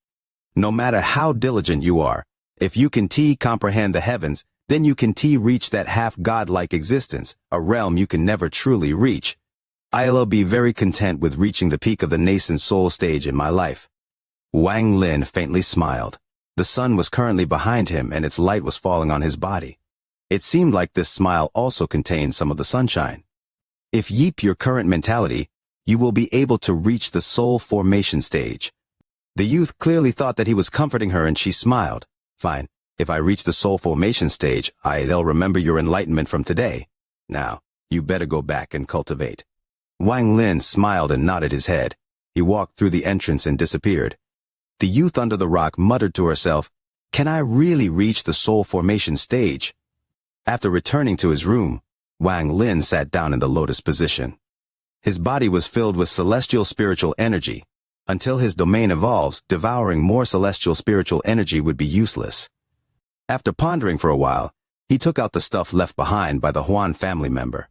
No matter how diligent you are, if you can comprehend the heavens, then you can reach that half-godlike existence, a realm you can never truly reach. I'll be very content with reaching the peak of the nascent soul stage in my life." Wang Lin faintly smiled. The sun was currently behind him and its light was falling on his body. It seemed like this smile also contained some of the sunshine. If your current mentality, you will be able to reach the soul formation stage. The youth clearly thought that he was comforting her and she smiled. "Fine. If I reach the soul formation stage, I'll remember your enlightenment from today. Now, you better go back and cultivate." Wang Lin smiled and nodded his head. He walked through the entrance and disappeared. The youth under the rock muttered to herself, "Can I really reach the soul formation stage?" After returning to his room, Wang Lin sat down in the lotus position. His body was filled with celestial spiritual energy. Until his domain evolves, devouring more celestial spiritual energy would be useless. After pondering for a while, he took out the stuff left behind by the Huan family member.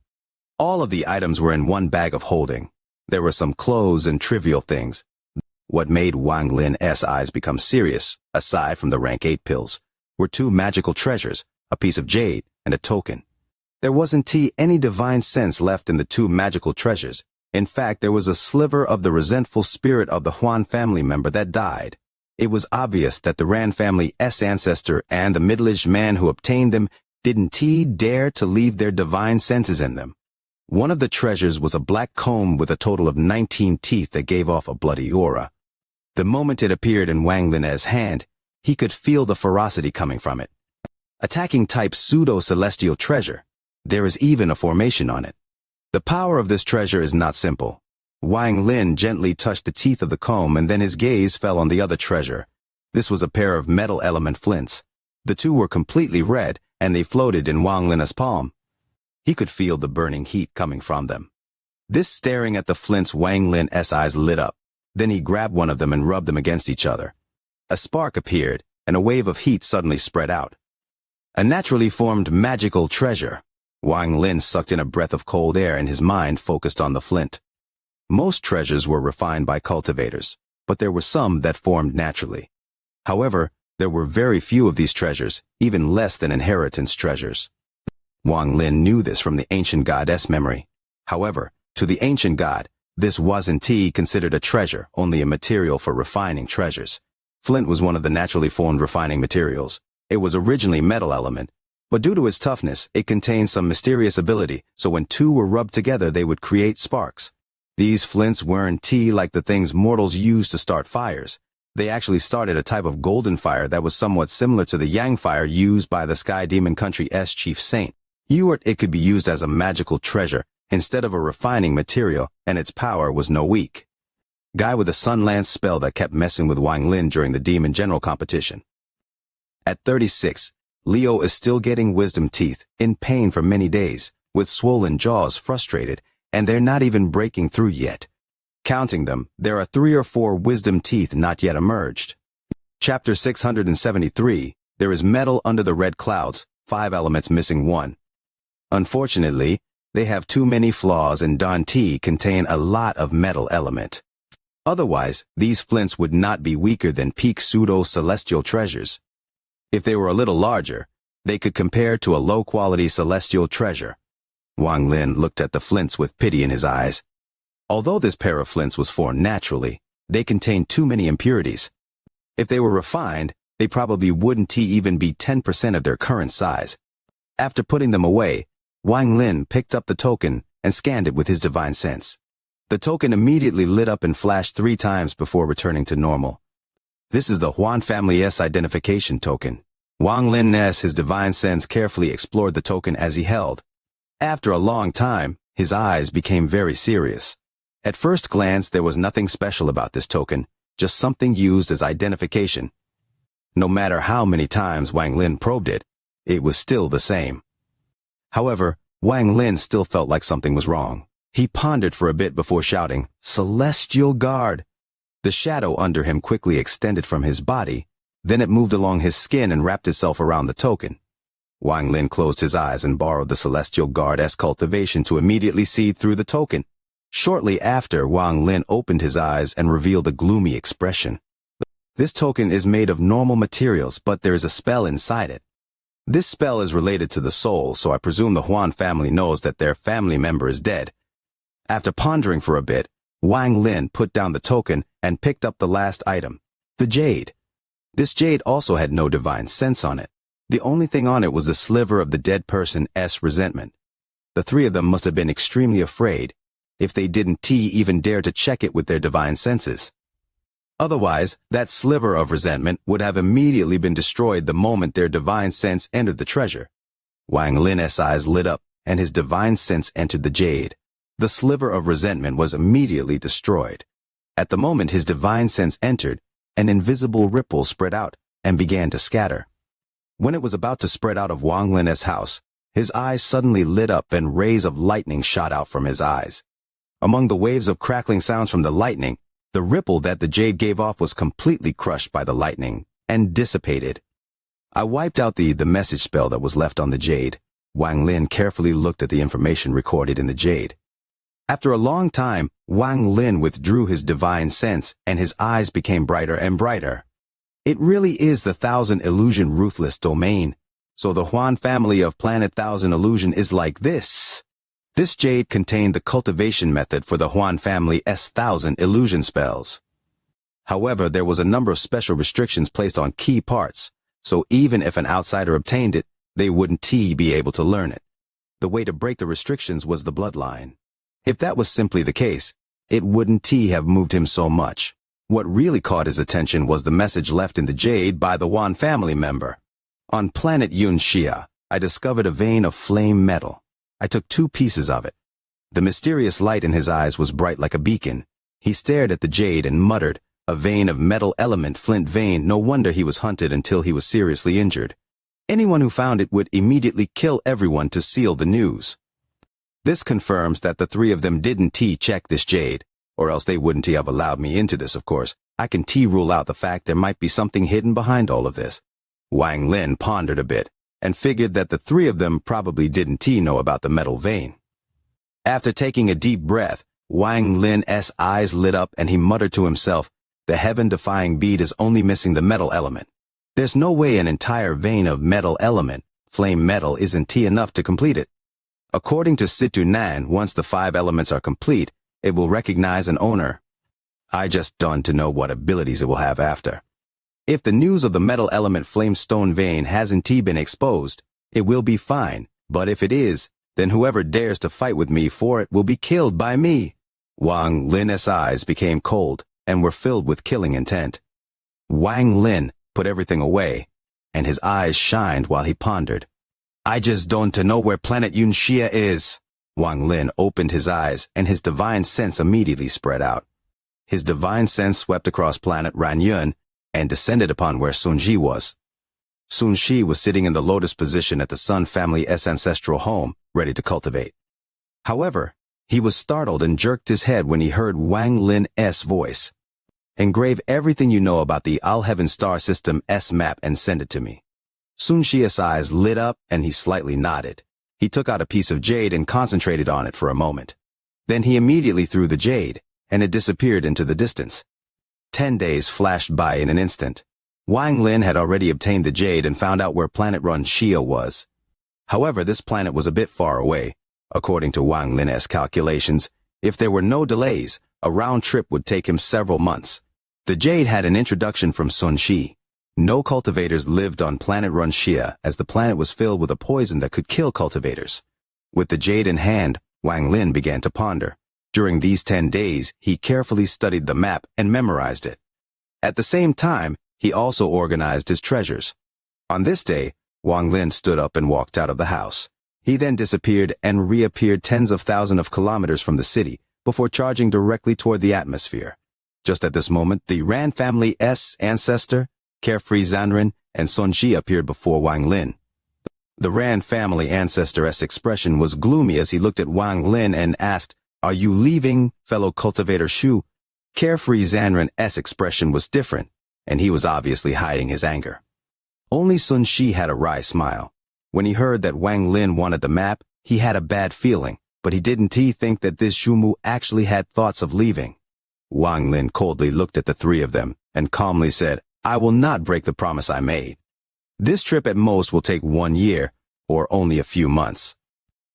All of the items were in one bag of holding. There were some clothes and trivial things. What made Wang Lin's eyes become serious, aside from the rank 8 pills, were 2 magical treasures, a piece of jade, and a token. There wasn't any divine sense left in the 2 magical treasures. In fact, there was a sliver of the resentful spirit of the Huan family member that died. It was obvious that the Ran family's ancestor and the middle-aged man who obtained them didn't dare to leave their divine senses in them. One of the treasures was a black comb with a total of 19 teeth that gave off a bloody aura. The moment it appeared in Wang Lin's hand, he could feel the ferocity coming from it. Attacking type pseudo-celestial treasure. There is even a formation on it. The power of this treasure is not simple. Wang Lin gently touched the teeth of the comb and then his gaze fell on the other treasure. This was a pair of metal element flints. The 2 were completely red and they floated in Wang Lin's palm. He could feel the burning heat coming from them. This staring at the flints, Wang Lin's eyes lit up. Then he grabbed one of them and rubbed them against each other. A spark appeared and a wave of heat suddenly spread out. A naturally formed magical treasure. Wang Lin sucked in a breath of cold air and his mind focused on the flint. Most treasures were refined by cultivators, but there were some that formed naturally. However, there were very few of these treasures, even less than inheritance treasures. Wang Lin knew this from the ancient goddess memory. However, to the ancient god, this wasn't considered a treasure, only a material for refining treasures. Flint was one of the naturally formed refining materials. It was originally metal element, but due to its toughness, it contained some mysterious ability, so when two were rubbed together they would create sparks. These flints weren't like the things mortals use to start fires. They actually started a type of golden fire that was somewhat similar to the yang fire used by the Sky Demon Country's chief saint. It could be used as a magical treasure instead of a refining material, and its power was no weak. Guy with a Sun Lance spell that kept messing with Wang Lin during the Demon General competition. At 36, Leo is still getting wisdom teeth, in pain for many days, with swollen jaws, frustrated, and they're not even breaking through yet. Counting them, there are 3 or 4 wisdom teeth not yet emerged. Chapter 673, there is metal under the red clouds, 5 elements missing 1. Unfortunately, they have too many flaws and Dante contain a lot of metal element. Otherwise, these flints would not be weaker than peak pseudo-celestial treasures. If they were a little larger, they could compare to a low-quality celestial treasure. Wang Lin looked at the flints with pity in his eyes. Although this pair of flints was formed naturally, they contained too many impurities. If they were refined, they probably wouldn't even be 10% of their current size. After putting them away, Wang Lin picked up the token and scanned it with his divine sense. The token immediately lit up and flashed 3 times before returning to normal. This is the Huan family's identification token. Wang Lin's his divine sense carefully explored the token as he held. After a long time, his eyes became very serious. At first glance, there was nothing special about this token, just something used as identification. No matter how many times Wang Lin probed it, it was still the same. However, Wang Lin still felt like something was wrong. He pondered for a bit before shouting, "Celestial Guard!" The shadow under him quickly extended from his body, then it moved along his skin and wrapped itself around the token. Wang Lin closed his eyes and borrowed the Celestial Guard's cultivation to immediately see through the token. Shortly after, Wang Lin opened his eyes and revealed a gloomy expression. This token is made of normal materials, but there is a spell inside it. This spell is related to the soul, so I presume the Huan family knows that their family member is dead. After pondering for a bit, Wang Lin put down the token and picked up the last item, the jade. This jade also had no divine sense on it. The only thing on it was the sliver of the dead person's resentment. The 3 of them must have been extremely afraid, if they didn't even dare to check it with their divine senses. Otherwise, that sliver of resentment would have immediately been destroyed the moment their divine sense entered the treasure. Wang Lin's eyes lit up, and his divine sense entered the jade. The sliver of resentment was immediately destroyed. At the moment his divine sense entered, an invisible ripple spread out and began to scatter. When it was about to spread out of Wang Lin's house, his eyes suddenly lit up and rays of lightning shot out from his eyes. Among the waves of crackling sounds from the lightning, the ripple that the jade gave off was completely crushed by the lightning and dissipated. I wiped out the message spell that was left on the jade. Wang Lin carefully looked at the information recorded in the jade. After a long time, Wang Lin withdrew his divine sense and his eyes became brighter and brighter. It really is the 1,000 Illusion Ruthless Domain. So the Huan family of Planet 1,000 Illusion is like this. This jade contained the cultivation method for the Huan family's 1,000 illusion spells. However, there was a number of special restrictions placed on key parts, so even if an outsider obtained it, they wouldn't be able to learn it. The way to break the restrictions was the bloodline. If that was simply the case, it wouldn't have moved him so much. What really caught his attention was the message left in the jade by the Huan family member. On planet Xianxia, I discovered a vein of flame metal. I took 2 pieces of it. The mysterious light in his eyes was bright like a beacon. He stared at the jade and muttered, "A vein of metal element, flint vein, no wonder he was hunted until he was seriously injured. Anyone who found it would immediately kill everyone to seal the news." This confirms that the 3 of them didn't check this jade, or else they wouldn't have allowed me into this, of course. I can rule out the fact there might be something hidden behind all of this. Wang Lin pondered a bit, and figured that the 3 of them probably didn't know about the metal vein. After taking a deep breath, Wang Lin's eyes lit up and he muttered to himself, "The heaven-defying bead is only missing the metal element. There's no way an entire vein of metal element, flame metal, isn't enough to complete it." According to Situ Nan, once the 5 elements are complete, it will recognize an owner. I just don't know what abilities it will have after. If the news of the metal element flamestone vein hasn't been exposed, it will be fine, but if it is, then whoever dares to fight with me for it will be killed by me. Wang Lin's eyes became cold and were filled with killing intent. Wang Lin put everything away, and his eyes shined while he pondered. I just don't know where planet Xianxia is. Wang Lin opened his eyes, and his divine sense immediately spread out. His divine sense swept across planet Ranyun and descended upon where Sun Ji was. Sun Ji was sitting in the lotus position at the Sun family's ancestral home, ready to cultivate. However, he was startled and jerked his head when he heard Wang Lin's voice. Engrave everything you know about the All-Heaven Star System's map and send it to me. Sun Ji's eyes lit up and he slightly nodded. He took out a piece of jade and concentrated on it for a moment. Then he immediately threw the jade, and it disappeared into the distance. 10 days flashed by in an instant. Wang Lin had already obtained the jade and found out where planet Xianxia was. However, this planet was a bit far away. According to Wang Lin's calculations, if there were no delays, a round trip would take him several months. The jade had an introduction from Sun Ji. No cultivators lived on planet Xianxia, as the planet was filled with a poison that could kill cultivators. With the jade in hand, Wang Lin began to ponder. During these 10 days, he carefully studied the map and memorized it. At the same time, he also organized his treasures. On this day, Wang Lin stood up and walked out of the house. He then disappeared and reappeared tens of thousands of kilometers from the city, before charging directly toward the atmosphere. Just at this moment, the Ran family's ancestor, Carefree Zanren, and Sun Ji appeared before Wang Lin. The Ran family ancestor's expression was gloomy as he looked at Wang Lin and asked, "Are you leaving, fellow cultivator Shu?" Carefree Zanren's expression was different, and he was obviously hiding his anger. Only Sun Ji had a wry smile. When he heard that Wang Lin wanted the map, he had a bad feeling, but he didn't think that this Shumu actually had thoughts of leaving. Wang Lin coldly looked at the 3 of them and calmly said, I will not break the promise I made. This trip at most will take 1 year, or only a few months.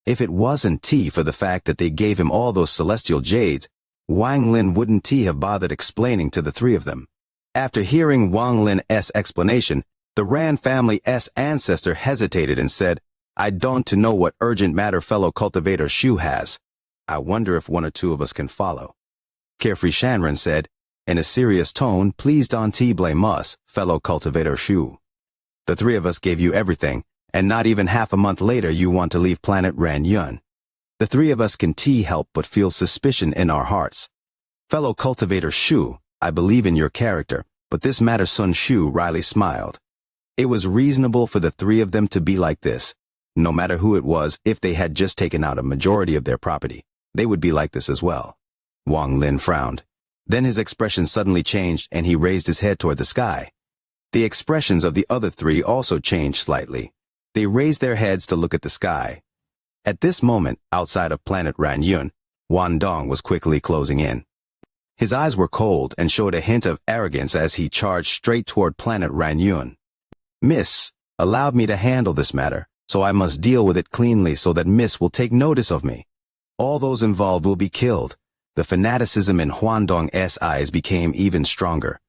If it wasn't for the fact that they gave him all those celestial jades, Wang Lin wouldn't have bothered explaining to the 3 of them. After hearing Wang Lin's explanation, the Ran family's ancestor hesitated and said, I don't know what urgent matter fellow cultivator Shu has. I wonder if 1 or 2 of us can follow. Carefree Shanren said, in a serious tone, please don't blame us, fellow cultivator Shu. The 3 of us gave you everything, and not even half a month later you want to leave planet Ranyun. The 3 of us can help but feel suspicion in our hearts. Fellow cultivator Shu, I believe in your character, but this matter Sun Shu wryly smiled. It was reasonable for the 3 of them to be like this. No matter who it was, if they had just taken out a majority of their property, they would be like this as well. Wang Lin frowned. Then his expression suddenly changed and he raised his head toward the sky. The expressions of the other 3 also changed slightly. They raised their heads to look at the sky. At this moment, outside of planet Ranyun, Wan Dong was quickly closing in. His eyes were cold and showed a hint of arrogance as he charged straight toward planet Ranyun. Miss, allowed me to handle this matter, so I must deal with it cleanly so that Miss will take notice of me. All those involved will be killed. The fanaticism in Huandong's eyes became even stronger.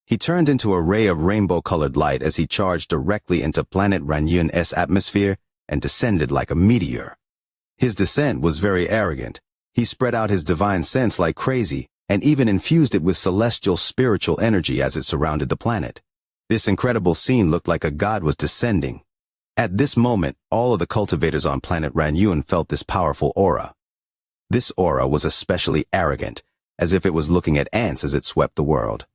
He turned into a ray of rainbow-colored light as he charged directly into planet Ranyun's atmosphere and descended like a meteor. His descent was very arrogant. He spread out his divine sense like crazy and even infused it with celestial spiritual energy as it surrounded the planet. This incredible scene looked like a god was descending. At this moment, all of the cultivators on planet Ranyun felt this powerful aura. This aura was especially arrogant, as if it was looking at ants as it swept the world.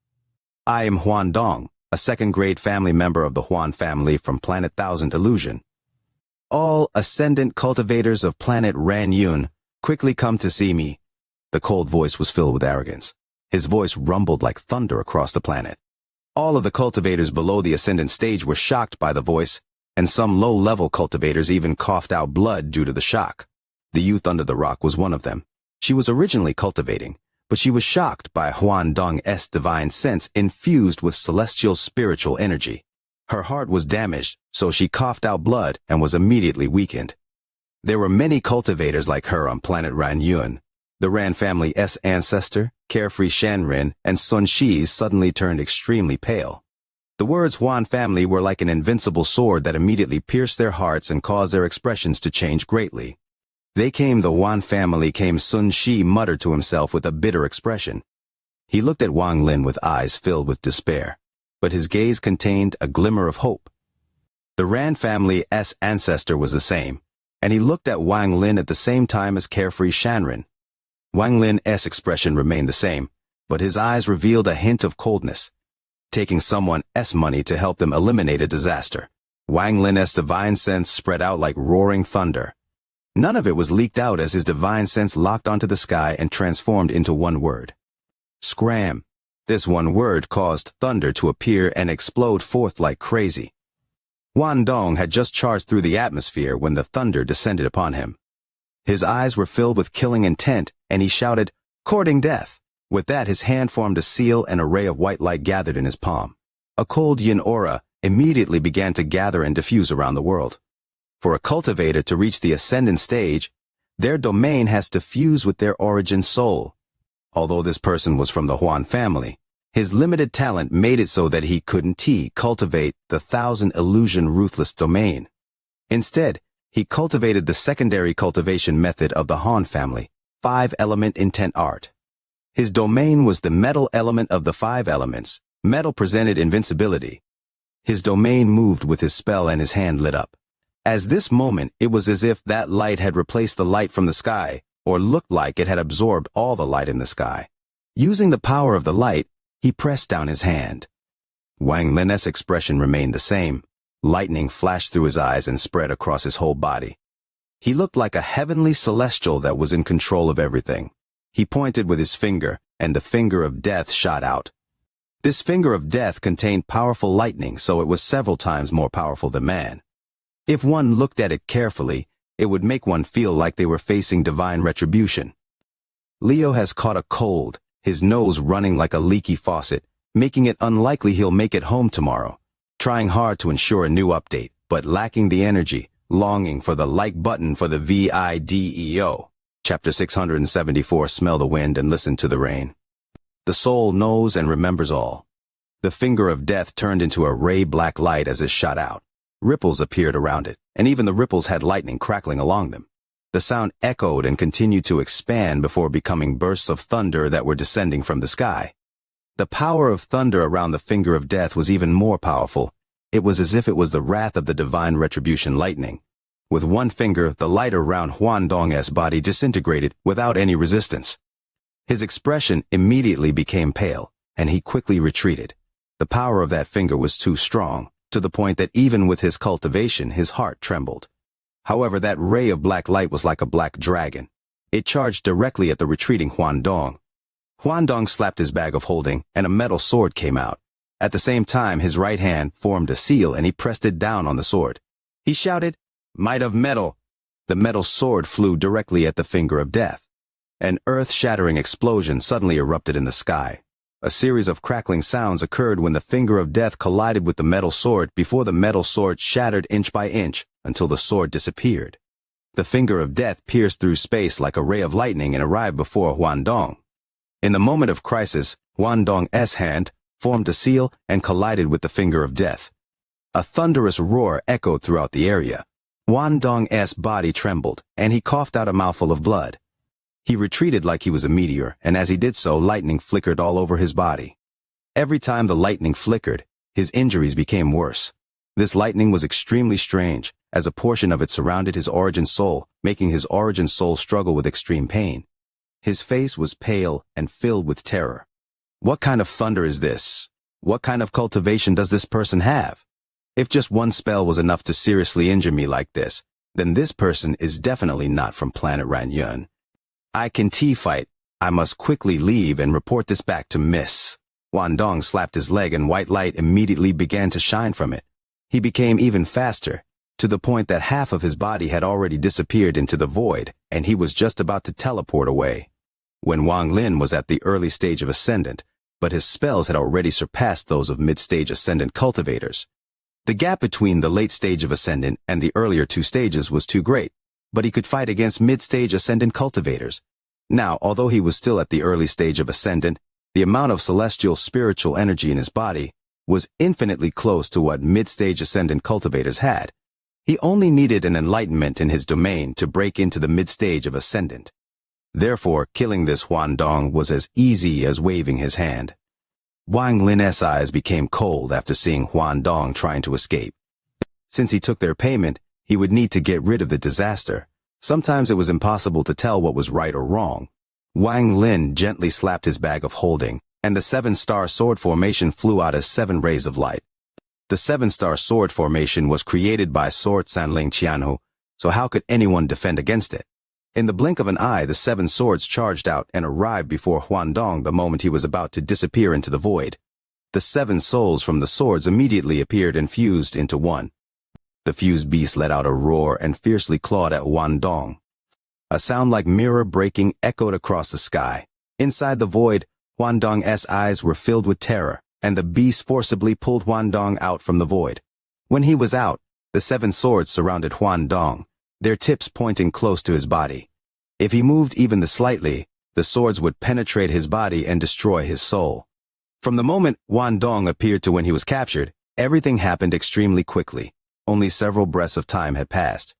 I am Huan Dong, a 2nd-grade family member of the Huan family from planet Thousand Illusion. All ascendant cultivators of planet Ranyun, quickly come to see me. The cold voice was filled with arrogance. His voice rumbled like thunder across the planet. All of the cultivators below the ascendant stage were shocked by the voice, and some low-level cultivators even coughed out blood due to the shock. The youth under the rock was one of them. She was originally cultivating, but she was shocked by Huan Dong's divine sense infused with celestial spiritual energy. Her heart was damaged, so she coughed out blood and was immediately weakened. There were many cultivators like her on planet Ranyun. The Ran family's ancestor, carefree Shanrin, and Sun Shi's suddenly turned extremely pale. The words Huan family were like an invincible sword that immediately pierced their hearts and caused their expressions to change greatly. The Huan family came, Sun Shi muttered to himself with a bitter expression. He looked at Wang Lin with eyes filled with despair, but his gaze contained a glimmer of hope. The Ran family's ancestor was the same, and he looked at Wang Lin at the same time as carefree Shanrin. Wang Lin's expression remained the same, but his eyes revealed a hint of coldness. Taking someone's money to help them eliminate a disaster. Wang Lin's divine sense spread out like roaring thunder. None of it was leaked out as his divine sense locked onto the sky and transformed into one word. Scram. This one word caused thunder to appear and explode forth like crazy. Huan Dong had just charged through the atmosphere when the thunder descended upon him. His eyes were filled with killing intent, and he shouted, "Courting death!" With that, his hand formed a seal and a ray of white light gathered in his palm. A cold yin aura immediately began to gather and diffuse around the world. For a cultivator to reach the ascendant stage, their domain has to fuse with their origin soul. Although this person was from the Huan family, his limited talent made it so that he couldn't cultivate the 1,000 illusion ruthless domain. Instead, he cultivated the secondary cultivation method of the Han family, 5-element intent art. His domain was the metal element of the 5 elements. Metal presented invincibility. His domain moved with his spell and his hand lit up. As this moment, it was as if that light had replaced the light from the sky, or looked like it had absorbed all the light in the sky. Using the power of the light, he pressed down his hand. Wang Lin's expression remained the same. Lightning flashed through his eyes and spread across his whole body. He looked like a heavenly celestial that was in control of everything. He pointed with his finger, and the finger of death shot out. This finger of death contained powerful lightning, so it was several times more powerful than man. If one looked at it carefully, it would make one feel like they were facing divine retribution. Leo has caught a cold, his nose running like a leaky faucet, making it unlikely he'll make it home tomorrow. Trying hard to ensure a new update, but lacking the energy, longing for the like button for the video. Chapter 674. Smell the wind and listen to the rain. The soul knows and remembers all. The finger of death turned into a ray black light as it shot out. Ripples appeared around it, and even the ripples had lightning crackling along them. The sound echoed and continued to expand before becoming bursts of thunder that were descending from the sky. The power of thunder around the finger of death was even more powerful. It was as if it was the wrath of the divine retribution lightning. With one finger, the light around Huan Dong's body disintegrated without any resistance. His expression immediately became pale, and he quickly retreated. The power of that finger was too strong, to the point that even with his cultivation, his heart trembled. However, that ray of black light was like a black dragon. It charged directly at the retreating Huan Dong. Huan Dong slapped his bag of holding, and a metal sword came out. At the same time, his right hand formed a seal and he pressed it down on the sword. He shouted, "Might of metal!" The metal sword flew directly at the finger of death. An earth-shattering explosion suddenly erupted in the sky. A series of crackling sounds occurred when the finger of death collided with the metal sword before the metal sword shattered inch by inch until the sword disappeared. The finger of death pierced through space like a ray of lightning and arrived before Huan Dong. In the moment of crisis, Huan Dong's hand formed a seal and collided with the finger of death. A thunderous roar echoed throughout the area. Huan Dong's body trembled, and he coughed out a mouthful of blood. He retreated like he was a meteor, and as he did so, lightning flickered all over his body. Every time the lightning flickered, his injuries became worse. This lightning was extremely strange, as a portion of it surrounded his origin soul, making his origin soul struggle with extreme pain. His face was pale and filled with terror. What kind of thunder is this? What kind of cultivation does this person have? If just one spell was enough to seriously injure me like this, then this person is definitely not from planet Ranyun. I can fight. I must quickly leave and report this back to Miss. Huan Dong slapped his leg and white light immediately began to shine from it. He became even faster, to the point that half of his body had already disappeared into the void, and he was just about to teleport away. When Wang Lin was at the early stage of Ascendant, but his spells had already surpassed those of mid-stage Ascendant cultivators. The gap between the late stage of Ascendant and the earlier 2 stages was too great. but he could fight against mid-stage ascendant cultivators. Now, although he was still at the early stage of ascendant, the amount of celestial spiritual energy in his body was infinitely close to what mid-stage ascendant cultivators had. He only needed an enlightenment in his domain to break into the mid-stage of ascendant. Therefore, killing this Huandong was as easy as waving his hand. Wang Lin's eyes became cold after seeing Huandong trying to escape. Since he took their payment, he would need to get rid of the disaster. Sometimes it was impossible to tell what was right or wrong. Wang Lin gently slapped his bag of holding, and the 7-star sword formation flew out as 7 rays of light. The 7-star sword formation was created by Sword Sanling Qianhu, so how could anyone defend against it? In the blink of an eye, the 7 swords charged out and arrived before Huandong the moment he was about to disappear into the void. The 7 souls from the swords immediately appeared and fused into one. The fused beast let out a roar and fiercely clawed at Huandong. A sound like mirror breaking echoed across the sky. Inside the void, Huandong's eyes were filled with terror, and the beast forcibly pulled Huandong out from the void. When he was out, the 7 swords surrounded Huandong, their tips pointing close to his body. If he moved even slightly, the swords would penetrate his body and destroy his soul. From the moment Huandong appeared to when he was captured, everything happened extremely quickly. Only several breaths of time had passed.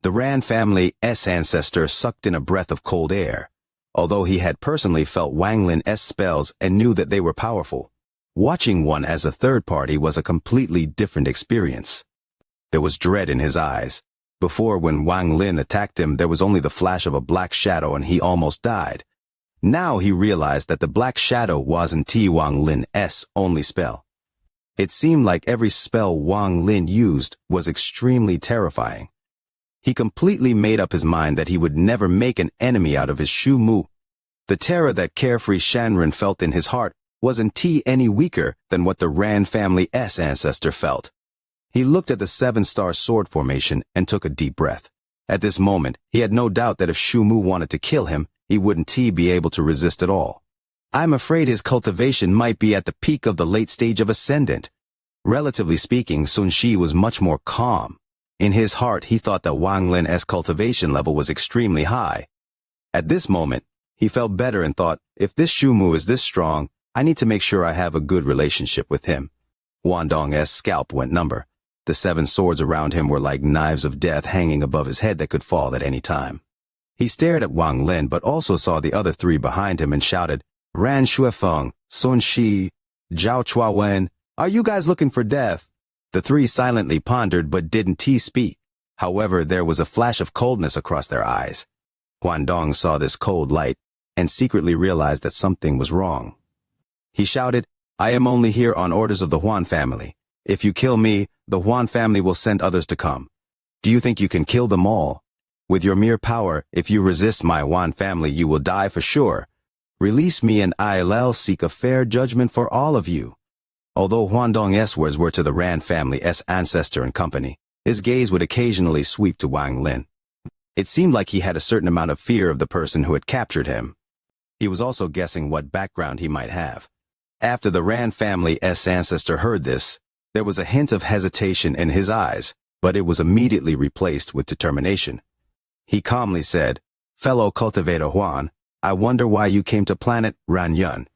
The Ran family's ancestor sucked in a breath of cold air. Although he had personally felt Wang Lin's spells and knew that they were powerful, watching one as a third party was a completely different experience. There was dread in his eyes. Before, when Wang Lin attacked him, there was only the flash of a black shadow and he almost died. Now he realized that the black shadow wasn't Wang Lin's only spell. It seemed like every spell Wang Lin used was extremely terrifying. He completely made up his mind that he would never make an enemy out of his Shu Mu. The terror that carefree Shanren felt in his heart wasn't any weaker than what the Ran family's ancestor felt. He looked at the 7-star sword formation and took a deep breath. At this moment, he had no doubt that if Shu Mu wanted to kill him, he wouldn't be able to resist at all. I'm afraid his cultivation might be at the peak of the late stage of ascendant. Relatively speaking, Sun Shi was much more calm. In his heart, he thought that Wang Lin's cultivation level was extremely high. At this moment, he felt better and thought, if this Shu Mu is this strong, I need to make sure I have a good relationship with him. Huandong's scalp went number. The 7 swords around him were like knives of death hanging above his head that could fall at any time. He stared at Wang Lin but also saw the other 3 behind him and shouted, Ran Shuefeng, Sun Shi, Zhao Chuawen, are you guys looking for death? The 3 silently pondered but didn't speak. However, there was a flash of coldness across their eyes. Huandong saw this cold light and secretly realized that something was wrong. He shouted, I am only here on orders of the Huan family. If you kill me, the Huan family will send others to come. Do you think you can kill them all? With your mere power, if you resist my Huan family, you will die for sure. Release me and I'll seek a fair judgment for all of you. Although Huandong's words were to the Ran family's ancestor and company, his gaze would occasionally sweep to Wang Lin. It seemed like he had a certain amount of fear of the person who had captured him. He was also guessing what background he might have. After the Ran family's ancestor heard this, there was a hint of hesitation in his eyes, but it was immediately replaced with determination. He calmly said, Fellow cultivator Huan, I wonder why you came to planet Ranyun.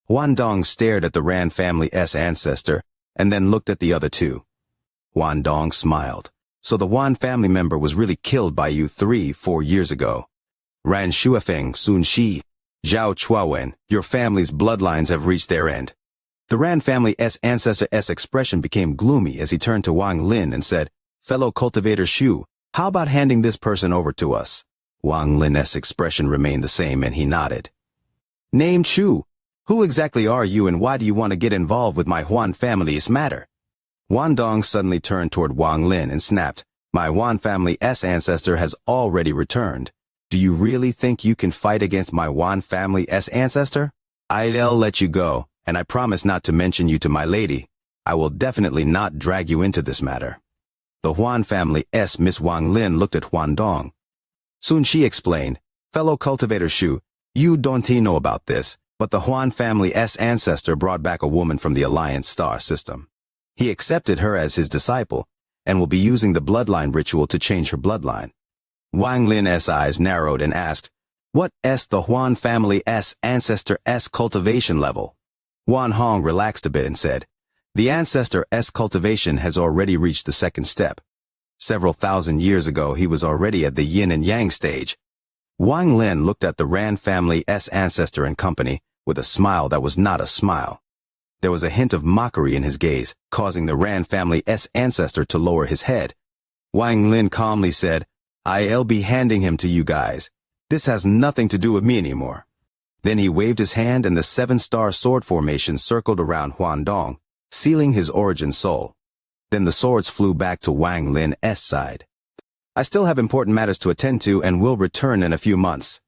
Huandong stared at the Ran family's ancestor and then looked at the other 2. Huandong smiled. So the Huan family member was really killed by you 3-4 years ago. Ran Shuefeng, Sun Shi, Zhao Chuawen, your family's bloodlines have reached their end. The Ran family's ancestor's expression became gloomy as he turned to Wang Lin and said, Fellow cultivator Shu, how about handing this person over to us? Wang Lin's expression remained the same and he nodded. Named Shu, who exactly are you and why do you want to get involved with my Huan family's matter? Huandong suddenly turned toward Wang Lin and snapped, My Huan family's ancestor has already returned. Do you really think you can fight against my Huan family's ancestor? I'll let you go. And I promise not to mention you to my lady. I will definitely not drag you into this matter. The Huan family's Miss Wang Lin looked at Huandong. Sun Shi explained, Fellow cultivator Shu, you don't know about this, but the Huan family's ancestor brought back a woman from the Alliance star system. He accepted her as his disciple, and will be using the bloodline ritual to change her bloodline. Wang Lin's eyes narrowed and asked, "What is the Huan family's ancestor's cultivation level?" Wan Hong relaxed a bit and said, "The ancestor's cultivation has already reached the second step. Several thousand years ago he was already at the yin and yang stage." Wang Lin looked at the Ran family's ancestor and company with a smile that was not a smile. There was a hint of mockery in his gaze, causing the Ran family's ancestor to lower his head. Wang Lin calmly said, "I'll be handing him to you guys. This has nothing to do with me anymore." Then he waved his hand and the 7-star sword formation circled around Huandong, sealing his origin soul. Then the swords flew back to Wang Lin's side. "I still have important matters to attend to and will return in a few months."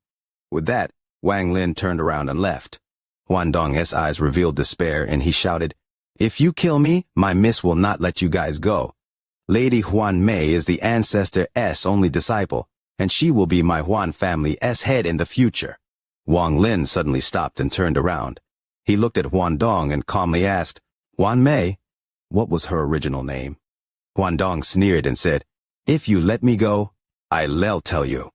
With that, Wang Lin turned around and left. Huandong's eyes revealed despair and he shouted, "If you kill me, my miss will not let you guys go. Lady Huan Mei is the ancestor's only disciple, and she will be my Huan family's head in the future." Wang Lin suddenly stopped and turned around. He looked at Huandong and calmly asked, "Huan Mei? What was her original name?" Huandong sneered and said, "If you let me go, I'll tell you."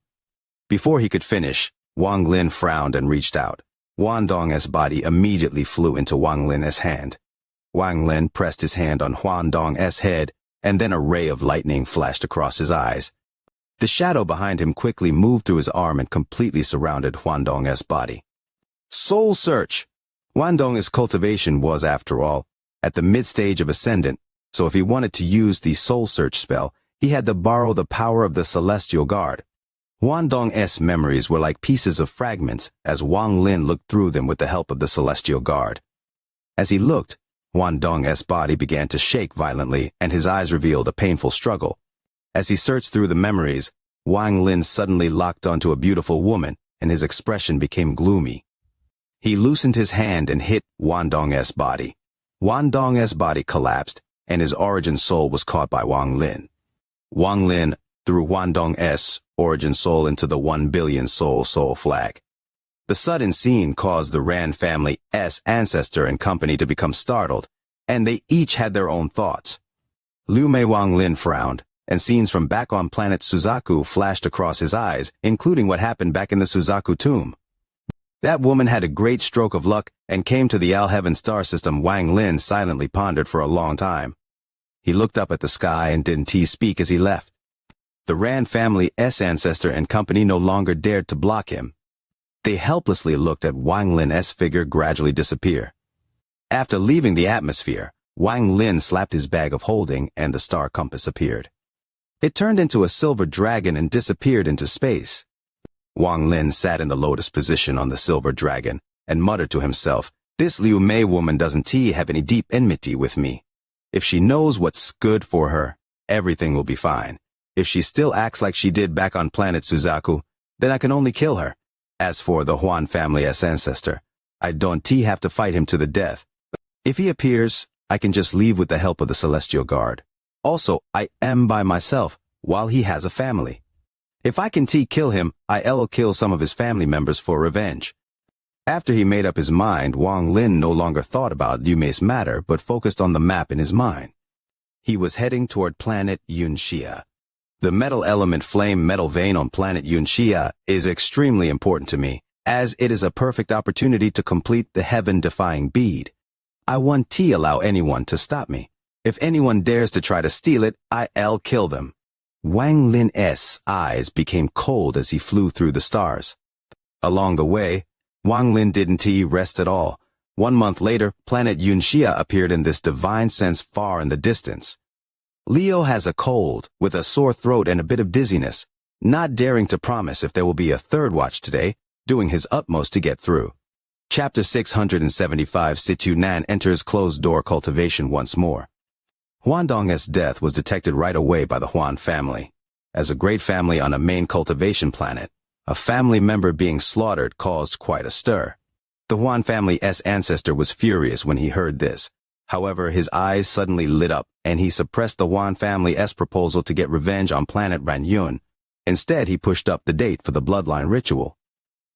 Before he could finish, Wang Lin frowned and reached out. Huandong's body immediately flew into Wang Lin's hand. Wang Lin pressed his hand on Huandong's head, and then a ray of lightning flashed across his eyes. The shadow behind him quickly moved through his arm and completely surrounded Huandong's body. Soul Search! Huandong's cultivation was, after all, at the mid-stage of Ascendant, so if he wanted to use the Soul Search spell, he had to borrow the power of the Celestial Guard. Huandong's memories were like pieces of fragments as Wang Lin looked through them with the help of the Celestial Guard. As he looked, Huandong's body began to shake violently and his eyes revealed a painful struggle. As he searched through the memories, Wang Lin suddenly locked onto a beautiful woman and his expression became gloomy. He loosened his hand and hit Huandong's body. Huandong's body collapsed and his origin soul was caught by Wang Lin. Wang Lin threw Huandong's origin soul into the 1 billion soul flag. The sudden scene caused the Ran family's ancestor and company to become startled, and they each had their own thoughts. Liu Mei Wang Lin frowned, and scenes from back on planet Suzaku flashed across his eyes, including what happened back in the Suzaku tomb. That woman had a great stroke of luck and came to the Al-Heaven star system. Wang Lin silently pondered for a long time. He looked up at the sky and didn't speak as he left. The Ran family's ancestor and company no longer dared to block him. They helplessly looked at Wang Lin's figure gradually disappear. After leaving the atmosphere, Wang Lin slapped his bag of holding and the star compass appeared. It turned into a silver dragon and disappeared into space. Wang Lin sat in the lotus position on the silver dragon and muttered to himself, "This Liu Mei woman doesn't have any deep enmity with me. If she knows what's good for her, everything will be fine. If she still acts like she did back on planet Suzaku, then I can only kill her. As for the Huan family's ancestor, I don't have to fight him to the death. If he appears, I can just leave with the help of the Celestial Guard. Also, I am by myself, while he has a family. If I can kill him, I'll kill some of his family members for revenge." After he made up his mind, Wang Lin no longer thought about Liu Mei's matter, but focused on the map in his mind. He was heading toward planet Xianxia. The metal element flame metal vein on planet Xianxia is extremely important to me, as it is a perfect opportunity to complete the heaven-defying bead. I won't allow anyone to stop me. If anyone dares to try to steal it, I'll kill them. Wang Lin's eyes became cold as he flew through the stars. Along the way, Wang Lin didn't rest at all. 1 month later, planet Xianxia appeared in this divine sense far in the distance. Leo has a cold, with a sore throat and a bit of dizziness, not daring to promise if there will be a third watch today, doing his utmost to get through. Chapter 675 Situ Nan enters closed-door cultivation once more. Huandong's death was detected right away by the Huan family. As a great family on a main cultivation planet, a family member being slaughtered caused quite a stir. The Huan family's ancestor was furious when he heard this. However, his eyes suddenly lit up, and he suppressed the Huan family's proposal to get revenge on planet Ranyun. Instead, he pushed up the date for the bloodline ritual.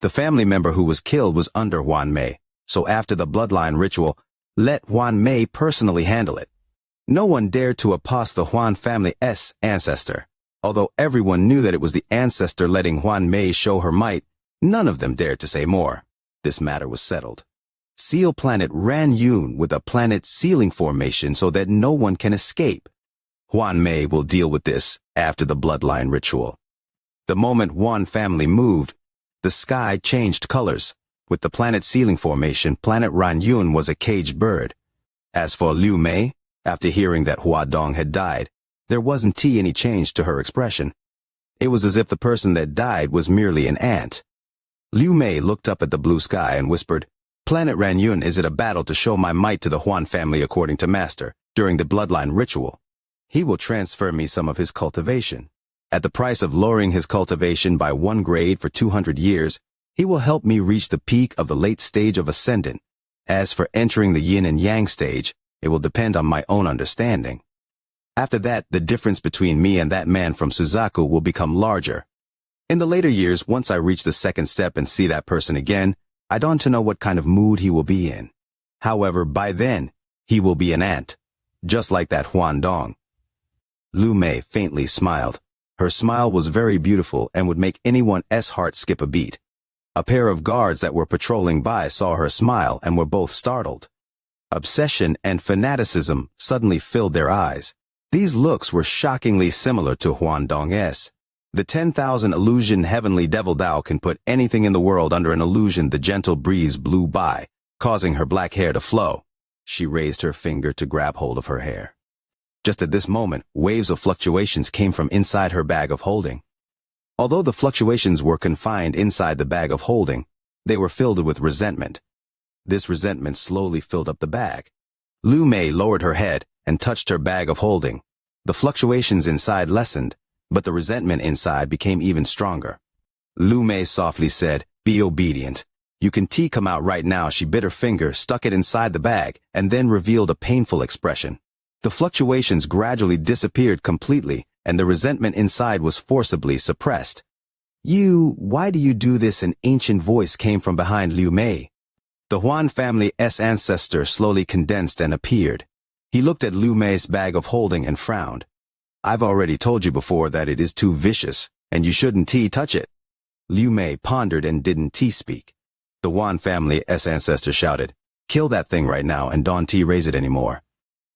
The family member who was killed was under Huan Mei, so after the bloodline ritual, let Huan Mei personally handle it. No one dared to oppose the Huan family's ancestor. Although everyone knew that it was the ancestor letting Huan Mei show her might, none of them dared to say more. This matter was settled. Seal planet Ran Yun with a planet sealing formation so that no one can escape. Huan Mei will deal with this after the bloodline ritual. The moment Huan family moved, the sky changed colors. With the planet sealing formation, planet Ran Yun was a caged bird. As for Liu Mei, after hearing that Hua Dong had died, there wasn't any change to her expression. It was as if the person that died was merely an ant. Liu Mei looked up at the blue sky and whispered, "Planet Ran Yun is at a battle to show my might to the Huan family according to Master, during the bloodline ritual. He will transfer me some of his cultivation. At the price of lowering his cultivation by 1 grade for 200 years, he will help me reach the peak of the late stage of Ascendant. As for entering the Yin and Yang stage, it will depend on my own understanding. After that, the difference between me and that man from Suzaku will become larger. In the later years, once I reach the second step and see that person again, I don't know what kind of mood he will be in. However, by then, he will be an ant, just like that Huan Dong." Liu Mei faintly smiled. Her smile was very beautiful and would make anyone's heart skip a beat. A pair of guards that were patrolling by saw her smile and were both startled. Obsession and fanaticism suddenly filled their eyes. These looks were shockingly similar to Huan Dong's. The 10,000 illusion heavenly devil Dao can put anything in the world under an illusion. The gentle breeze blew by, causing her black hair to flow. She raised her finger to grab hold of her hair. Just at this moment, waves of fluctuations came from inside her bag of holding. Although the fluctuations were confined inside the bag of holding, they were filled with resentment. This resentment slowly filled up the bag. Liu Mei lowered her head and touched her bag of holding. The fluctuations inside lessened, but the resentment inside became even stronger. Liu Mei softly said, "Be obedient. You can come out right now." She bit her finger, stuck it inside the bag, and then revealed a painful expression. The fluctuations gradually disappeared completely, and the resentment inside was forcibly suppressed. Why do you do this?" An ancient voice came from behind Liu Mei. The Huan family's ancestor slowly condensed and appeared. He looked at Liu Mei's bag of holding and frowned. "I've already told you before that it is too vicious, and you shouldn't touch it." Liu Mei pondered and didn't speak. The Huan family's ancestor shouted, "Kill that thing right now and don't raise it anymore.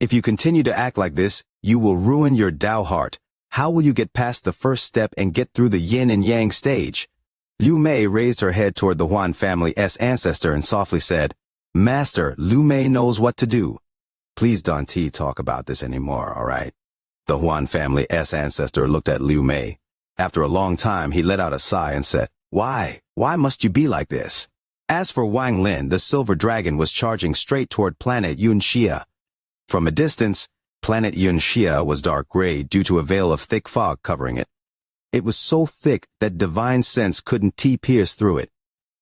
If you continue to act like this, you will ruin your Dao heart. How will you get past the first step and get through the Yin and Yang stage?" Liu Mei raised her head toward the Huan family's ancestor and softly said, "Master, Liu Mei knows what to do. Please don't talk about this anymore, all right?" The Huan family's ancestor looked at Liu Mei. After a long time, he let out a sigh and said, Why must you be like this?" As for Wang Lin, the silver dragon was charging straight toward planet Xianxia. From a distance, planet Xianxia was dark gray due to a veil of thick fog covering it. It was so thick that divine sense couldn't pierce through it.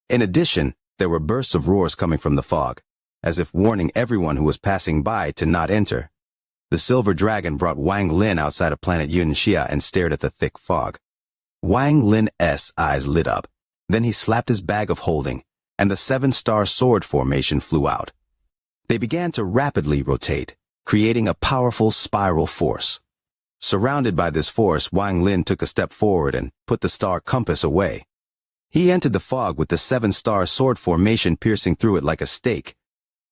In addition, there were bursts of roars coming from the fog, as if warning everyone who was passing by to not enter. The silver dragon brought Wang Lin outside of planet Xianxia and stared at the thick fog. Wang Lin's eyes lit up. Then he slapped his bag of holding, and the 7-star sword formation flew out. They began to rapidly rotate, creating a powerful spiral force. Surrounded by this force, Wang Lin took a step forward and put the star compass away. He entered the fog with the 7-star sword formation piercing through it like a stake.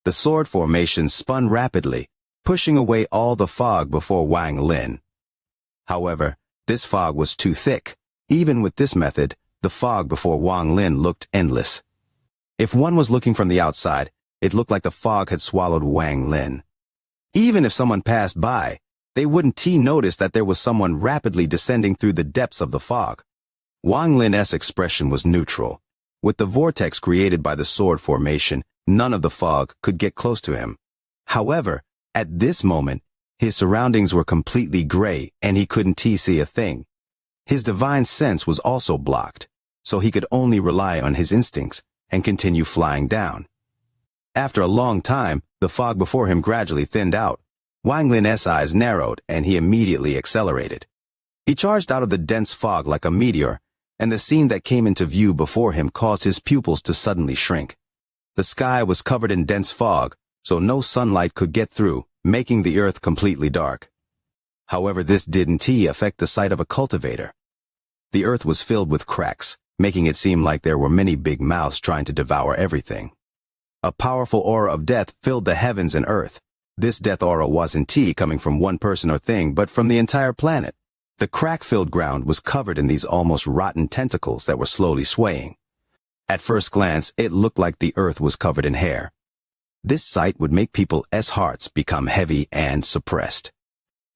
The sword formation spun rapidly, pushing away all the fog before Wang Lin. However, this fog was too thick. Even with this method, the fog before Wang Lin looked endless. If one was looking from the outside, it looked like the fog had swallowed Wang Lin. Even if someone passed by, they wouldn't notice that there was someone rapidly descending through the depths of the fog. Wang Lin's expression was neutral. With the vortex created by the sword formation, none of the fog could get close to him. However, at this moment, his surroundings were completely gray and he couldn't see a thing. His divine sense was also blocked, so he could only rely on his instincts and continue flying down. After a long time, the fog before him gradually thinned out. Wang Lin's eyes narrowed and he immediately accelerated. He charged out of the dense fog like a meteor, and the scene that came into view before him caused his pupils to suddenly shrink. The sky was covered in dense fog, so no sunlight could get through, making the earth completely dark. However, this didn't affect the sight of a cultivator. The earth was filled with cracks, making it seem like there were many big mouths trying to devour everything. A powerful aura of death filled the heavens and earth. This death aura wasn't coming from one person or thing, but from the entire planet. The crack-filled ground was covered in these almost rotten tentacles that were slowly swaying. At first glance, it looked like the earth was covered in hair. This sight would make people's hearts become heavy and suppressed.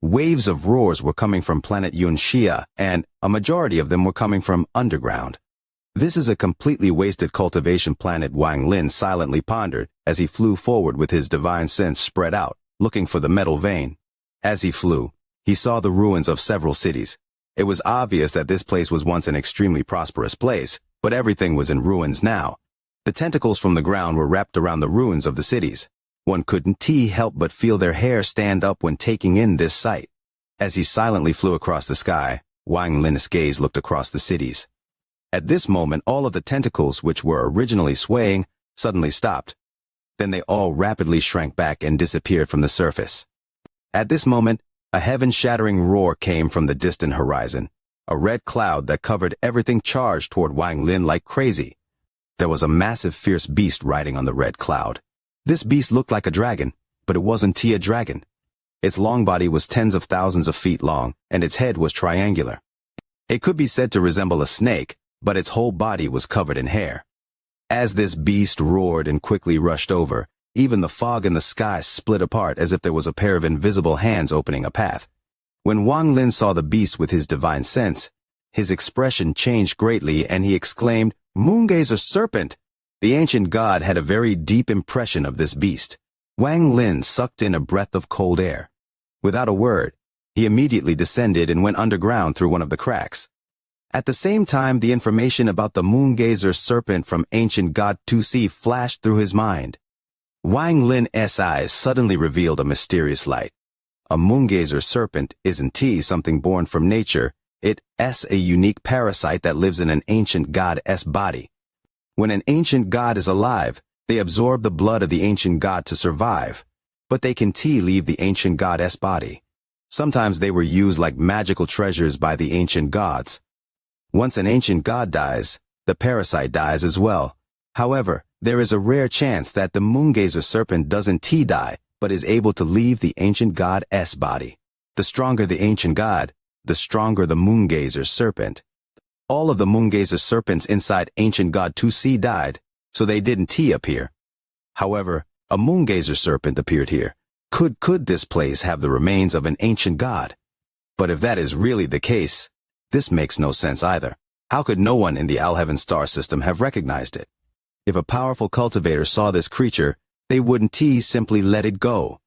Waves of roars were coming from planet Xianxia, and a majority of them were coming from underground. This is a completely wasted cultivation planet, Wang Lin silently pondered as he flew forward with his divine sense spread out, looking for the metal vein. As he flew, he saw the ruins of several cities. It was obvious that this place was once an extremely prosperous place, but everything was in ruins now. The tentacles from the ground were wrapped around the ruins of the cities. One couldn't help but feel their hair stand up when taking in this sight. As he silently flew across the sky, Wang Lin's gaze looked across the cities. At this moment, all of the tentacles which were originally swaying suddenly stopped. Then they all rapidly shrank back and disappeared from the surface. At this moment, a heaven-shattering roar came from the distant horizon. A red cloud that covered everything charged toward Wang Lin like crazy. There was a massive fierce beast riding on the red cloud. This beast looked like a dragon, but it wasn't a dragon. Its long body was tens of thousands of feet long, and its head was triangular. It could be said to resemble a snake, but its whole body was covered in hair. As this beast roared and quickly rushed over, even the fog in the sky split apart as if there was a pair of invisible hands opening a path. When Wang Lin saw the beast with his divine sense, his expression changed greatly and he exclaimed, "Moongazer serpent!" The ancient god had a very deep impression of this beast. Wang Lin sucked in a breath of cold air. Without a word, he immediately descended and went underground through one of the cracks. At the same time, the information about the Moongazer serpent from ancient god Tusi flashed through his mind. Wang Lin's eyes suddenly revealed a mysterious light. A Moongazer serpent isn't something born from nature, it's a unique parasite that lives in an ancient god's body. When an ancient god is alive, they absorb the blood of the ancient god to survive, but they can leave the ancient god's body. Sometimes they were used like magical treasures by the ancient gods. Once an ancient god dies, the parasite dies as well. However, there is a rare chance that the Moongazer serpent doesn't die, but is able to leave the ancient god's body. The stronger the ancient god, the stronger the Moongazer serpent. All of the Moongazer serpents inside ancient god Tusi died, so they didn't appear. However, a Moongazer serpent appeared here. Could this place have the remains of an ancient god? But if that is really the case, this makes no sense either. How could no one in the Alheaven star system have recognized it? If a powerful cultivator saw this creature, they wouldn't simply let it go.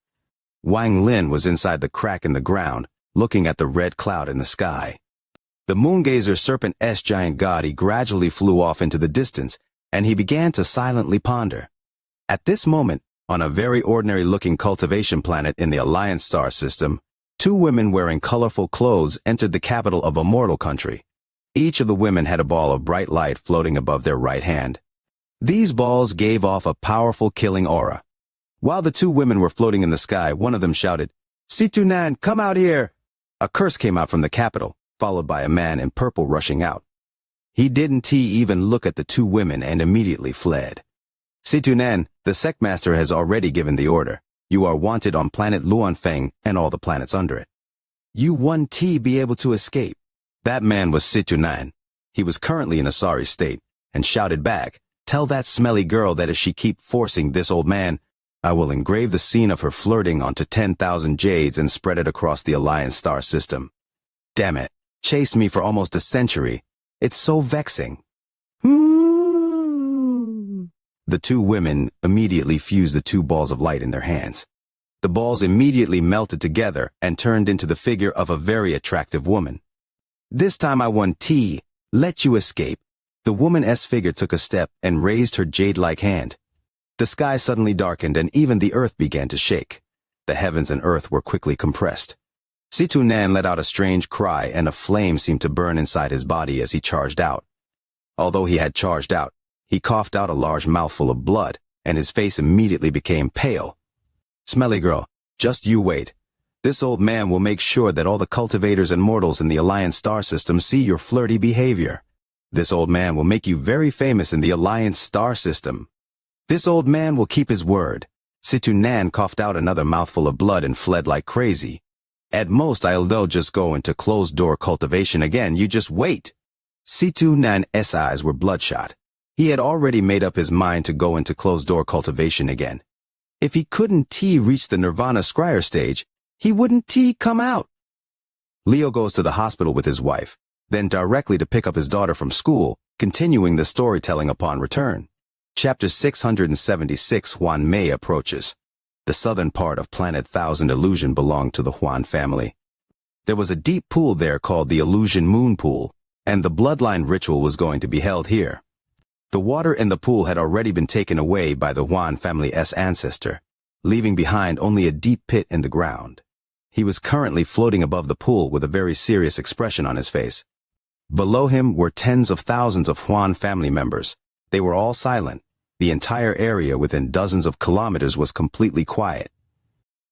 Wang Lin was inside the crack in the ground, looking at the red cloud in the sky. The Moongazer serpent's giant god gradually flew off into the distance, and he began to silently ponder. At this moment, on a very ordinary-looking cultivation planet in the Alliance star system, two women wearing colorful clothes entered the capital of a mortal country. Each of the women had a ball of bright light floating above their right hand. These balls gave off a powerful killing aura. While the two women were floating in the sky, one of them shouted, "Situnan, come out here!" A curse came out from the capital, followed by a man in purple rushing out. He didn't even look at the two women and immediately fled. "Situnan, the sectmaster has already given the order. You are wanted on planet Luanfeng and all the planets under it. You won't be able to escape." That man was Situnan. He was currently in a sorry state, and shouted back, "Tell that smelly girl that if she keep forcing this old man, I will engrave the scene of her flirting onto 10,000 jades and spread it across the Alliance star system. Damn it, chased me for almost a century. It's so vexing." The two women immediately fused the two balls of light in their hands. The balls immediately melted together and turned into the figure of a very attractive woman. "This time I won't let you escape." The woman's figure took a step and raised her jade-like hand. The sky suddenly darkened and even the earth began to shake. The heavens and earth were quickly compressed. Situnan let out a strange cry and a flame seemed to burn inside his body as he charged out. Although he had charged out, he coughed out a large mouthful of blood and his face immediately became pale. "Smelly girl, just you wait. This old man will make sure that all the cultivators and mortals in the Alliance star system see your flirty behavior. This old man will make you very famous in the Alliance star system. This old man will keep his word. Situ Nan coughed out another mouthful of blood and fled like crazy. At most they'll just go into closed-door cultivation again, you just wait. Situ Nan's eyes were bloodshot. He had already made up his mind to go into closed-door cultivation again. If he couldn't reach the Nirvana Scryer stage, he wouldn't come out. Leo goes to the hospital with his wife, then directly to pick up his daughter from school, continuing the storytelling upon return. Chapter 676 Huan Mei approaches. The southern part of Planet Thousand Illusion belonged to the Huan family. There was a deep pool there called the Illusion Moon Pool, and the bloodline ritual was going to be held here. The water in the pool had already been taken away by the Huan family's ancestor, leaving behind only a deep pit in the ground. He was currently floating above the pool with a very serious expression on his face. Below him were tens of thousands of Huan family members. They were all silent. The entire area within dozens of kilometers was completely quiet.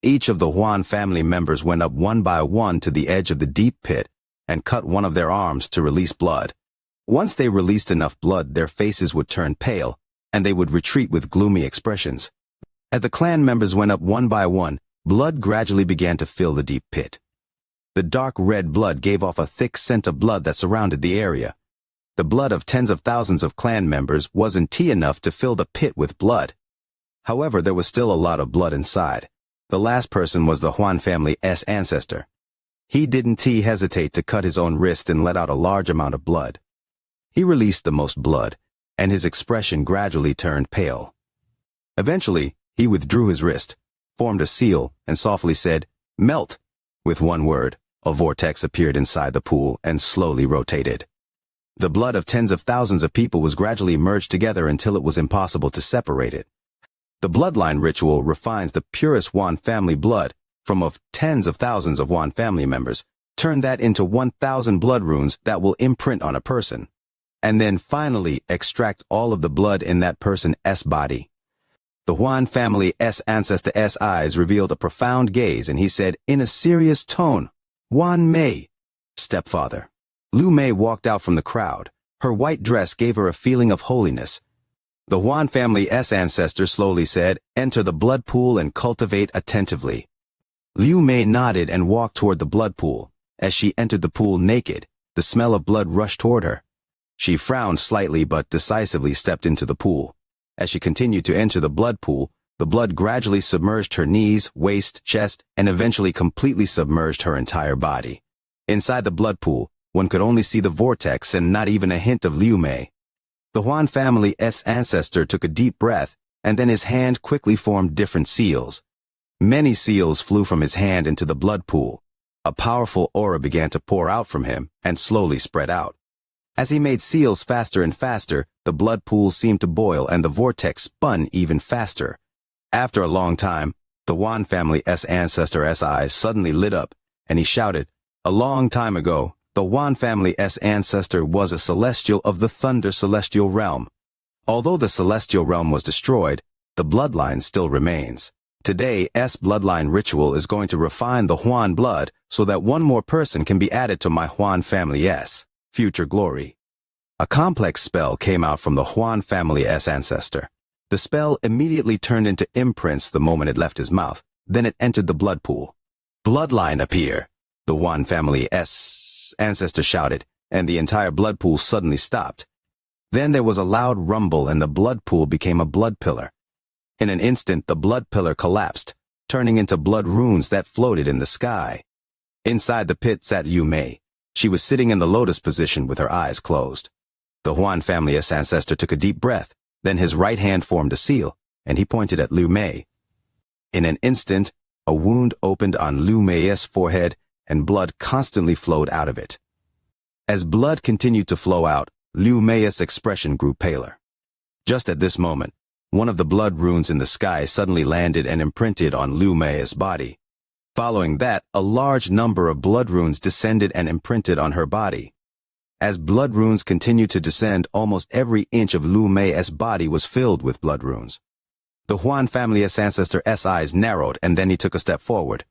Each of the Huan family members went up one by one to the edge of the deep pit and cut one of their arms to release blood. Once they released enough blood, their faces would turn pale, and they would retreat with gloomy expressions. As the clan members went up one by one, blood gradually began to fill the deep pit. The dark red blood gave off a thick scent of blood that surrounded the area. The blood of tens of thousands of clan members wasn't enough to fill the pit with blood. However, there was still a lot of blood inside. The last person was the Huan family's ancestor. He didn't hesitate to cut his own wrist and let out a large amount of blood. He released the most blood, and his expression gradually turned pale. Eventually, he withdrew his wrist, formed a seal, and softly said, "Melt." With one word, a vortex appeared inside the pool and slowly rotated. The blood of tens of thousands of people was gradually merged together until it was impossible to separate it. The bloodline ritual refines the purest Huan family blood from of tens of thousands of Huan family members, turn that into 1,000 blood runes that will imprint on a person, and then finally extract all of the blood in that person's body. The Huan family's ancestor's eyes revealed a profound gaze, and he said in a serious tone, "Huan Mei, stepfather." Lu Mei walked out from the crowd. Her white dress gave her a feeling of holiness. The Huan family's ancestor slowly said, "Enter the blood pool and cultivate attentively." Liu Mei nodded and walked toward the blood pool. As she entered the pool naked, the smell of blood rushed toward her. She frowned slightly but decisively stepped into the pool. As she continued to enter the blood pool, the blood gradually submerged her knees, waist, chest, and eventually completely submerged her entire body. Inside the blood pool, one could only see the vortex and not even a hint of Liu Mei. The Huan family's ancestor took a deep breath, and then his hand quickly formed different seals. Many seals flew from his hand into the blood pool. A powerful aura began to pour out from him and slowly spread out. As he made seals faster and faster, the blood pool seemed to boil and the vortex spun even faster. After a long time, the Huan family's ancestor's eyes suddenly lit up, and he shouted, "A long time ago, the Huan family's ancestor was a celestial of the Thunder Celestial Realm. Although the Celestial Realm was destroyed, the bloodline still remains. Today's bloodline ritual is going to refine the Huan blood so that one more person can be added to my Huan family's future glory." A complex spell came out from the Huan family's ancestor. The spell immediately turned into imprints the moment it left his mouth, then it entered the blood pool. "Bloodline appear," the Huan family's ancestor shouted, and the entire blood pool suddenly stopped. Then there was a loud rumble and the blood pool became a blood pillar. In an instant, the blood pillar collapsed, turning into blood runes that floated in the sky. Inside the pit sat Liu Mei. She was sitting in the lotus position with her eyes closed. The Huan family's ancestor took a deep breath, then his right hand formed a seal, and he pointed at Liu Mei. In an instant, a wound opened on Liu Mei's forehead, and blood constantly flowed out of it. As blood continued to flow out, Liu Mei's expression grew paler. Just at this moment, one of the blood runes in the sky suddenly landed and imprinted on Liu Mei's body. Following that, a large number of blood runes descended and imprinted on her body. As blood runes continued to descend, almost every inch of Liu Mei's body was filled with blood runes. The Huan family's ancestor's eyes narrowed, and then he took a step forward.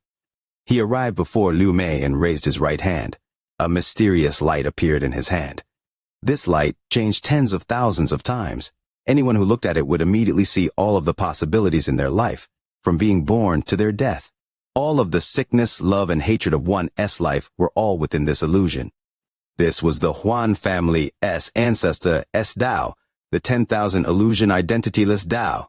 He arrived before Liu Mei and raised his right hand. A mysterious light appeared in his hand. This light changed tens of thousands of times. Anyone who looked at it would immediately see all of the possibilities in their life, from being born to their death. All of the sickness, love, and hatred of one's life were all within this illusion. This was the Huan family's ancestor Dao, the 10,000 illusion identityless Dao.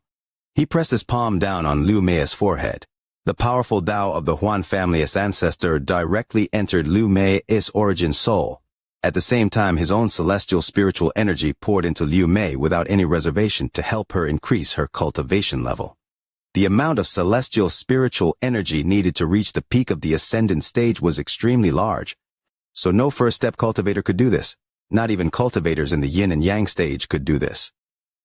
He pressed his palm down on Liu Mei's forehead. The powerful Dao of the Huan family's ancestor directly entered Liu Mei's origin soul. At the same time, his own celestial spiritual energy poured into Liu Mei without any reservation to help her increase her cultivation level. The amount of celestial spiritual energy needed to reach the peak of the ascendant stage was extremely large. So no first-step cultivator could do this. Not even cultivators in the yin and yang stage could do this.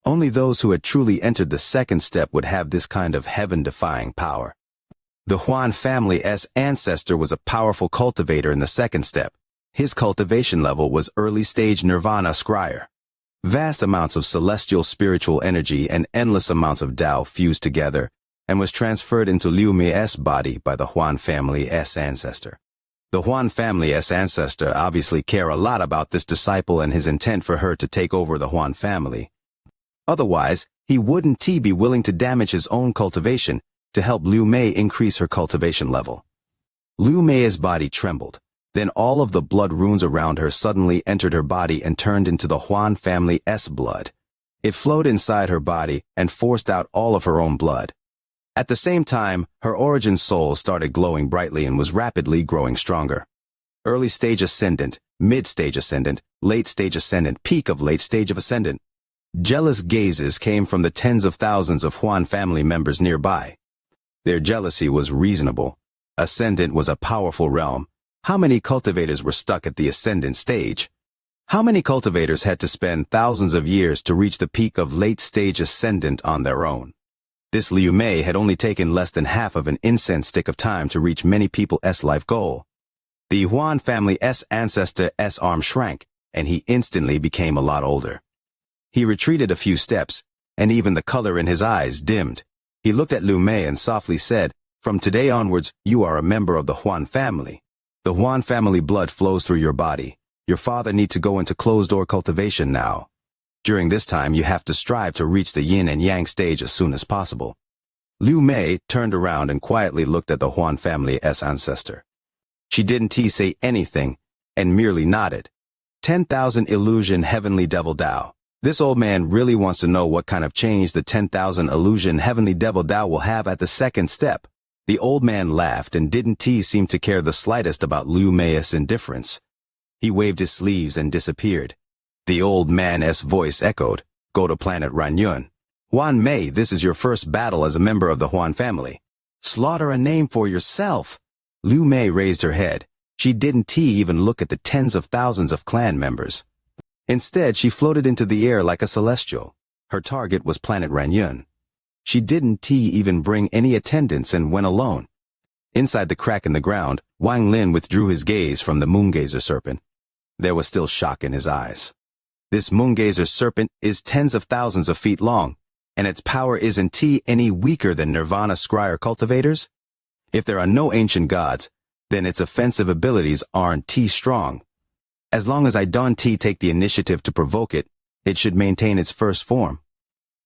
Only those who had truly entered the second step would have this kind of heaven-defying power. The Huan family's ancestor was a powerful cultivator in the second step. His cultivation level was early-stage nirvana scryer. Vast amounts of celestial spiritual energy and endless amounts of Tao fused together and was transferred into Liu Mei's body by the Huan family's ancestor. The Huan family's ancestor obviously cared a lot about this disciple and his intent for her to take over the Huan family. Otherwise, he wouldn't be willing to damage his own cultivation to help Liu Mei increase her cultivation level. Liu Mei's body trembled. Then all of the blood runes around her suddenly entered her body and turned into the Huan family's blood. It flowed inside her body and forced out all of her own blood. At the same time, her origin soul started glowing brightly and was rapidly growing stronger. Early stage ascendant, mid-stage ascendant, late stage ascendant, peak of late stage of ascendant. Jealous gazes came from the tens of thousands of Huan family members nearby. Their jealousy was reasonable. Ascendant was a powerful realm. How many cultivators were stuck at the ascendant stage? How many cultivators had to spend thousands of years to reach the peak of late-stage ascendant on their own? This Liu Mei had only taken less than half of an incense stick of time to reach many people's life goal. The Huan family's ancestor's arm shrank, and he instantly became a lot older. He retreated a few steps, and even the color in his eyes dimmed. He looked at Liu Mei and softly said, "From today onwards, you are a member of the Huan family. The Huan family blood flows through your body. Your father needs to go into closed-door cultivation now. During this time, you have to strive to reach the yin and yang stage as soon as possible." Liu Mei turned around and quietly looked at the Huan family's ancestor. She didn't say anything and merely nodded. 10,000 illusion heavenly devil Dao. This old man really wants to know what kind of change the 10,000 illusion heavenly devil Dao will have at the second step. The old man laughed and didn't seem to care the slightest about Liu Mei's indifference. He waved his sleeves and disappeared. The old man's voice echoed, "Go to planet Ranyun. Huan Mei, this is your first battle as a member of the Huan family. Slaughter a name for yourself." Liu Mei raised her head. She didn't even look at the tens of thousands of clan members. Instead, she floated into the air like a celestial. Her target was planet Ranyun. She didn't even bring any attendants and went alone. Inside the crack in the ground, Wang Lin withdrew his gaze from the moongazer serpent. There was still shock in his eyes. This moongazer serpent is tens of thousands of feet long, and its power isn't any weaker than Nirvana Scryer cultivators? If there are no ancient gods, then its offensive abilities aren't strong. As long as I don't take the initiative to provoke it, it should maintain its first form.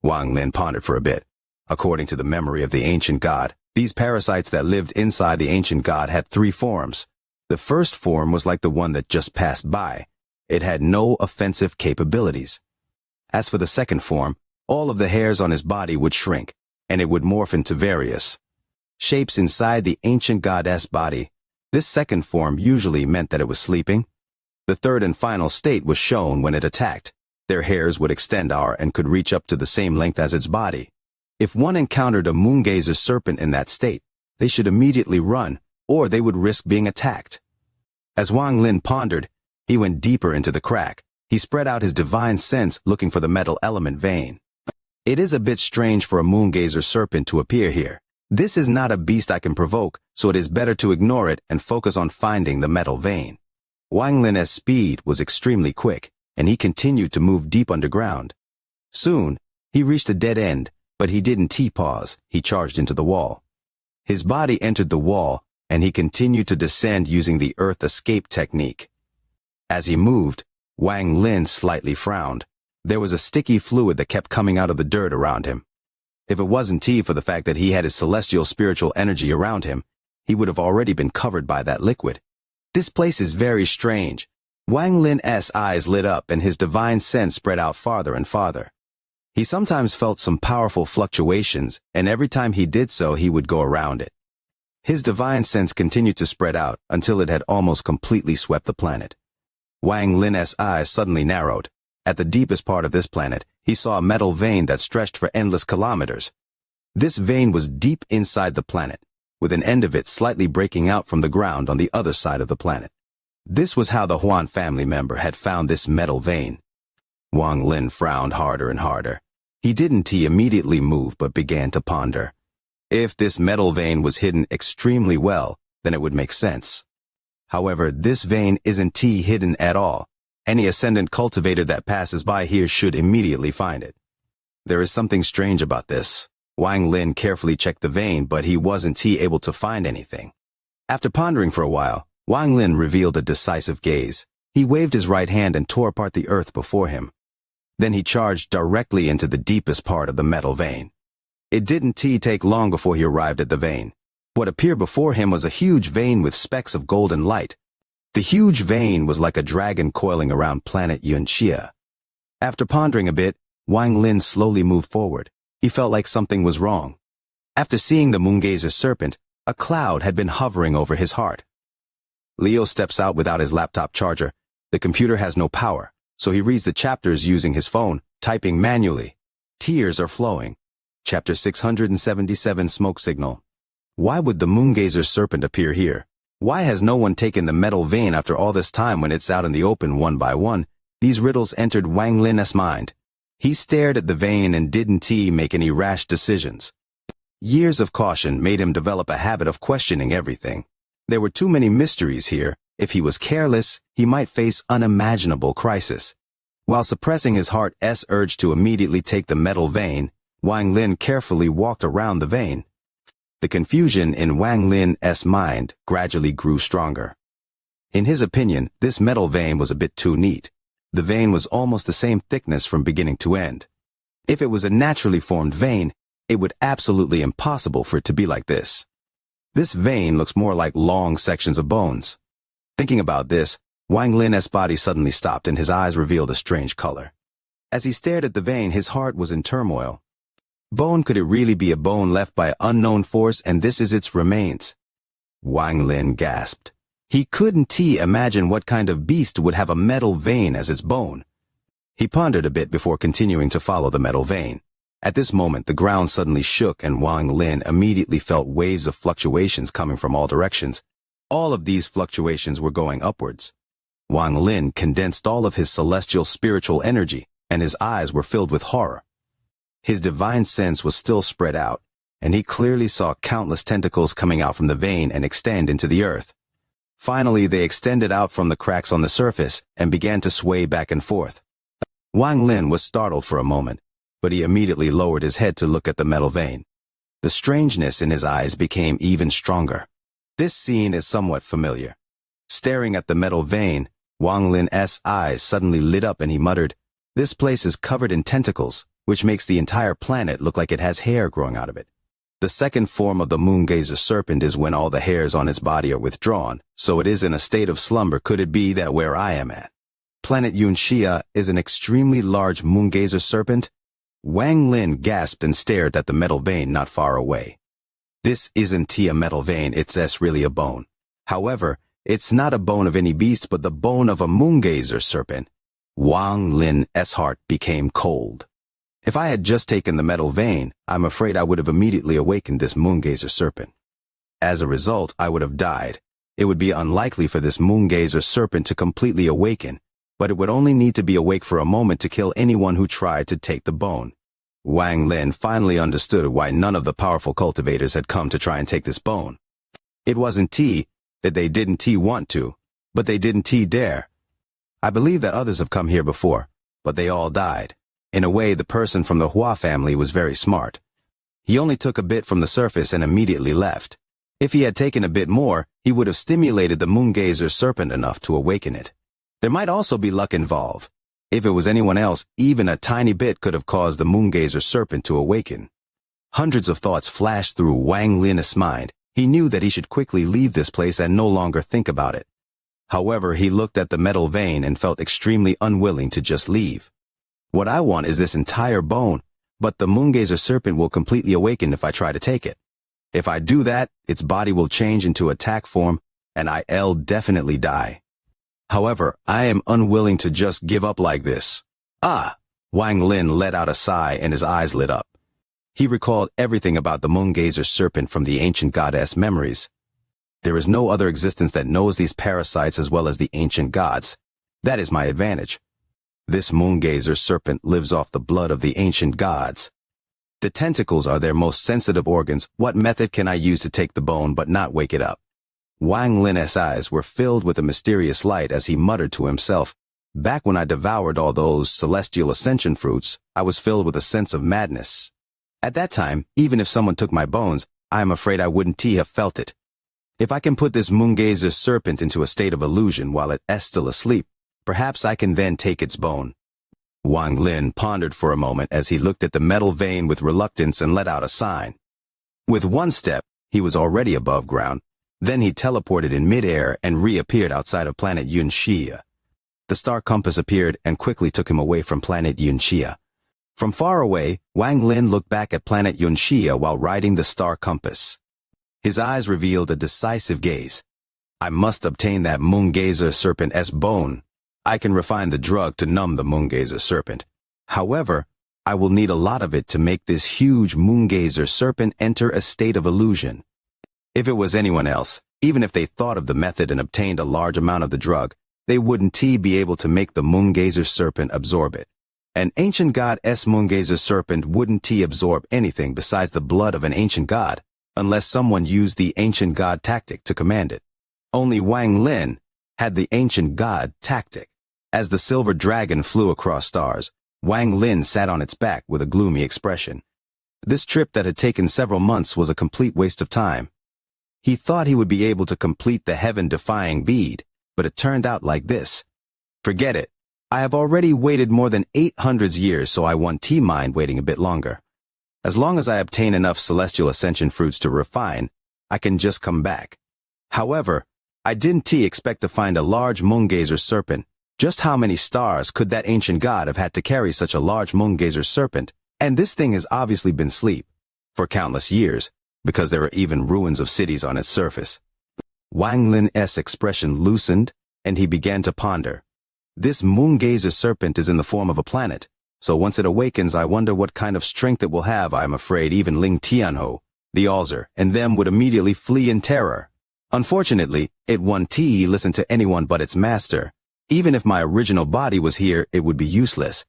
Wang Lin pondered for a bit. According to the memory of the ancient god, these parasites that lived inside the ancient god had 3 forms. The first form was like the one that just passed by. It had no offensive capabilities. As for the second form, all of the hairs on his body would shrink, and it would morph into various shapes inside the ancient goddess body. This second form usually meant that it was sleeping. The third and final state was shown when it attacked. Their hairs would extend and could reach up to the same length as its body. If one encountered a moongazer serpent in that state, they should immediately run, or they would risk being attacked. As Wang Lin pondered, he went deeper into the crack. He spread out his divine sense looking for the metal element vein. It is a bit strange for a moongazer serpent to appear here. This is not a beast I can provoke, so it is better to ignore it and focus on finding the metal vein. Wang Lin's speed was extremely quick, and he continued to move deep underground. Soon, he reached a dead end, but he didn't pause. He charged into the wall. His body entered the wall, and he continued to descend using the earth escape technique. As he moved, Wang Lin slightly frowned. There was a sticky fluid that kept coming out of the dirt around him. If it wasn't for the fact that he had his celestial spiritual energy around him, he would have already been covered by that liquid. This place is very strange. Wang Lin's eyes lit up and his divine sense spread out farther and farther. He sometimes felt some powerful fluctuations, and every time he did so, he would go around it. His divine sense continued to spread out until it had almost completely swept the planet. Wang Lin's eyes suddenly narrowed. At the deepest part of this planet, he saw a metal vein that stretched for endless kilometers. This vein was deep inside the planet, with an end of it slightly breaking out from the ground on the other side of the planet. This was how the Huan family member had found this metal vein. Wang Lin frowned harder and harder. He didn't immediately move but began to ponder. If this metal vein was hidden extremely well, then it would make sense. However, this vein isn't hidden at all. Any ascendant cultivator that passes by here should immediately find it. There is something strange about this. Wang Lin carefully checked the vein, but he wasn't able to find anything. After pondering for a while, Wang Lin revealed a decisive gaze. He waved his right hand and tore apart the earth before him. Then he charged directly into the deepest part of the metal vein. It didn't take long before he arrived at the vein. What appeared before him was a huge vein with specks of golden light. The huge vein was like a dragon coiling around planet Xianxia. After pondering a bit, Wang Lin slowly moved forward. He felt like something was wrong. After seeing the moongazer serpent, a cloud had been hovering over his heart. Leo steps out without his laptop charger. The computer has no power, so he reads the chapters using his phone, typing manually. Tears are flowing. Chapter 677, Smoke Signal. Why would the moongazer serpent appear here? Why has no one taken the metal vein after all this time when it's out in the open one by one? These riddles entered Wang Lin's mind. He stared at the vein and didn't make any rash decisions. Years of caution made him develop a habit of questioning everything. There were too many mysteries here. If he was careless, he might face unimaginable crisis. While suppressing his heart's urge to immediately take the metal vein, Wang Lin carefully walked around the vein. The confusion in Wang Lin's mind gradually grew stronger. In his opinion, this metal vein was a bit too neat. The vein was almost the same thickness from beginning to end. If it was a naturally formed vein, it would absolutely impossible for it to be like this. This vein looks more like long sections of bones. Thinking about this, Wang Lin's body suddenly stopped and his eyes revealed a strange color. As he stared at the vein, his heart was in turmoil. Bone, could it really be a bone left by an unknown force, and this is its remains? Wang Lin gasped. He couldn't imagine what kind of beast would have a metal vein as its bone. He pondered a bit before continuing to follow the metal vein. At this moment, the ground suddenly shook and Wang Lin immediately felt waves of fluctuations coming from all directions. All of these fluctuations were going upwards. Wang Lin condensed all of his celestial spiritual energy, and his eyes were filled with horror. His divine sense was still spread out, and he clearly saw countless tentacles coming out from the vein and extend into the earth. Finally, they extended out from the cracks on the surface and began to sway back and forth. Wang Lin was startled for a moment, but he immediately lowered his head to look at the metal vein. The strangeness in his eyes became even stronger. This scene is somewhat familiar. Staring at the metal vein, Wang Lin's eyes suddenly lit up and he muttered, "This place is covered in tentacles, which makes the entire planet look like it has hair growing out of it." The second form of the moongazer serpent is when all the hairs on its body are withdrawn, so it is in a state of slumber. Could it be that where I am at? Planet Xianxia is an extremely large moongazer serpent? Wang Lin gasped and stared at the metal vein not far away. This isn't a metal vein, it's really a bone. However, it's not a bone of any beast but the bone of a moongazer serpent. Wang Lin's heart became cold. If I had just taken the metal vein, I'm afraid I would have immediately awakened this moongazer serpent. As a result, I would have died. It would be unlikely for this moongazer serpent to completely awaken, but it would only need to be awake for a moment to kill anyone who tried to take the bone. Wang Lin finally understood why none of the powerful cultivators had come to try and take this bone. It wasn't that they didn't want to, but they didn't dare. I believe that others have come here before, but they all died. In a way, the person from the Hua family was very smart. He only took a bit from the surface and immediately left. If he had taken a bit more, he would have stimulated the moongazer serpent enough to awaken it. There might also be luck involved. If it was anyone else, even a tiny bit could have caused the moongazer serpent to awaken. Hundreds of thoughts flashed through Wang Lin's mind. He knew that he should quickly leave this place and no longer think about it. However, he looked at the metal vein and felt extremely unwilling to just leave. What I want is this entire bone, but the moongazer serpent will completely awaken if I try to take it. If I do that, its body will change into attack form, and I'll definitely die. However, I am unwilling to just give up like this. Ah! Wang Lin let out a sigh and his eyes lit up. He recalled everything about the moongazer serpent from the ancient goddess memories. There is no other existence that knows these parasites as well as the ancient gods. That is my advantage. This moongazer serpent lives off the blood of the ancient gods. The tentacles are their most sensitive organs. What method can I use to take the bone but not wake it up? Wang Lin's eyes were filled with a mysterious light as he muttered to himself. Back when I devoured all those celestial ascension fruits, I was filled with a sense of madness. At that time, even if someone took my bones, I am afraid I wouldn't have felt it. If I can put this moongazer serpent into a state of illusion while it is still asleep, perhaps I can then take its bone. Wang Lin pondered for a moment as he looked at the metal vein with reluctance and let out a sign. With one step, he was already above ground. Then he teleported in midair and reappeared outside of planet Xianxia. The star compass appeared and quickly took him away from planet Xianxia. From far away, Wang Lin looked back at planet Xianxia while riding the star compass. His eyes revealed a decisive gaze. I must obtain that moongazer serpent's bone. I can refine the drug to numb the moongazer serpent. However, I will need a lot of it to make this huge moongazer serpent enter a state of illusion. If it was anyone else, even if they thought of the method and obtained a large amount of the drug, they wouldn't be able to make the moongazer serpent absorb it. An ancient god's moongazer serpent wouldn't absorb anything besides the blood of an ancient god, unless someone used the ancient god tactic to command it. Only Wang Lin had the ancient god tactic. As the silver dragon flew across stars, Wang Lin sat on its back with a gloomy expression. This trip that had taken several months was a complete waste of time. He thought he would be able to complete the heaven-defying bead, but it turned out like this. Forget it. I have already waited more than 800 years, so I won't mind waiting a bit longer. As long as I obtain enough celestial ascension fruits to refine, I can just come back. However, I didn't expect to find a large moongazer serpent. Just how many stars could that ancient god have had to carry such a large moongazer serpent? And this thing has obviously been asleep for countless years, because there are even ruins of cities on its surface. Wang Lin's expression loosened, and he began to ponder. This moongazer serpent is in the form of a planet, so once it awakens I wonder what kind of strength it will have. I am afraid even Ling Tianho, the Alzer, and them would immediately flee in terror. Unfortunately, it won't listen to anyone but its master. Even if my original body was here, it would be useless.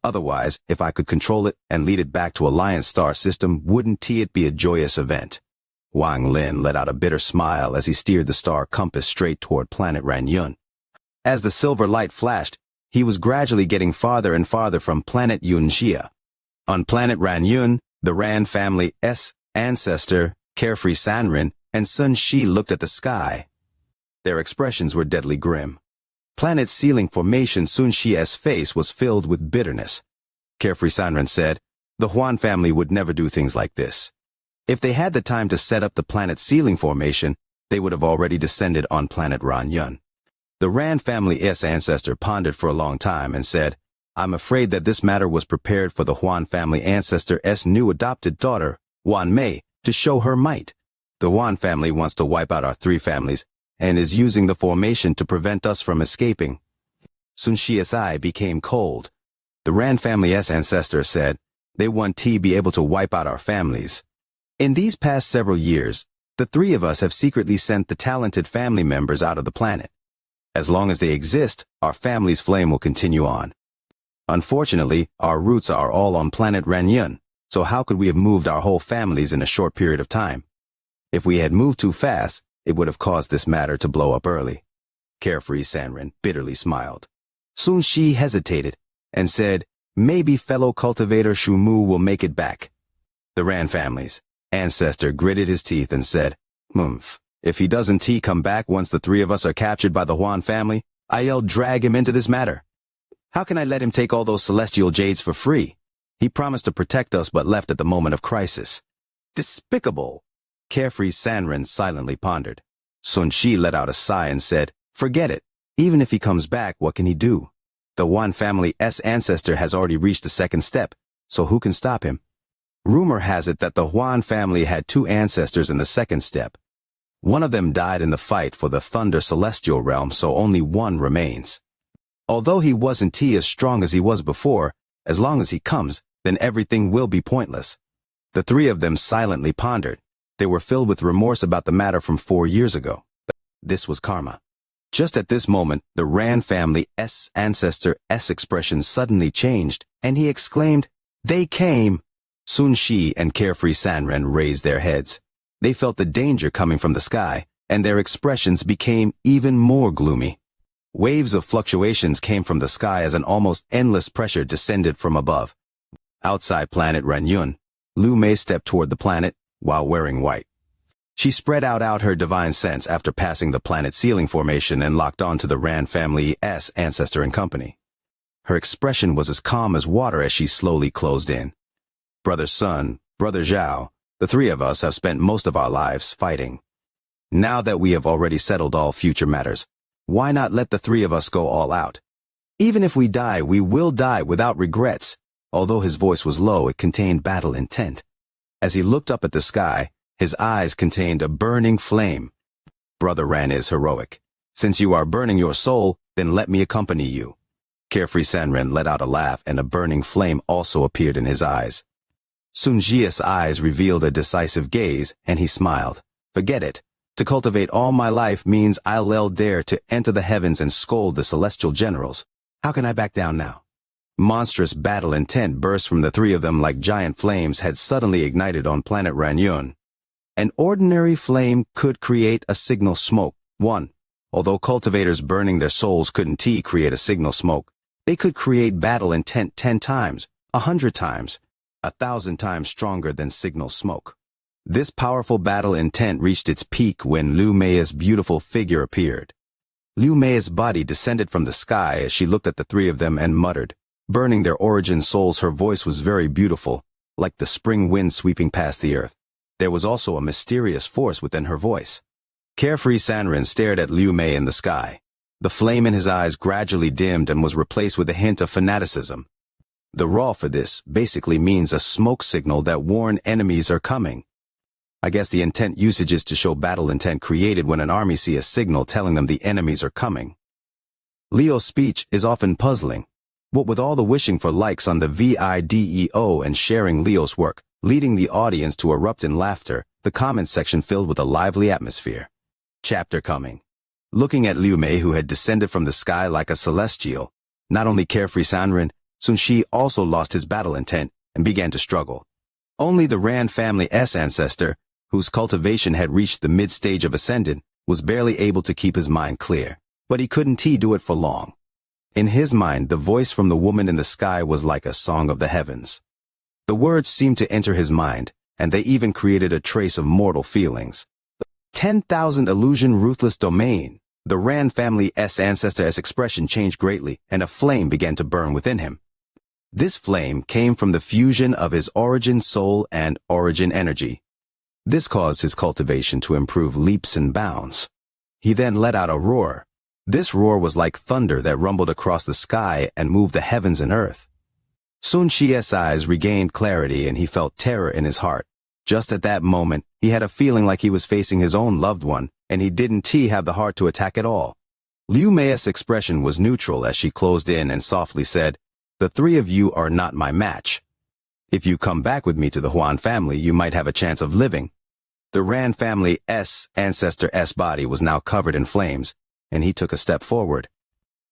Otherwise, if I could control it and lead it back to Alliance Star System, wouldn't it be a joyous event? Wang Lin let out a bitter smile as he steered the star compass straight toward planet Ranyun. As the silver light flashed, he was gradually getting farther and farther from planet Xianxia. On planet Ranyun, the Ran family's ancestor, Carefree Sanrin, and Sun Shi looked at the sky. Their expressions were deadly grim. Planet ceiling formation Sun Shi's face was filled with bitterness. Carefree Sanrin said, the Huan family would never do things like this. If they had the time to set up the planet ceiling formation, they would have already descended on planet Ranyun. The Ran family's ancestor pondered for a long time and said, I'm afraid that this matter was prepared for the Huan family ancestor's new adopted daughter, Wan Mei, to show her might. The Wan family wants to wipe out our three families, and is using the formation to prevent us from escaping. Sun Shi's eye became cold. The Ran family's ancestor said, they want to be able to wipe out our families. In these past several years, the three of us have secretly sent the talented family members out of the planet. As long as they exist, our family's flame will continue on. Unfortunately, our roots are all on planet Ranyun, so how could we have moved our whole families in a short period of time? If we had moved too fast, it would have caused this matter to blow up early. Carefree Sanrin bitterly smiled. Sun Shi hesitated and said, maybe fellow cultivator Shumu will make it back. The Ran family's ancestor gritted his teeth and said, Humph. If he doesn't come back once the three of us are captured by the Huan family, I'll drag him into this matter. How can I let him take all those celestial jades for free? He promised to protect us but left at the moment of crisis. Despicable. Carefree Sanren silently pondered. Sun Shi let out a sigh and said, forget it. Even if he comes back, what can he do? The Huan family's ancestor has already reached the second step, so who can stop him? Rumor has it that the Huan family had two ancestors in the second step. One of them died in the fight for the Thunder Celestial Realm, so only one remains. Although he wasn't as strong as he was before, as long as he comes, then everything will be pointless. The three of them silently pondered. They were filled with remorse about the matter from 4 years ago. This was karma. Just at this moment, the Ran family's ancestor's expression suddenly changed, and he exclaimed, they came! Sun Shi and Carefree Sanren raised their heads. They felt the danger coming from the sky, and their expressions became even more gloomy. Waves of fluctuations came from the sky as an almost endless pressure descended from above. Outside planet Ranyun, Lu Mei stepped toward the planet while wearing white. She spread out her divine sense after passing the planet ceiling formation and locked on to the Ran family's ancestor and company. Her expression was as calm as water as she slowly closed in. Brother Sun, Brother Zhao, the three of us have spent most of our lives fighting. Now that we have already settled all future matters, why not let the three of us go all out? Even if we die, we will die without regrets. Although his voice was low, it contained battle intent. As he looked up at the sky, his eyes contained a burning flame. Brother Ran is heroic. Since you are burning your soul, then let me accompany you. Carefree Sanren let out a laugh, and a burning flame also appeared in his eyes. Sun Ji's eyes revealed a decisive gaze, and he smiled. Forget it. To cultivate all my life means I'll dare to enter the heavens and scold the celestial generals. How can I back down now? Monstrous battle intent burst from the three of them like giant flames had suddenly ignited on planet Ranyun. An ordinary flame could create a signal smoke. 1. Although cultivators burning their souls couldn't create a signal smoke, they could create battle intent 10 times, 100 times, 1,000 times stronger than signal smoke. This powerful battle intent reached its peak when Lu Mei's beautiful figure appeared. Lu Mei's body descended from the sky as she looked at the three of them and muttered. Burning their origin souls, her voice was very beautiful, like the spring wind sweeping past the earth. There was also a mysterious force within her voice. Carefree Sanren stared at Liu Mei in the sky. The flame in his eyes gradually dimmed and was replaced with a hint of fanaticism. The raw for this basically means a smoke signal that warns enemies are coming. I guess the intent usage is to show battle intent created when an army sees a signal telling them the enemies are coming. Leo's speech is often puzzling. What with all the wishing for likes on the video and sharing Leo's work, leading the audience to erupt in laughter, the comments section filled with a lively atmosphere. Chapter coming. Looking at Liu Mei, who had descended from the sky like a celestial, not only Carefree Sanren, Sun Shi also lost his battle intent and began to struggle. Only the Ran family's ancestor, whose cultivation had reached the mid-stage of ascendant, was barely able to keep his mind clear. But he couldn't do it for long. In his mind, the voice from the woman in the sky was like a song of the heavens. The words seemed to enter his mind, and they even created a trace of mortal feelings. 10,000 illusion ruthless domain. The Ran family's ancestor's expression changed greatly, and a flame began to burn within him. This flame came from the fusion of his origin soul and origin energy. This caused his cultivation to improve leaps and bounds. He then let out a roar. This roar was like thunder that rumbled across the sky and moved the heavens and earth. Sun Shi's eyes regained clarity and he felt terror in his heart. Just at that moment, he had a feeling like he was facing his own loved one, and he didn't have the heart to attack at all. Liu Mei's expression was neutral as she closed in and softly said, "The three of you are not my match. If you come back with me to the Huan family, you might have a chance of living." The Ran family's ancestor's body was now covered in flames, and he took a step forward.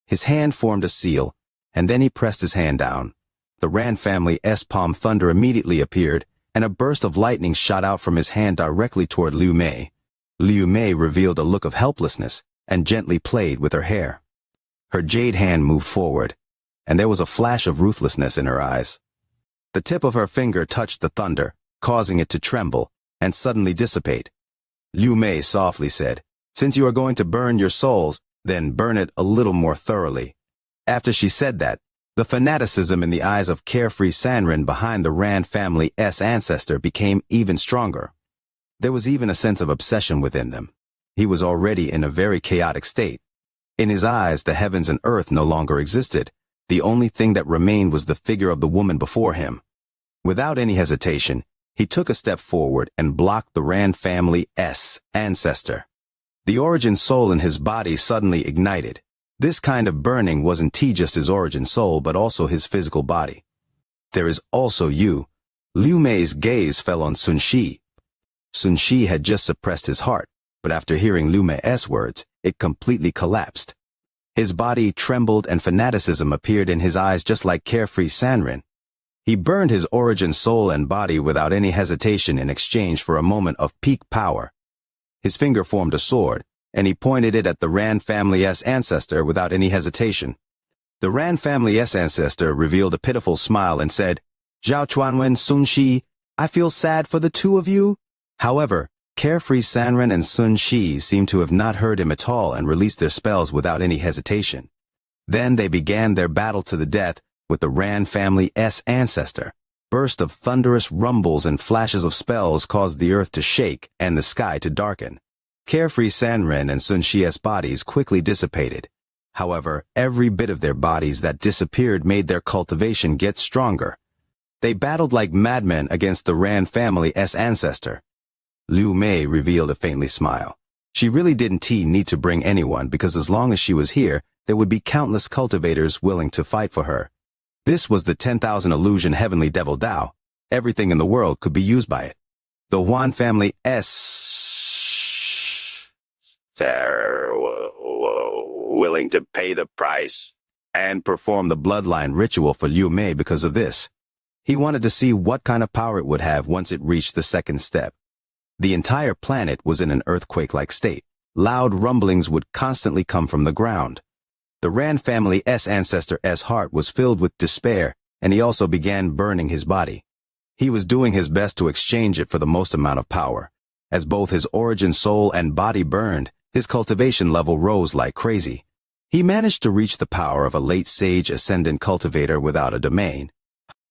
His hand formed a seal, and then he pressed his hand down. The Ran family's palm thunder immediately appeared, and a burst of lightning shot out from his hand directly toward Liu Mei. Liu Mei revealed a look of helplessness and gently played with her hair. Her jade hand moved forward, and there was a flash of ruthlessness in her eyes. The tip of her finger touched the thunder, causing it to tremble and suddenly dissipate. Liu Mei softly said, "Since you are going to burn your souls, then burn it a little more thoroughly." After she said that, the fanaticism in the eyes of carefree Sanren behind the Ran family's ancestor became even stronger. There was even a sense of obsession within them. He was already in a very chaotic state. In his eyes, the heavens and earth no longer existed. The only thing that remained was the figure of the woman before him. Without any hesitation, he took a step forward and blocked the Ran family's ancestor. The origin soul in his body suddenly ignited. This kind of burning wasn't just his origin soul but also his physical body. "There is also you." Liu Mei's gaze fell on Sun Shi. Sun Shi had just suppressed his heart, but after hearing Liu Mei's words, it completely collapsed. His body trembled and fanaticism appeared in his eyes just like carefree Sanren. He burned his origin soul and body without any hesitation in exchange for a moment of peak power. His finger formed a sword, and he pointed it at the Ran family's ancestor without any hesitation. The Ran family's ancestor revealed a pitiful smile and said, "Zhao Chuanwen, Sun Shi, I feel sad for the two of you." However, carefree Sanren and Sun Shi seemed to have not heard him at all and released their spells without any hesitation. Then they began their battle to the death with the Ran family's ancestor. Bursts of thunderous rumbles and flashes of spells caused the earth to shake and the sky to darken. Carefree Sanren and Sun Shi's bodies quickly dissipated. However, every bit of their bodies that disappeared made their cultivation get stronger. They battled like madmen against the Ran family's ancestor. Liu Mei revealed a faintly smile. She really didn't need to bring anyone because as long as she was here, there would be countless cultivators willing to fight for her. This was the 10,000 illusion heavenly devil Dao. Everything in the world could be used by it. The Wan family's willing to pay the price and perform the bloodline ritual for Liu Mei because of this. He wanted to see what kind of power it would have once it reached the second step. The entire planet was in an earthquake-like state. Loud rumblings would constantly come from the ground. The Ran family's ancestor's heart was filled with despair, and he also began burning his body. He was doing his best to exchange it for the most amount of power. As both his origin soul and body burned, his cultivation level rose like crazy. He managed to reach the power of a late sage ascendant cultivator without a domain.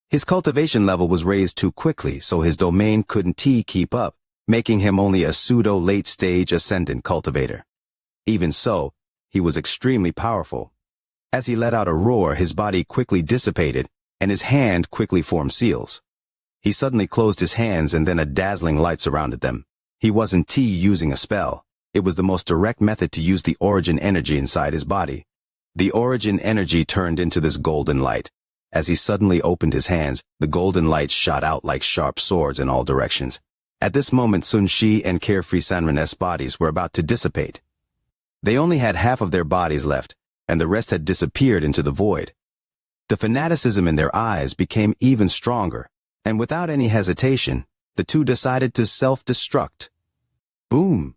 His cultivation level was raised too quickly, so his domain couldn't keep up, making him only a pseudo-late stage ascendant cultivator. Even so, he was extremely powerful. As he let out a roar, his body quickly dissipated, and his hand quickly formed seals. He suddenly closed his hands and then a dazzling light surrounded them. He wasn't using a spell. It was the most direct method to use the origin energy inside his body. The origin energy turned into this golden light. As he suddenly opened his hands, the golden light shot out like sharp swords in all directions. At this moment, Sun Shi and carefree Sanren's bodies were about to dissipate. They only had half of their bodies left, and the rest had disappeared into the void. The fanaticism in their eyes became even stronger, and without any hesitation, the two decided to self-destruct. Boom!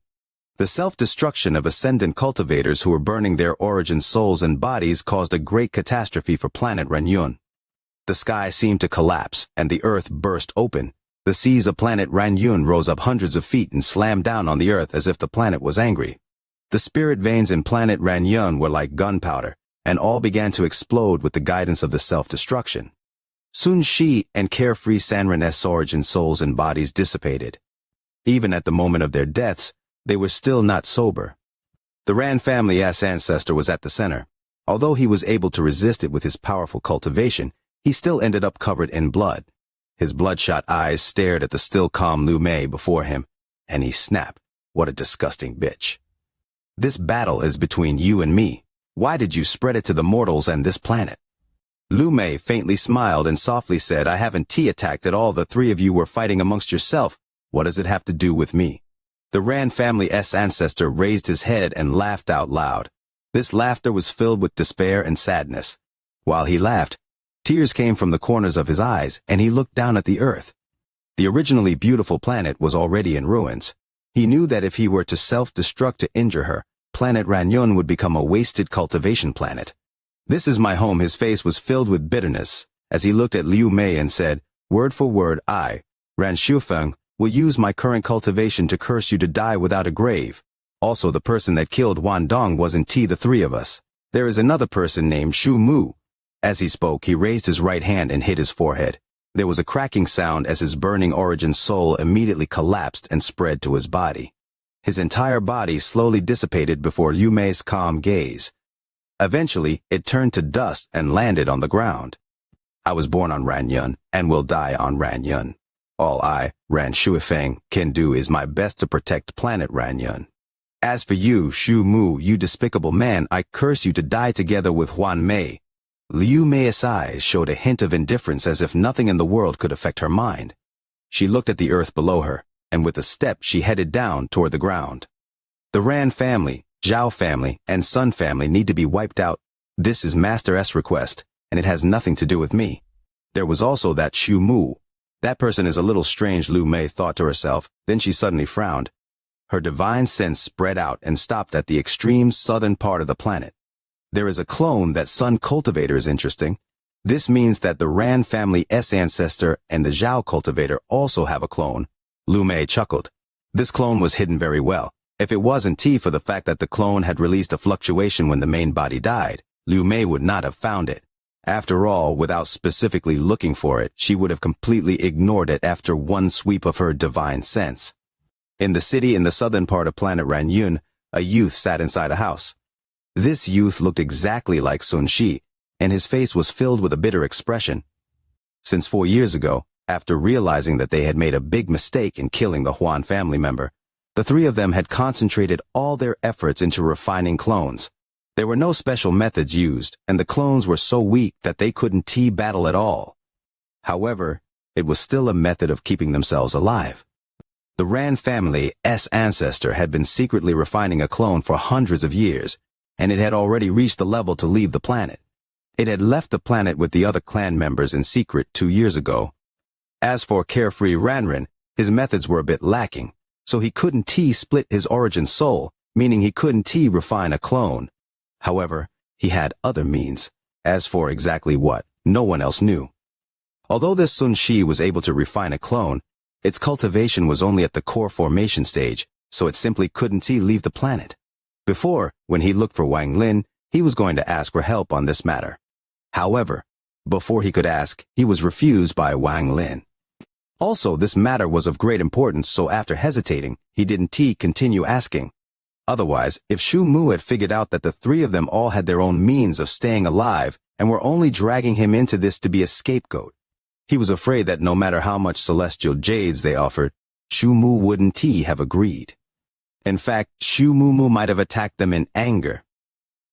The self-destruction of ascendant cultivators who were burning their origin souls and bodies caused a great catastrophe for planet Ranyun. The sky seemed to collapse, and the earth burst open. The seas of planet Ranyun rose up hundreds of feet and slammed down on the earth as if the planet was angry. The spirit veins in planet Ranyun were like gunpowder, and all began to explode with the guidance of the self-destruction. Sun Shi and carefree Sanren's origin souls and bodies dissipated. Even at the moment of their deaths, they were still not sober. The Ran family's ancestor was at the center. Although he was able to resist it with his powerful cultivation, he still ended up covered in blood. His bloodshot eyes stared at the still calm Liu Mei before him, and he snapped, "What a disgusting bitch. This battle is between you and me. Why did you spread it to the mortals and this planet?" Liu Mei faintly smiled and softly said, "I haven't attacked at all. The three of you were fighting amongst yourself. What does it have to do with me?" The Ran family's ancestor raised his head and laughed out loud. This laughter was filled with despair and sadness. While he laughed, tears came from the corners of his eyes, and he looked down at the earth. The originally beautiful planet was already in ruins. He knew that if he were to self-destruct to injure her, planet Ranyun would become a wasted cultivation planet. "This is my home." His face was filled with bitterness as he looked at Liu Mei and said, "Word for word, I, Ran Shufeng, will use my current cultivation to curse you to die without a grave. Also, the person that killed Wan Dong wasn't the three of us. There is another person named Shu Mu. As he spoke, he raised his right hand and hit his forehead. There was a cracking sound as his burning origin soul immediately collapsed and spread to his body. His entire body slowly dissipated before Liu Mei's calm gaze. Eventually, it turned to dust and landed on the ground. I was born on Ranyun and will die on Ranyun. All I, Ran Shuifeng, can do is my best to protect planet Ranyun. As for you, Shu Mu, you despicable man, I curse you to die together with Huan Mei. Liu Mei's eyes showed a hint of indifference as if nothing in the world could affect her mind. She looked at the earth below her, and with a step she headed down toward the ground. The Ran family, Zhao family, and Sun family need to be wiped out. This is Master S' request, and it has nothing to do with me. There was also that Shu Mu. That person is a little strange, Liu Mei thought to herself, then she suddenly frowned. Her divine sense spread out and stopped at the extreme southern part of the planet. There is a clone that Sun cultivator is interesting. This means that the Ran family S ancestor and the Zhao cultivator also have a clone. Liu Mei chuckled. This clone was hidden very well. If it wasn't for the fact that the clone had released a fluctuation when the main body died, Liu Mei would not have found it. After all, without specifically looking for it, she would have completely ignored it after one sweep of her divine sense. In the city in the southern part of planet Ranyun, a youth sat inside a house. This youth looked exactly like Sun Shi, and his face was filled with a bitter expression. Since 4 years ago, after realizing that they had made a big mistake in killing the Huan family member, the three of them had concentrated all their efforts into refining clones. There were no special methods used, and the clones were so weak that they couldn't battle at all. However, it was still a method of keeping themselves alive. The Ran family's ancestor had been secretly refining a clone for hundreds of years, and it had already reached the level to leave the planet. It had left the planet with the other clan members in secret 2 years ago. As for carefree Ranran, his methods were a bit lacking, so he couldn't split his origin soul, meaning he couldn't refine a clone. However, he had other means. As for exactly what, no one else knew. Although this Sun Shi was able to refine a clone, its cultivation was only at the core formation stage, so it simply couldn't leave the planet. Before, when he looked for Wang Lin, he was going to ask for help on this matter. However, before he could ask, he was refused by Wang Lin. Also, this matter was of great importance, so after hesitating, he didn't continue asking. Otherwise, if Shu Mu had figured out that the three of them all had their own means of staying alive and were only dragging him into this to be a scapegoat, he was afraid that no matter how much celestial jades they offered, Shu Mu wouldn't have agreed. In fact, Shu Mu might have attacked them in anger.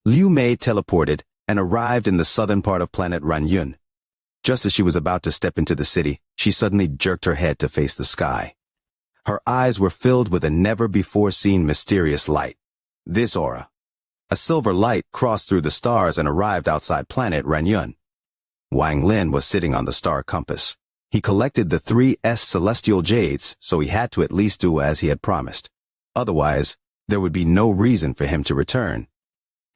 Liu Mei teleported and arrived in the southern part of planet Ranyun. Just as she was about to step into the city, she suddenly jerked her head to face the sky. Her eyes were filled with a never-before-seen mysterious light. This aura. A silver light crossed through the stars and arrived outside planet Ranyun. Wang Lin was sitting on the star compass. He collected the 3 celestial jades, so he had to at least do as he had promised. Otherwise, there would be no reason for him to return.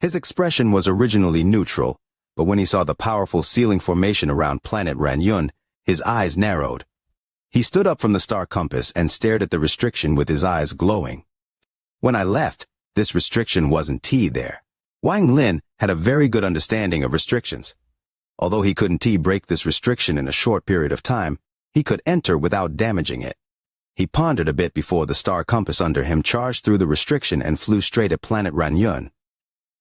His expression was originally neutral, but when he saw the powerful ceiling formation around planet Ranyun, his eyes narrowed. He stood up from the star compass and stared at the restriction with his eyes glowing. When I left, this restriction wasn't there. Wang Lin had a very good understanding of restrictions. Although he couldn't break this restriction in a short period of time, he could enter without damaging it. He pondered a bit before the star compass under him charged through the restriction and flew straight at planet Ranyun.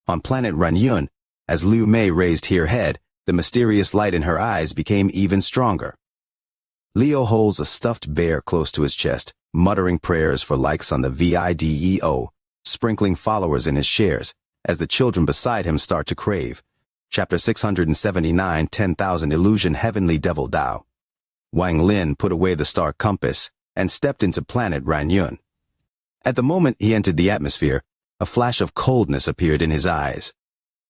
On planet Ranyun, as Liu Mei raised her head, the mysterious light in her eyes became even stronger. Leo holds a stuffed bear close to his chest, muttering prayers for likes on the video, sprinkling followers in his shares, as the children beside him start to crave. Chapter 679, 10,000 Illusion Heavenly Devil Dao. Wang Lin put away the star compass and stepped into planet Ranyun. At the moment he entered the atmosphere, a flash of coldness appeared in his eyes.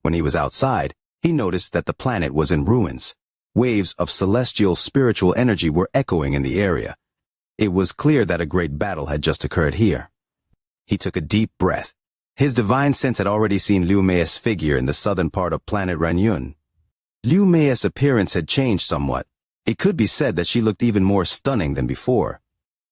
When he was outside, he noticed that the planet was in ruins. Waves of celestial spiritual energy were echoing in the area. It was clear that a great battle had just occurred here. He took a deep breath. His divine sense had already seen Liu Mei's figure in the southern part of planet Ranyun. Liu Mei's appearance had changed somewhat. It could be said that she looked even more stunning than before.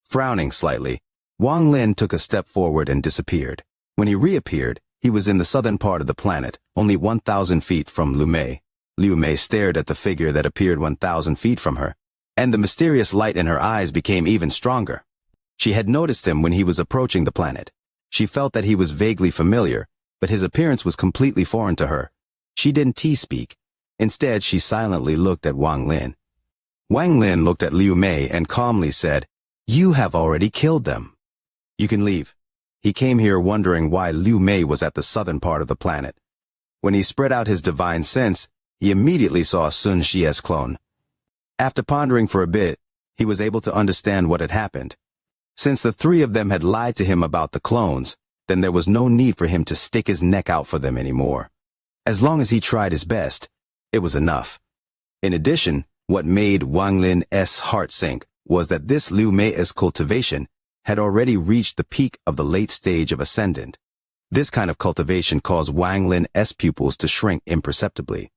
Frowning slightly, Wang Lin took a step forward and disappeared. When he reappeared, he was in the southern part of the planet, only 1,000 feet from Liu Mei. Liu Mei stared at the figure that appeared 1,000 feet from her, and the mysterious light in her eyes became even stronger. She had noticed him when he was approaching the planet. She felt that he was vaguely familiar, but his appearance was completely foreign to her. She didn't speak. Instead, she silently looked at Wang Lin. Wang Lin looked at Liu Mei and calmly said, "You have already killed them. You can leave." He came here wondering why Liu Mei was at the southern part of the planet. When he spread out his divine sense, he immediately saw Xianxia's clone. After pondering for a bit, he was able to understand what had happened. Since the three of them had lied to him about the clones, then there was no need for him to stick his neck out for them anymore. As long as he tried his best, it was enough. In addition, what made Wang Lin's heart sink was that this Liu Mei's cultivation had already reached the peak of the late stage of ascendant. This kind of cultivation caused Wang Lin's pupils to shrink imperceptibly.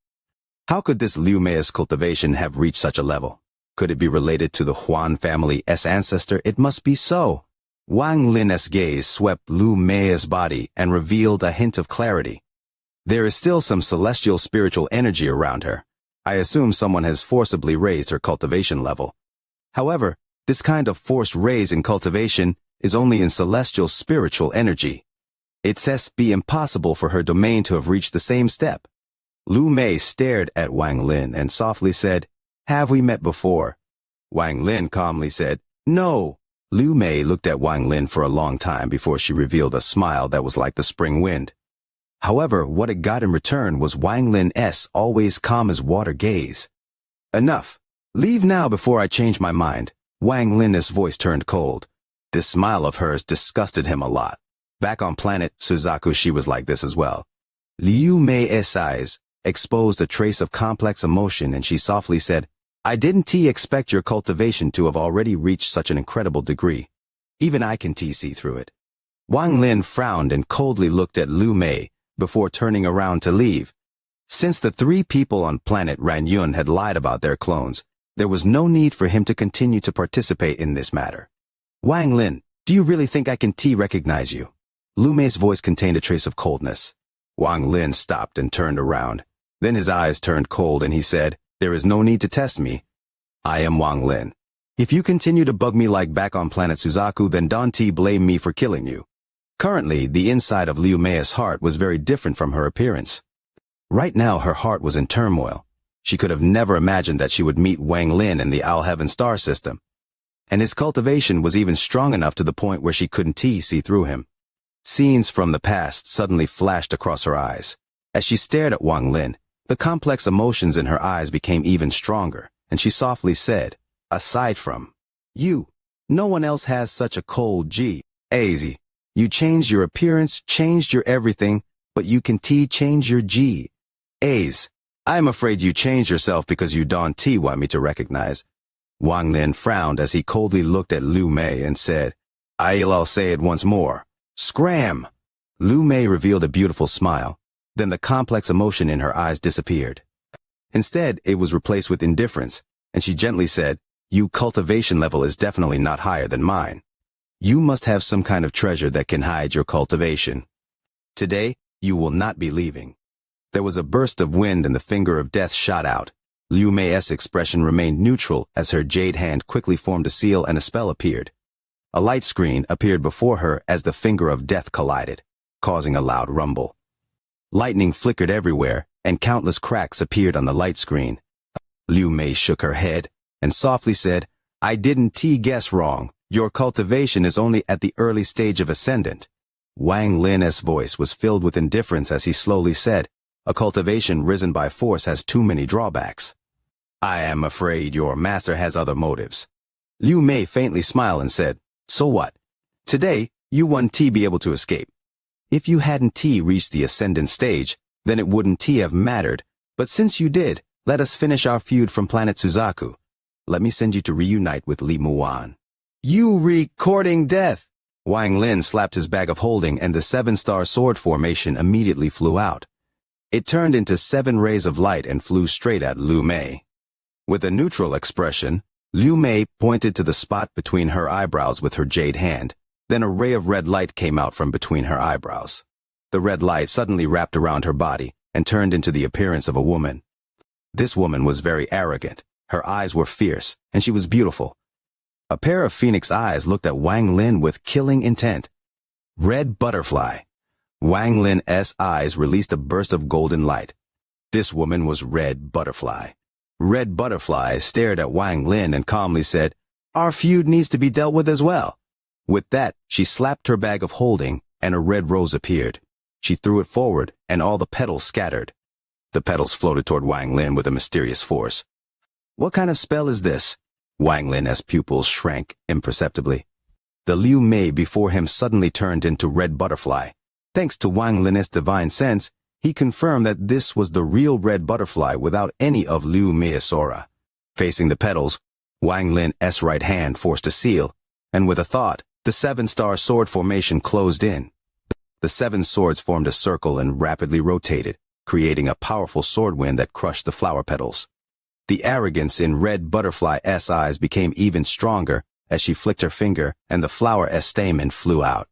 How could this Liu Mei's cultivation have reached such a level? Could it be related to the Huan family's ancestor? It must be so. Wang Lin's gaze swept Liu Mei's body and revealed a hint of clarity. There is still some celestial spiritual energy around her. I assume someone has forcibly raised her cultivation level. However, this kind of forced raise in cultivation is only in celestial spiritual energy. It says be impossible for her domain to have reached the same step. Liu Mei stared at Wang Lin and softly said, "Have we met before?" Wang Lin calmly said, "No." Liu Mei looked at Wang Lin for a long time before she revealed a smile that was like the spring wind. However, what it got in return was Wang Lin's always calm as water gaze. "Enough. Leave now before I change my mind." Wang Lin's voice turned cold. This smile of hers disgusted him a lot. Back on planet Suzaku, she was like this as well. Liu Mei's eyes exposed a trace of complex emotion, and she softly said, "I didn't expect your cultivation to have already reached such an incredible degree. Even I can see through it." Wang Lin frowned and coldly looked at Liu Mei before turning around to leave. Since the three people on planet Ranyun had lied about their clones, there was no need for him to continue to participate in this matter. "Wang Lin, do you really think I can recognize you?" Liu Mei's voice contained a trace of coldness. Wang Lin stopped and turned around. Then his eyes turned cold and he said, "There is no need to test me. I am Wang Lin. If you continue to bug me like back on planet Suzaku, then don't blame me for killing you." Currently, the inside of Liu Mei's heart was very different from her appearance. Right now, her heart was in turmoil. She could have never imagined that she would meet Wang Lin in the Owl Heaven star system. And his cultivation was even strong enough to the point where she couldn't see through him. Scenes from the past suddenly flashed across her eyes. As she stared at Wang Lin, the complex emotions in her eyes became even stronger, and she softly said, "Aside from you, no one else has such a cold gaze. You changed your appearance, changed your everything, but you can change your gaze. I'm afraid you changed yourself because you don't want me to recognize." Wang Lin frowned as he coldly looked at Liu Mei and said, "I'll say it once more. Scram!" Liu Mei revealed a beautiful smile. Then the complex emotion in her eyes disappeared. Instead, it was replaced with indifference, and she gently said, "Your cultivation level is definitely not higher than mine. You must have some kind of treasure that can hide your cultivation. Today, you will not be leaving." There was a burst of wind and the finger of death shot out. Liu Mei's expression remained neutral as her jade hand quickly formed a seal and a spell appeared. A light screen appeared before her as the finger of death collided, causing a loud rumble. Lightning flickered everywhere, and countless cracks appeared on the light screen. Liu Mei shook her head and softly said, "I didn't guess wrong. Your cultivation is only at the early stage of ascendant." Wang Lin's voice was filled with indifference as he slowly said, "A cultivation risen by force has too many drawbacks. I am afraid your master has other motives." Liu Mei faintly smiled and said, "So what? Today, you wouldn't be able to escape. If you hadn't reached the ascendant stage, then it wouldn't have mattered. But since you did, let us finish our feud from planet Suzaku. Let me send you to reunite with Li Muan." "You recording death!" Wang Lin slapped his bag of holding and the 7-star sword formation immediately flew out. It turned into 7 rays of light and flew straight at Liu Mei. With a neutral expression, Liu Mei pointed to the spot between her eyebrows with her jade hand. Then a ray of red light came out from between her eyebrows. The red light suddenly wrapped around her body and turned into the appearance of a woman. This woman was very arrogant. Her eyes were fierce, and she was beautiful. A pair of phoenix eyes looked at Wang Lin with killing intent. Red butterfly. Wang Lin's eyes released a burst of golden light. This woman was Red Butterfly. Red Butterfly stared at Wang Lin and calmly said, "Our feud needs to be dealt with as well." With that, she slapped her bag of holding, and a red rose appeared. She threw it forward, and all the petals scattered. The petals floated toward Wang Lin with a mysterious force. What kind of spell is this? Wang Lin's pupils shrank imperceptibly. The Liu Mei before him suddenly turned into Red Butterfly. Thanks to Wang Lin's divine sense, he confirmed that this was the real Red Butterfly without any of Liu Mei's aura. Facing the petals, Wang Lin's right hand forced a seal, and with a thought, the seven-star sword formation closed in. The seven swords formed a circle and rapidly rotated, creating a powerful sword wind that crushed the flower petals. The arrogance in Red Butterfly's eyes became even stronger as she flicked her finger and the flower's stamen flew out.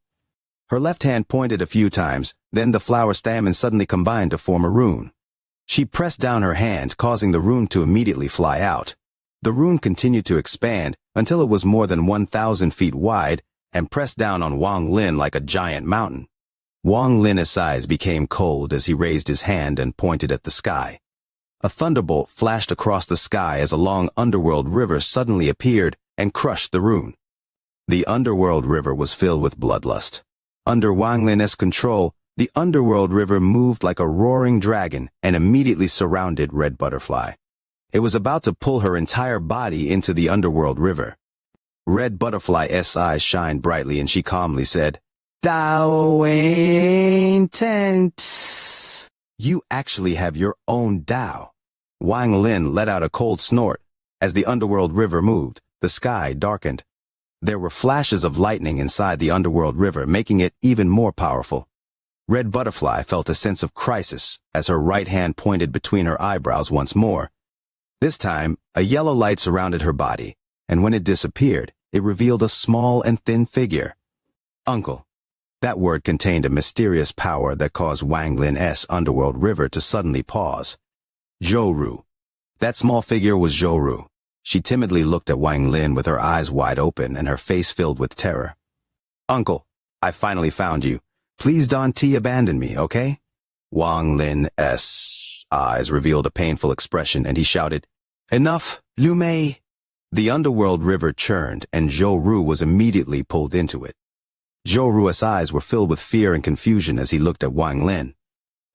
Her left hand pointed a few times, then the flower stamen suddenly combined to form a rune. She pressed down her hand, causing the rune to immediately fly out. The rune continued to expand until it was more than 1,000 feet wide and pressed down on Wang Lin like a giant mountain. Wang Lin's eyes became cold as he raised his hand and pointed at the sky. A thunderbolt flashed across the sky as a long underworld river suddenly appeared and crushed the rune. The underworld river was filled with bloodlust. Under Wang Lin's control, the underworld river moved like a roaring dragon and immediately surrounded Red Butterfly. It was about to pull her entire body into the underworld river. Red Butterfly's eyes shined brightly and she calmly said, "Dao intent. You actually have your own Dao." Wang Lin let out a cold snort. As the underworld river moved, the sky darkened. There were flashes of lightning inside the underworld river, making it even more powerful. Red Butterfly felt a sense of crisis as her right hand pointed between her eyebrows once more. This time, a yellow light surrounded her body, and when it disappeared, it revealed a small and thin figure. Uncle. That word contained a mysterious power that caused Wang Lin's underworld river to suddenly pause. Zhou. That small figure was Zhou. She timidly looked at Wang Lin with her eyes wide open and her face filled with terror. "Uncle, I finally found you. Please don't abandon me, okay?" Wang Lin's eyes revealed a painful expression and he shouted, "Enough, Liu Mei!" The underworld river churned and Zhou was immediately pulled into it. Zhou's eyes were filled with fear and confusion as he looked at Wang Lin.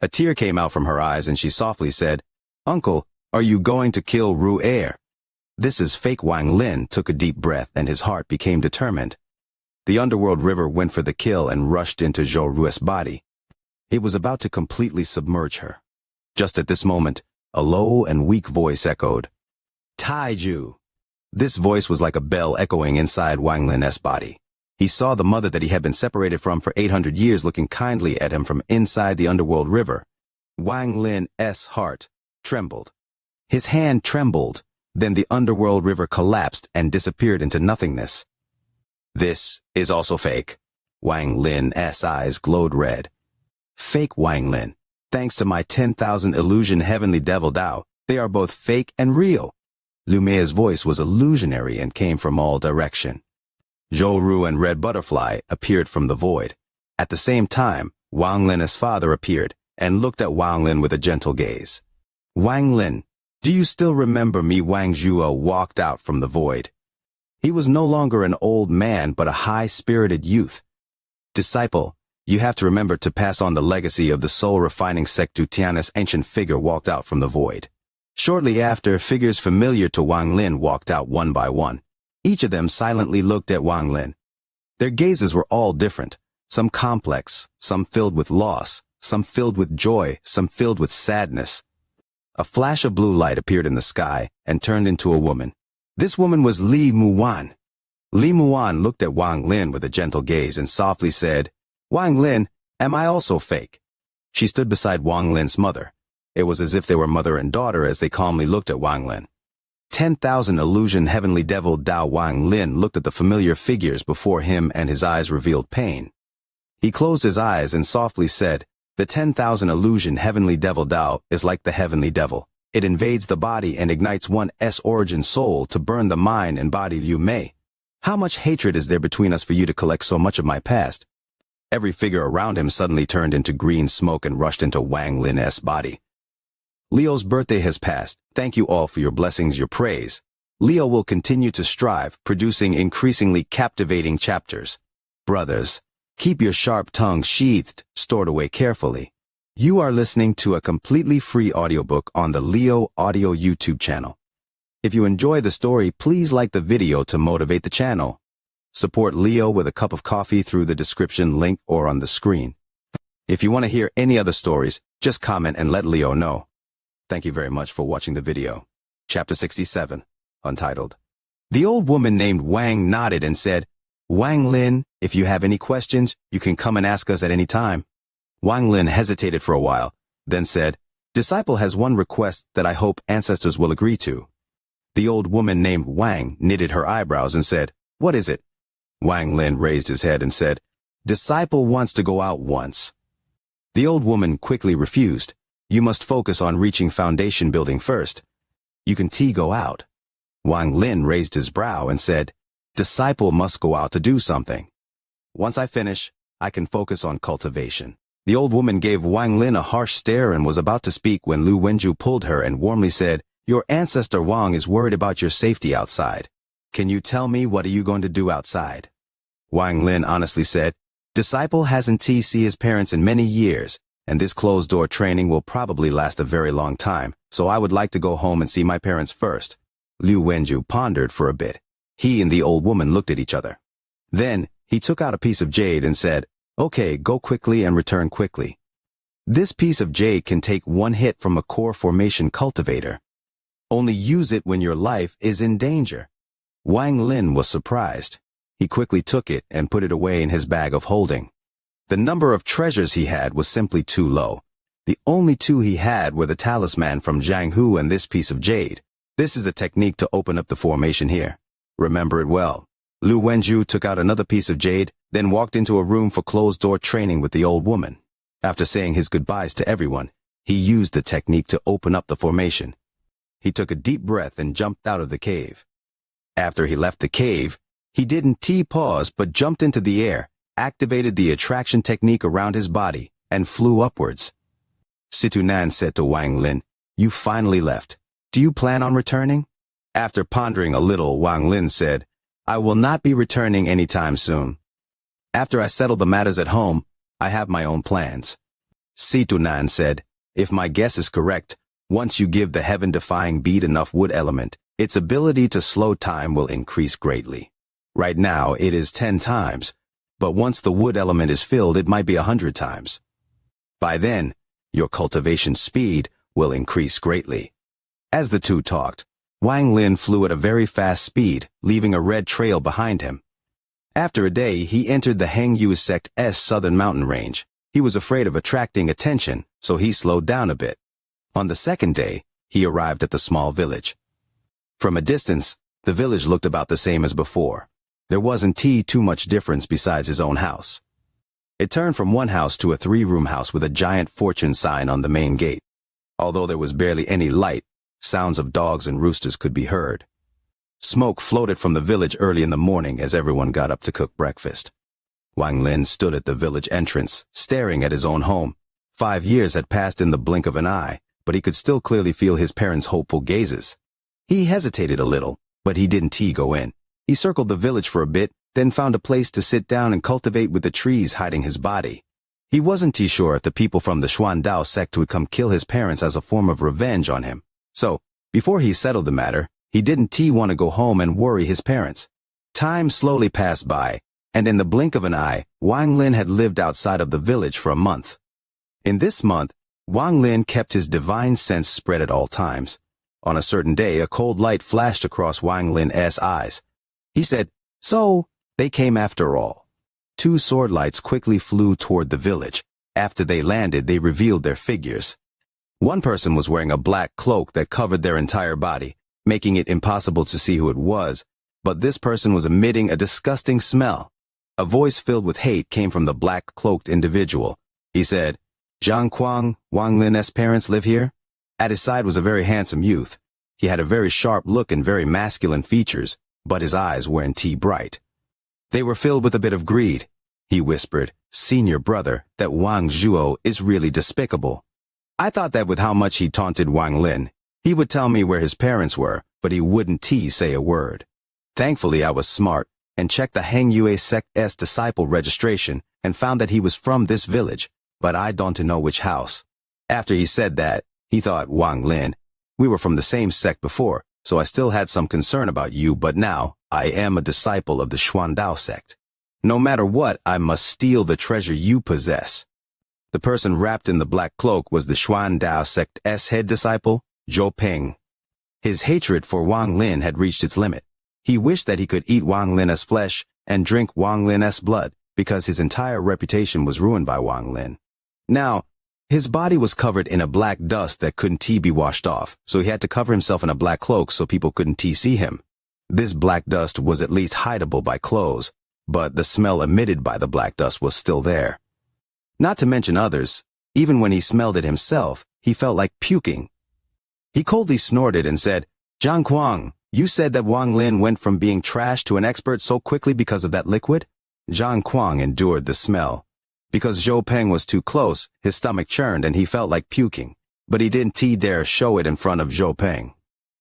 A tear came out from her eyes and she softly said, "Uncle, are you going to kill Ru Air?" This is fake. Wang Lin took a deep breath and his heart became determined. The underworld river went for the kill and rushed into Zhou's body. It was about to completely submerge her. Just at this moment, a low and weak voice echoed, "Taiju." This voice was like a bell echoing inside Wang Lin's body. He saw the mother that he had been separated from for 800 years looking kindly at him from inside the underworld river. Wang Lin's heart trembled. His hand trembled. Then the underworld river collapsed and disappeared into nothingness. This is also fake. Wang Lin's eyes glowed red. Fake Wang Lin. Thanks to my 10,000 illusion heavenly devil Dao, they are both fake and real. Liu Mei's voice was illusionary and came from all direction. Zhou and Red Butterfly appeared from the void. At the same time, Wang Lin's father appeared and looked at Wang Lin with a gentle gaze. "Wang Lin, do you still remember me?" Wang Zhuo walked out from the void. He was no longer an old man but a high-spirited youth. "Disciple, you have to remember to pass on the legacy of the soul-refining Sectu Tian's ancient figure walked out from the void. Shortly after, figures familiar to Wang Lin walked out one by one. Each of them silently looked at Wang Lin. Their gazes were all different, some complex, some filled with loss, some filled with joy, some filled with sadness. A flash of blue light appeared in the sky and turned into a woman. This woman was Li Muwan. Li Muwan looked at Wang Lin with a gentle gaze and softly said, "Wang Lin, am I also fake?" She stood beside Wang Lin's mother. It was as if they were mother and daughter as they calmly looked at Wang Lin. 10,000 illusion heavenly devil Dao. Wang Lin looked at the familiar figures before him and his eyes revealed pain. He closed his eyes and softly said, "The 10,000 illusion heavenly devil Dao is like the heavenly devil. It invades the body and ignites one's origin soul to burn the mind and body. You may. How much hatred is there between us for you to collect so much of my past?" Every figure around him suddenly turned into green smoke and rushed into Wang Lin's body. Leo's birthday has passed. Thank you all for your blessings, your praise. Leo will continue to strive, producing increasingly captivating chapters. Brothers, keep your sharp tongues sheathed, stored away carefully. You are listening to a completely free audiobook on the Leo Audio YouTube channel. If you enjoy the story, please like the video to motivate the channel. Support Leo with a cup of coffee through the description link or on the screen. If you want to hear any other stories, just comment and let Leo know. Thank you very much for watching the video. Chapter 67, Untitled. The old woman named Wang nodded and said, "Wang Lin, if you have any questions, you can come and ask us at any time." Wang Lin hesitated for a while, then said, "Disciple has one request that I hope ancestors will agree to." The old woman named Wang knitted her eyebrows and said, "What is it?" Wang Lin raised his head and said, "Disciple wants to go out once." The old woman quickly refused. "You must focus on reaching foundation building first. You can go out." Wang Lin raised his brow and said, "Disciple must go out to do something. Once I finish, I can focus on cultivation." The old woman gave Wang Lin a harsh stare and was about to speak when Lu Wenju pulled her and warmly said, "Your ancestor Wang is worried about your safety outside. Can you tell me what are you going to do outside?" Wang Lin honestly said, "Disciple hasn't seen his parents in many years, and this closed-door training will probably last a very long time, so I would like to go home and see my parents first." Lu Wenju pondered for a bit. He and the old woman looked at each other. Then, he took out a piece of jade and said, "Okay, go quickly and return quickly. This piece of jade can take one hit from a core formation cultivator. Only use it when your life is in danger." Wang Lin was surprised. He quickly took it and put it away in his bag of holding. The number of treasures he had was simply too low. The only two he had were the talisman from Zhang Hu and this piece of jade. This is the technique to open up the formation here. Remember it well. Lu Wenju took out another piece of jade, then walked into a room for closed-door training with the old woman. After saying his goodbyes to everyone, he used the technique to open up the formation. He took a deep breath and jumped out of the cave. After he left the cave, he didn't pause but jumped into the air, activated the attraction technique around his body, and flew upwards. Situnan said to Wang Lin, "You finally left. Do you plan on returning?" After pondering a little, Wang Lin said, "I will not be returning anytime soon. After I settle the matters at home, I have my own plans." Situnan said, "If my guess is correct, once you give the heaven-defying bead enough wood element, its ability to slow time will increase greatly. Right now, it is 10 times, but once the wood element is filled, it might be 100 times. By then, your cultivation speed will increase greatly." As the two talked, Wang Lin flew at a very fast speed, leaving a red trail behind him. After a day, he entered the Hengyu sect's southern mountain range. He was afraid of attracting attention, so he slowed down a bit. On the second day, he arrived at the small village. From a distance, the village looked about the same as before. There wasn't too much difference besides his own house. It turned from one house to a 3-room house with a giant fortune sign on the main gate. Although there was barely any light, sounds of dogs and roosters could be heard. Smoke floated from the village early in the morning as everyone got up to cook breakfast. Wang Lin stood at the village entrance, staring at his own home. 5 years had passed in the blink of an eye, but he could still clearly feel his parents' hopeful gazes. He hesitated a little, but he didn't go in. He circled the village for a bit, then found a place to sit down and cultivate with the trees hiding his body. He wasn't sure if the people from the Xuandao sect would come kill his parents as a form of revenge on him. So, before he settled the matter, he didn't want to go home and worry his parents. Time slowly passed by, and in the blink of an eye, Wang Lin had lived outside of the village for a month. In this month, Wang Lin kept his divine sense spread at all times. On a certain day, a cold light flashed across Wang Lin's eyes. He said, "So, they came after all." 2 sword lights quickly flew toward the village. After they landed, they revealed their figures. One person was wearing a black cloak that covered their entire body, making it impossible to see who it was, but this person was emitting a disgusting smell. A voice filled with hate came from the black-cloaked individual. He said, "Zhang Kuang, Wang Lin's parents live here?" At his side was a very handsome youth. He had a very sharp look and very masculine features, but his eyes were indeed bright. They were filled with a bit of greed. He whispered, "Senior brother, that Wang Zhuo is really despicable." I thought that with how much he taunted Wang Lin, he would tell me where his parents were, but he wouldn't say a word. Thankfully, I was smart and checked the Heng Yue sect's disciple registration and found that he was from this village, but I don't know which house. After he said that, he thought, "Wang Lin, we were from the same sect before, so I still had some concern about you, but now I am a disciple of the Xuandao sect. No matter what, I must steal the treasure you possess." The person wrapped in the black cloak was the Xuandao sect's head disciple, Zhou Peng. His hatred for Wang Lin had reached its limit. He wished that he could eat Wang Lin's flesh and drink Wang Lin's blood, because his entire reputation was ruined by Wang Lin. Now, his body was covered in a black dust that couldn't be washed off, so he had to cover himself in a black cloak so people couldn't see him. This black dust was at least hideable by clothes, but the smell emitted by the black dust was still there. Not to mention others, even when he smelled it himself, he felt like puking. He coldly snorted and said, "Zhang Kuang, you said that Wang Lin went from being trash to an expert so quickly because of that liquid?" Zhang Kuang endured the smell. Because Zhou Peng was too close, his stomach churned and he felt like puking, but he didn't dare show it in front of Zhou Peng.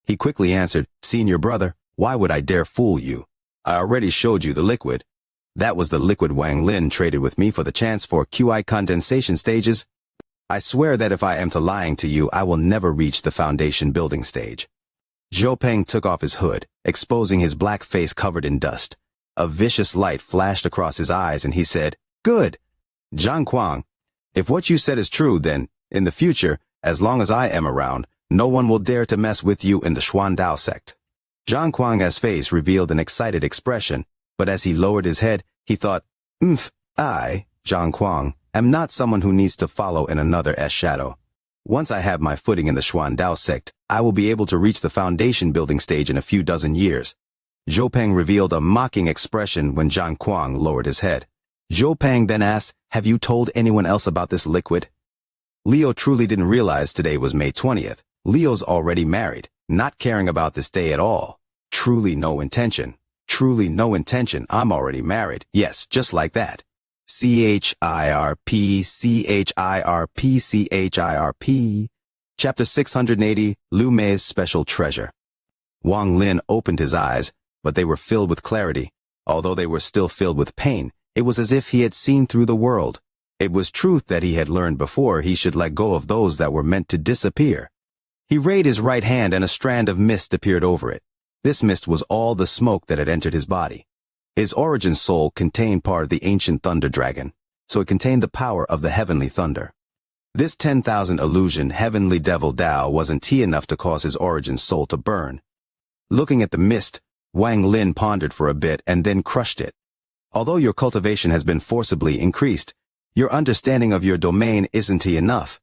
He quickly answered, "Senior brother, why would I dare fool you? I already showed you the liquid. That was the liquid Wang Lin traded with me for the chance for QI condensation stages. I swear that if I am to lying to you, I will never reach the foundation building stage." Zhou Peng took off his hood, exposing his black face covered in dust. A vicious light flashed across his eyes and he said, "Good. Zhang Kuang, if what you said is true, then, in the future, as long as I am around, no one will dare to mess with you in the Xuandao sect." Zhang Kuang's face revealed an excited expression, but as he lowered his head, he thought, I, Zhang Kuang, am not someone who needs to follow in another's shadow. Once I have my footing in the Xuandao sect, I will be able to reach the foundation building stage in a few dozen years." Zhou Peng revealed a mocking expression when Zhang Kuang lowered his head. Zhou Peng then asked, "Have you told anyone else about this liquid?" Leo truly didn't realize today was May 20th. Leo's already married, not caring about this day at all. Truly no intention. Truly no intention. I'm already married. Yes, just like that. CHIRP, CHIRP, CHIRP. Chapter 680, Lu Mei's Special Treasure. Wang Lin opened his eyes, but they were filled with clarity. Although they were still filled with pain, it was as if he had seen through the world. It was truth that he had learned before he should let go of those that were meant to disappear. He raised his right hand and a strand of mist appeared over it. This mist was all the smoke that had entered his body. His origin soul contained part of the ancient thunder dragon, so it contained the power of the heavenly thunder. This 10,000 illusion heavenly devil Dao wasn't tea enough to cause his origin soul to burn. Looking at the mist, Wang Lin pondered for a bit and then crushed it. Although your cultivation has been forcibly increased, your understanding of your domain isn't enough.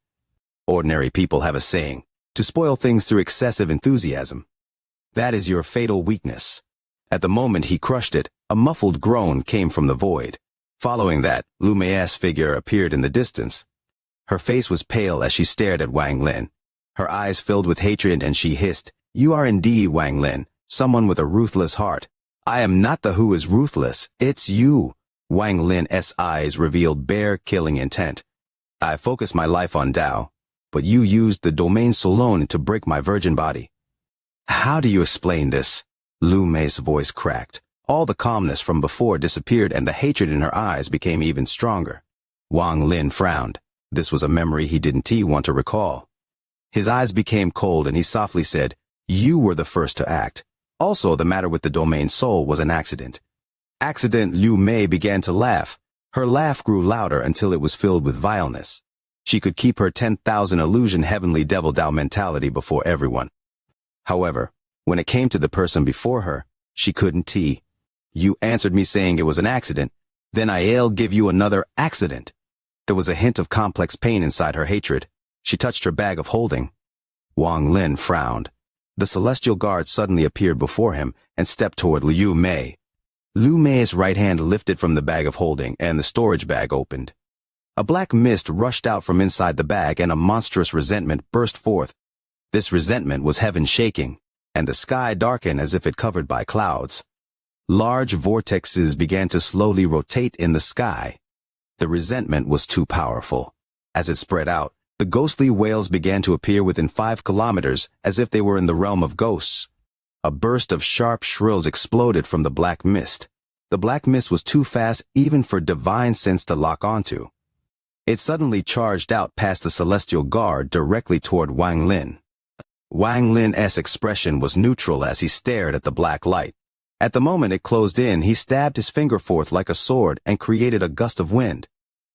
Ordinary people have a saying, to spoil things through excessive enthusiasm. That is your fatal weakness. At the moment he crushed it, a muffled groan came from the void. Following that, Lu Mei's figure appeared in the distance. Her face was pale as she stared at Wang Lin. Her eyes filled with hatred and she hissed, "You are indeed Wang Lin, someone with a ruthless heart. I am not the who is ruthless, it's you." Wang Lin's eyes revealed bare killing intent. "I focused my life on Dao, but you used the domain Solon to break my virgin body." "How do you explain this?" Lu Mei's voice cracked. All the calmness from before disappeared and the hatred in her eyes became even stronger. Wang Lin frowned. This was a memory he didn't want to recall. His eyes became cold and he softly said, "You were the first to act. Also, the matter with the domain soul was an accident." Accident. Lu Mei began to laugh. Her laugh grew louder until it was filled with vileness. She could keep her 10,000 illusion heavenly devil Dao mentality before everyone. However, when it came to the person before her, she couldn't. "You answered me saying it was an accident, then I'll give you another accident." There was a hint of complex pain inside her hatred. She touched her bag of holding. Wang Lin frowned. The celestial guard suddenly appeared before him and stepped toward Liu Mei. Liu Mei's right hand lifted from the bag of holding, and the storage bag opened. A black mist rushed out from inside the bag, and a monstrous resentment burst forth. This resentment was heaven shaking, and the sky darkened as if it covered by clouds. Large vortexes began to slowly rotate in the sky. The resentment was too powerful. As it spread out, the ghostly wails began to appear within 5 kilometers, as if they were in the realm of ghosts. A burst of sharp shrills exploded from the black mist. The black mist was too fast even for divine sense to lock onto. It suddenly charged out past the celestial guard directly toward Wang Lin. Wang Lin's expression was neutral as he stared at the black light. At the moment it closed in, he stabbed his finger forth like a sword and created a gust of wind.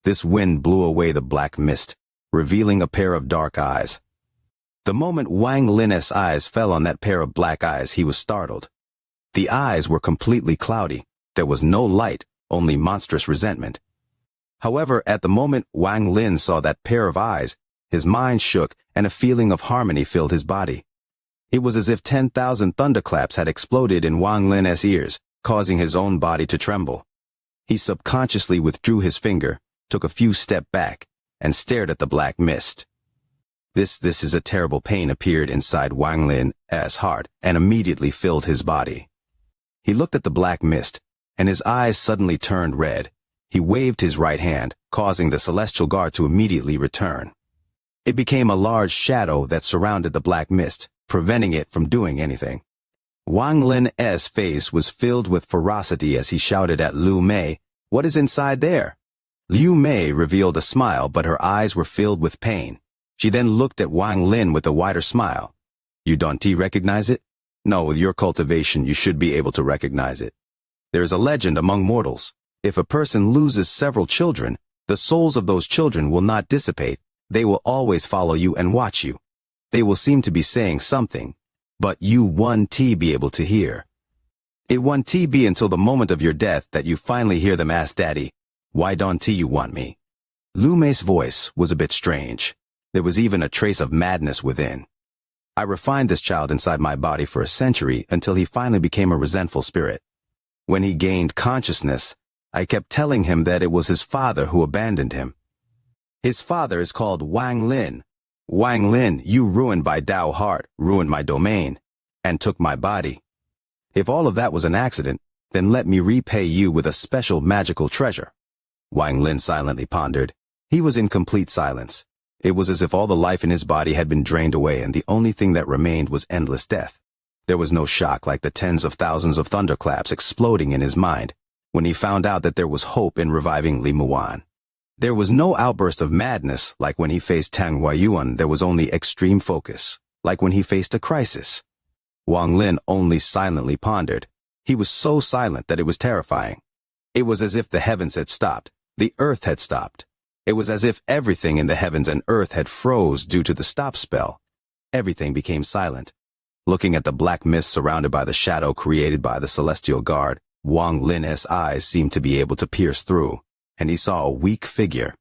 This wind blew away the black mist, revealing a pair of dark eyes. The moment Wang Lin's eyes fell on that pair of black eyes, he was startled. The eyes were completely cloudy. There was no light, only monstrous resentment. However, at the moment Wang Lin saw that pair of eyes, his mind shook and a feeling of harmony filled his body. It was as if 10,000 thunderclaps had exploded in Wang Lin's ears, causing his own body to tremble. He subconsciously withdrew his finger, took a few steps back, and stared at the black mist. This is a terrible pain appeared inside Wang Lin's heart and immediately filled his body. He looked at the black mist, and his eyes suddenly turned red. He waved his right hand, causing the celestial guard to immediately return. It became a large shadow that surrounded the black mist, preventing it from doing anything. Wang Lin's face was filled with ferocity as he shouted at Liu Mei, "What is inside there?" Liu Mei revealed a smile, but her eyes were filled with pain. She then looked at Wang Lin with a wider smile. "You don't recognize it?" "No, with your cultivation you should be able to recognize it. There is a legend among mortals. If a person loses several children, the souls of those children will not dissipate. They will always follow you and watch you. They will seem to be saying something, but you won't be able to hear. It won't be until the moment of your death that you finally hear them ask Daddy, 'Why don't you want me?'" Liu Mei's voice was a bit strange. There was even a trace of madness within. "I refined this child inside my body for a century until he finally became a resentful spirit. When he gained consciousness, I kept telling him that it was his father who abandoned him. His father is called Wang Lin. Wang Lin, you ruined my Tao heart, ruined my domain, and took my body. If all of that was an accident, then let me repay you with a special magical treasure." Wang Lin silently pondered. He was in complete silence. It was as if all the life in his body had been drained away and the only thing that remained was endless death. There was no shock like the tens of thousands of thunderclaps exploding in his mind when he found out that there was hope in reviving Li Muan. There was no outburst of madness like when he faced Tang Huayuan. There was only extreme focus, like when he faced a crisis. Wang Lin only silently pondered. He was so silent that it was terrifying. It was as if the heavens had stopped, the earth had stopped. It was as if everything in the heavens and earth had froze due to the stop spell. Everything became silent. Looking at the black mist surrounded by the shadow created by the celestial guard, Wang Lin's eyes seemed to be able to pierce through, and he saw a weak figure.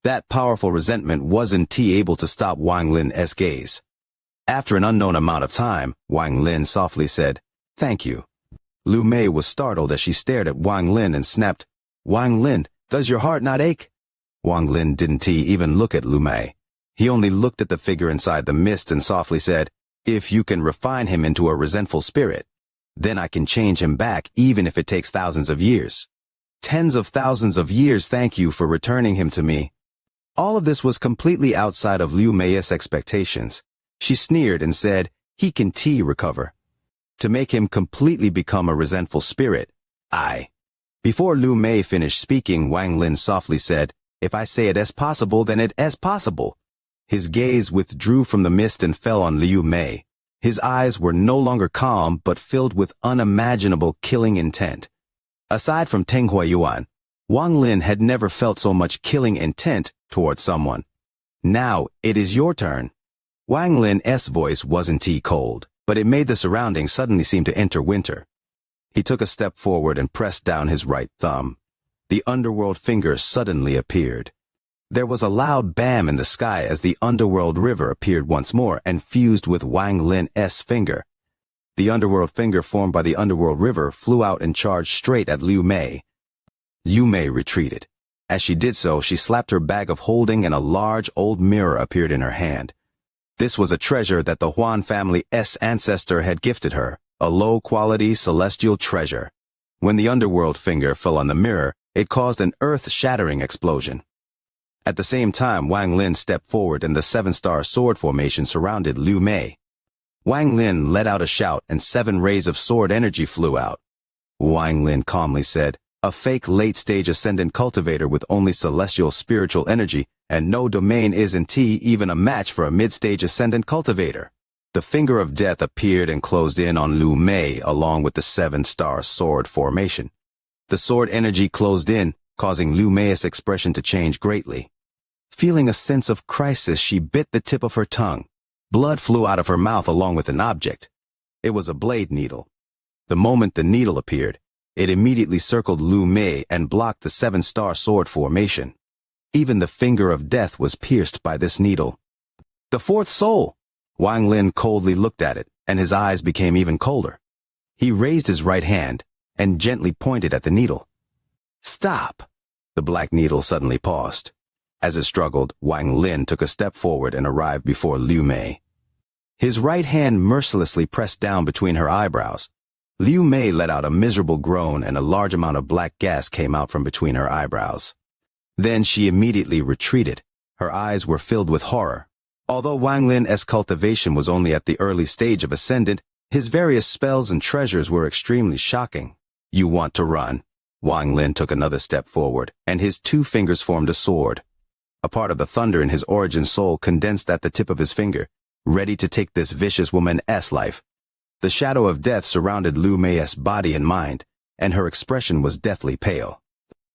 That powerful resentment wasn't able to stop Wang Lin's gaze. After an unknown amount of time, Wang Lin softly said, "Thank you." Liu Mei was startled as she stared at Wang Lin and snapped, "Wang Lin, does your heart not ache?" Wang Lin didn't even look at Liu Mei. He only looked at the figure inside the mist and softly said, "If you can refine him into a resentful spirit, then I can change him back even if it takes thousands of years. Tens of thousands of years, thank you for returning him to me." All of this was completely outside of Liu Mei's expectations. She sneered and said, "He can recover. To make him completely become a resentful spirit, I." Before Liu Mei finished speaking, Wang Lin softly said, "If I say it as possible, then it as possible." His gaze withdrew from the mist and fell on Liu Mei. His eyes were no longer calm but filled with unimaginable killing intent. Aside from Teng Huayuan, Wang Lin had never felt so much killing intent towards someone. "Now, it is your turn." Wang Lin's voice wasn't cold, but it made the surroundings suddenly seem to enter winter. He took a step forward and pressed down his right thumb. The underworld finger suddenly appeared. There was a loud bam in the sky as the underworld river appeared once more and fused with Wang Lin's finger. The underworld finger formed by the underworld river flew out and charged straight at Liu Mei. Liu Mei retreated. As she did so, she slapped her bag of holding and a large old mirror appeared in her hand. This was a treasure that the Huan family's ancestor had gifted her, a low-quality celestial treasure. When the underworld finger fell on the mirror, it caused an earth-shattering explosion. At the same time, Wang Lin stepped forward and the seven-star sword formation surrounded Liu Mei. Wang Lin let out a shout and 7 rays of sword energy flew out. Wang Lin calmly said, "A fake late-stage ascendant cultivator with only celestial spiritual energy and no domain isn't even a match for a mid-stage ascendant cultivator." The finger of death appeared and closed in on Liu Mei along with the 7-star sword formation. The sword energy closed in, causing Liu Mei's expression to change greatly. Feeling a sense of crisis, she bit the tip of her tongue. Blood flew out of her mouth along with an object. It was a blade needle. The moment the needle appeared, it immediately circled Liu Mei and blocked the 7-star sword formation. Even the finger of death was pierced by this needle. The 4th soul! Wang Lin coldly looked at it, and his eyes became even colder. He raised his right hand and gently pointed at the needle. "Stop!" The black needle suddenly paused. As it struggled, Wang Lin took a step forward and arrived before Liu Mei. His right hand mercilessly pressed down between her eyebrows. Liu Mei let out a miserable groan and a large amount of black gas came out from between her eyebrows. Then she immediately retreated. Her eyes were filled with horror. Although Wang Lin's cultivation was only at the early stage of ascendant, his various spells and treasures were extremely shocking. "You want to run?" Wang Lin took another step forward, and his 2 fingers formed a sword. A part of the thunder in his origin soul condensed at the tip of his finger, ready to take this vicious woman's life. The shadow of death surrounded Liu Mei's body and mind, and her expression was deathly pale.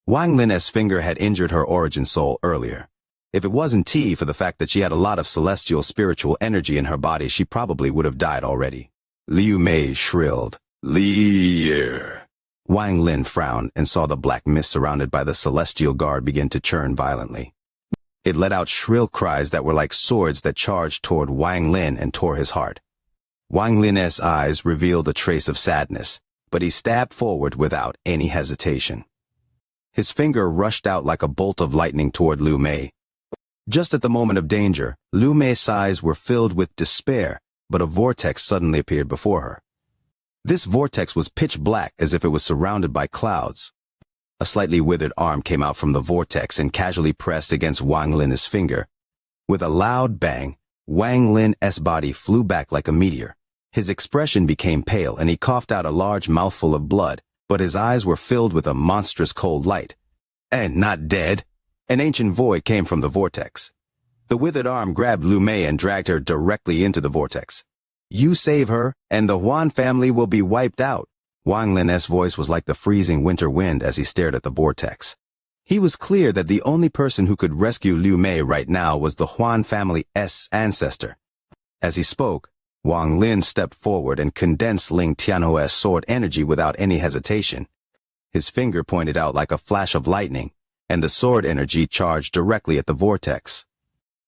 Wang Lin's finger had injured her origin soul earlier. If it wasn't for the fact that she had a lot of celestial spiritual energy in her body, she probably would have died already. Liu Mei shrilled, "Leer!" Wang Lin frowned and saw the black mist surrounded by the celestial guard begin to churn violently. It let out shrill cries that were like swords that charged toward Wang Lin and tore his heart. Wang Lin's eyes revealed a trace of sadness, but he stabbed forward without any hesitation. His finger rushed out like a bolt of lightning toward Liu Mei. Just at the moment of danger, Liu Mei's eyes were filled with despair, but a vortex suddenly appeared before her. This vortex was pitch black as if it was surrounded by clouds. A slightly withered arm came out from the vortex and casually pressed against Wang Lin's finger. With a loud bang, Wang Lin's body flew back like a meteor. His expression became pale and he coughed out a large mouthful of blood, but his eyes were filled with a monstrous cold light. "And not dead?" An ancient void came from the vortex. The withered arm grabbed Liu Mei and dragged her directly into the vortex. "You save her, and the Huan family will be wiped out." Wang Lin's voice was like the freezing winter wind as he stared at the vortex. He was clear that the only person who could rescue Liu Mei right now was the Huan family's ancestor. As he spoke, Wang Lin stepped forward and condensed Ling Tianhuo's sword energy without any hesitation. His finger pointed out like a flash of lightning, and the sword energy charged directly at the vortex.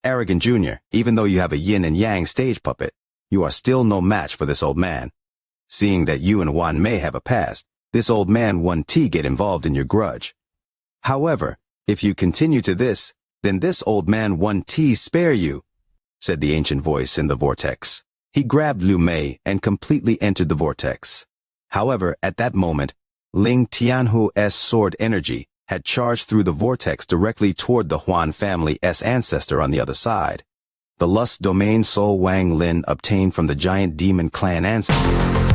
"Arrogant Junior, even though you have a yin and yang stage puppet, you are still no match for this old man. Seeing that you and Wan Mei have a past, this old man won't get involved in your grudge. However, if you continue to this, then this old man won't spare you," said the ancient voice in the vortex. He grabbed Liu Mei and completely entered the vortex. However, at that moment, Ling Tianhuo's sword energy had charged through the vortex directly toward the Huan family's ancestor on the other side. The lust domain soul Wang Lin obtained from the giant demon clan ancestor.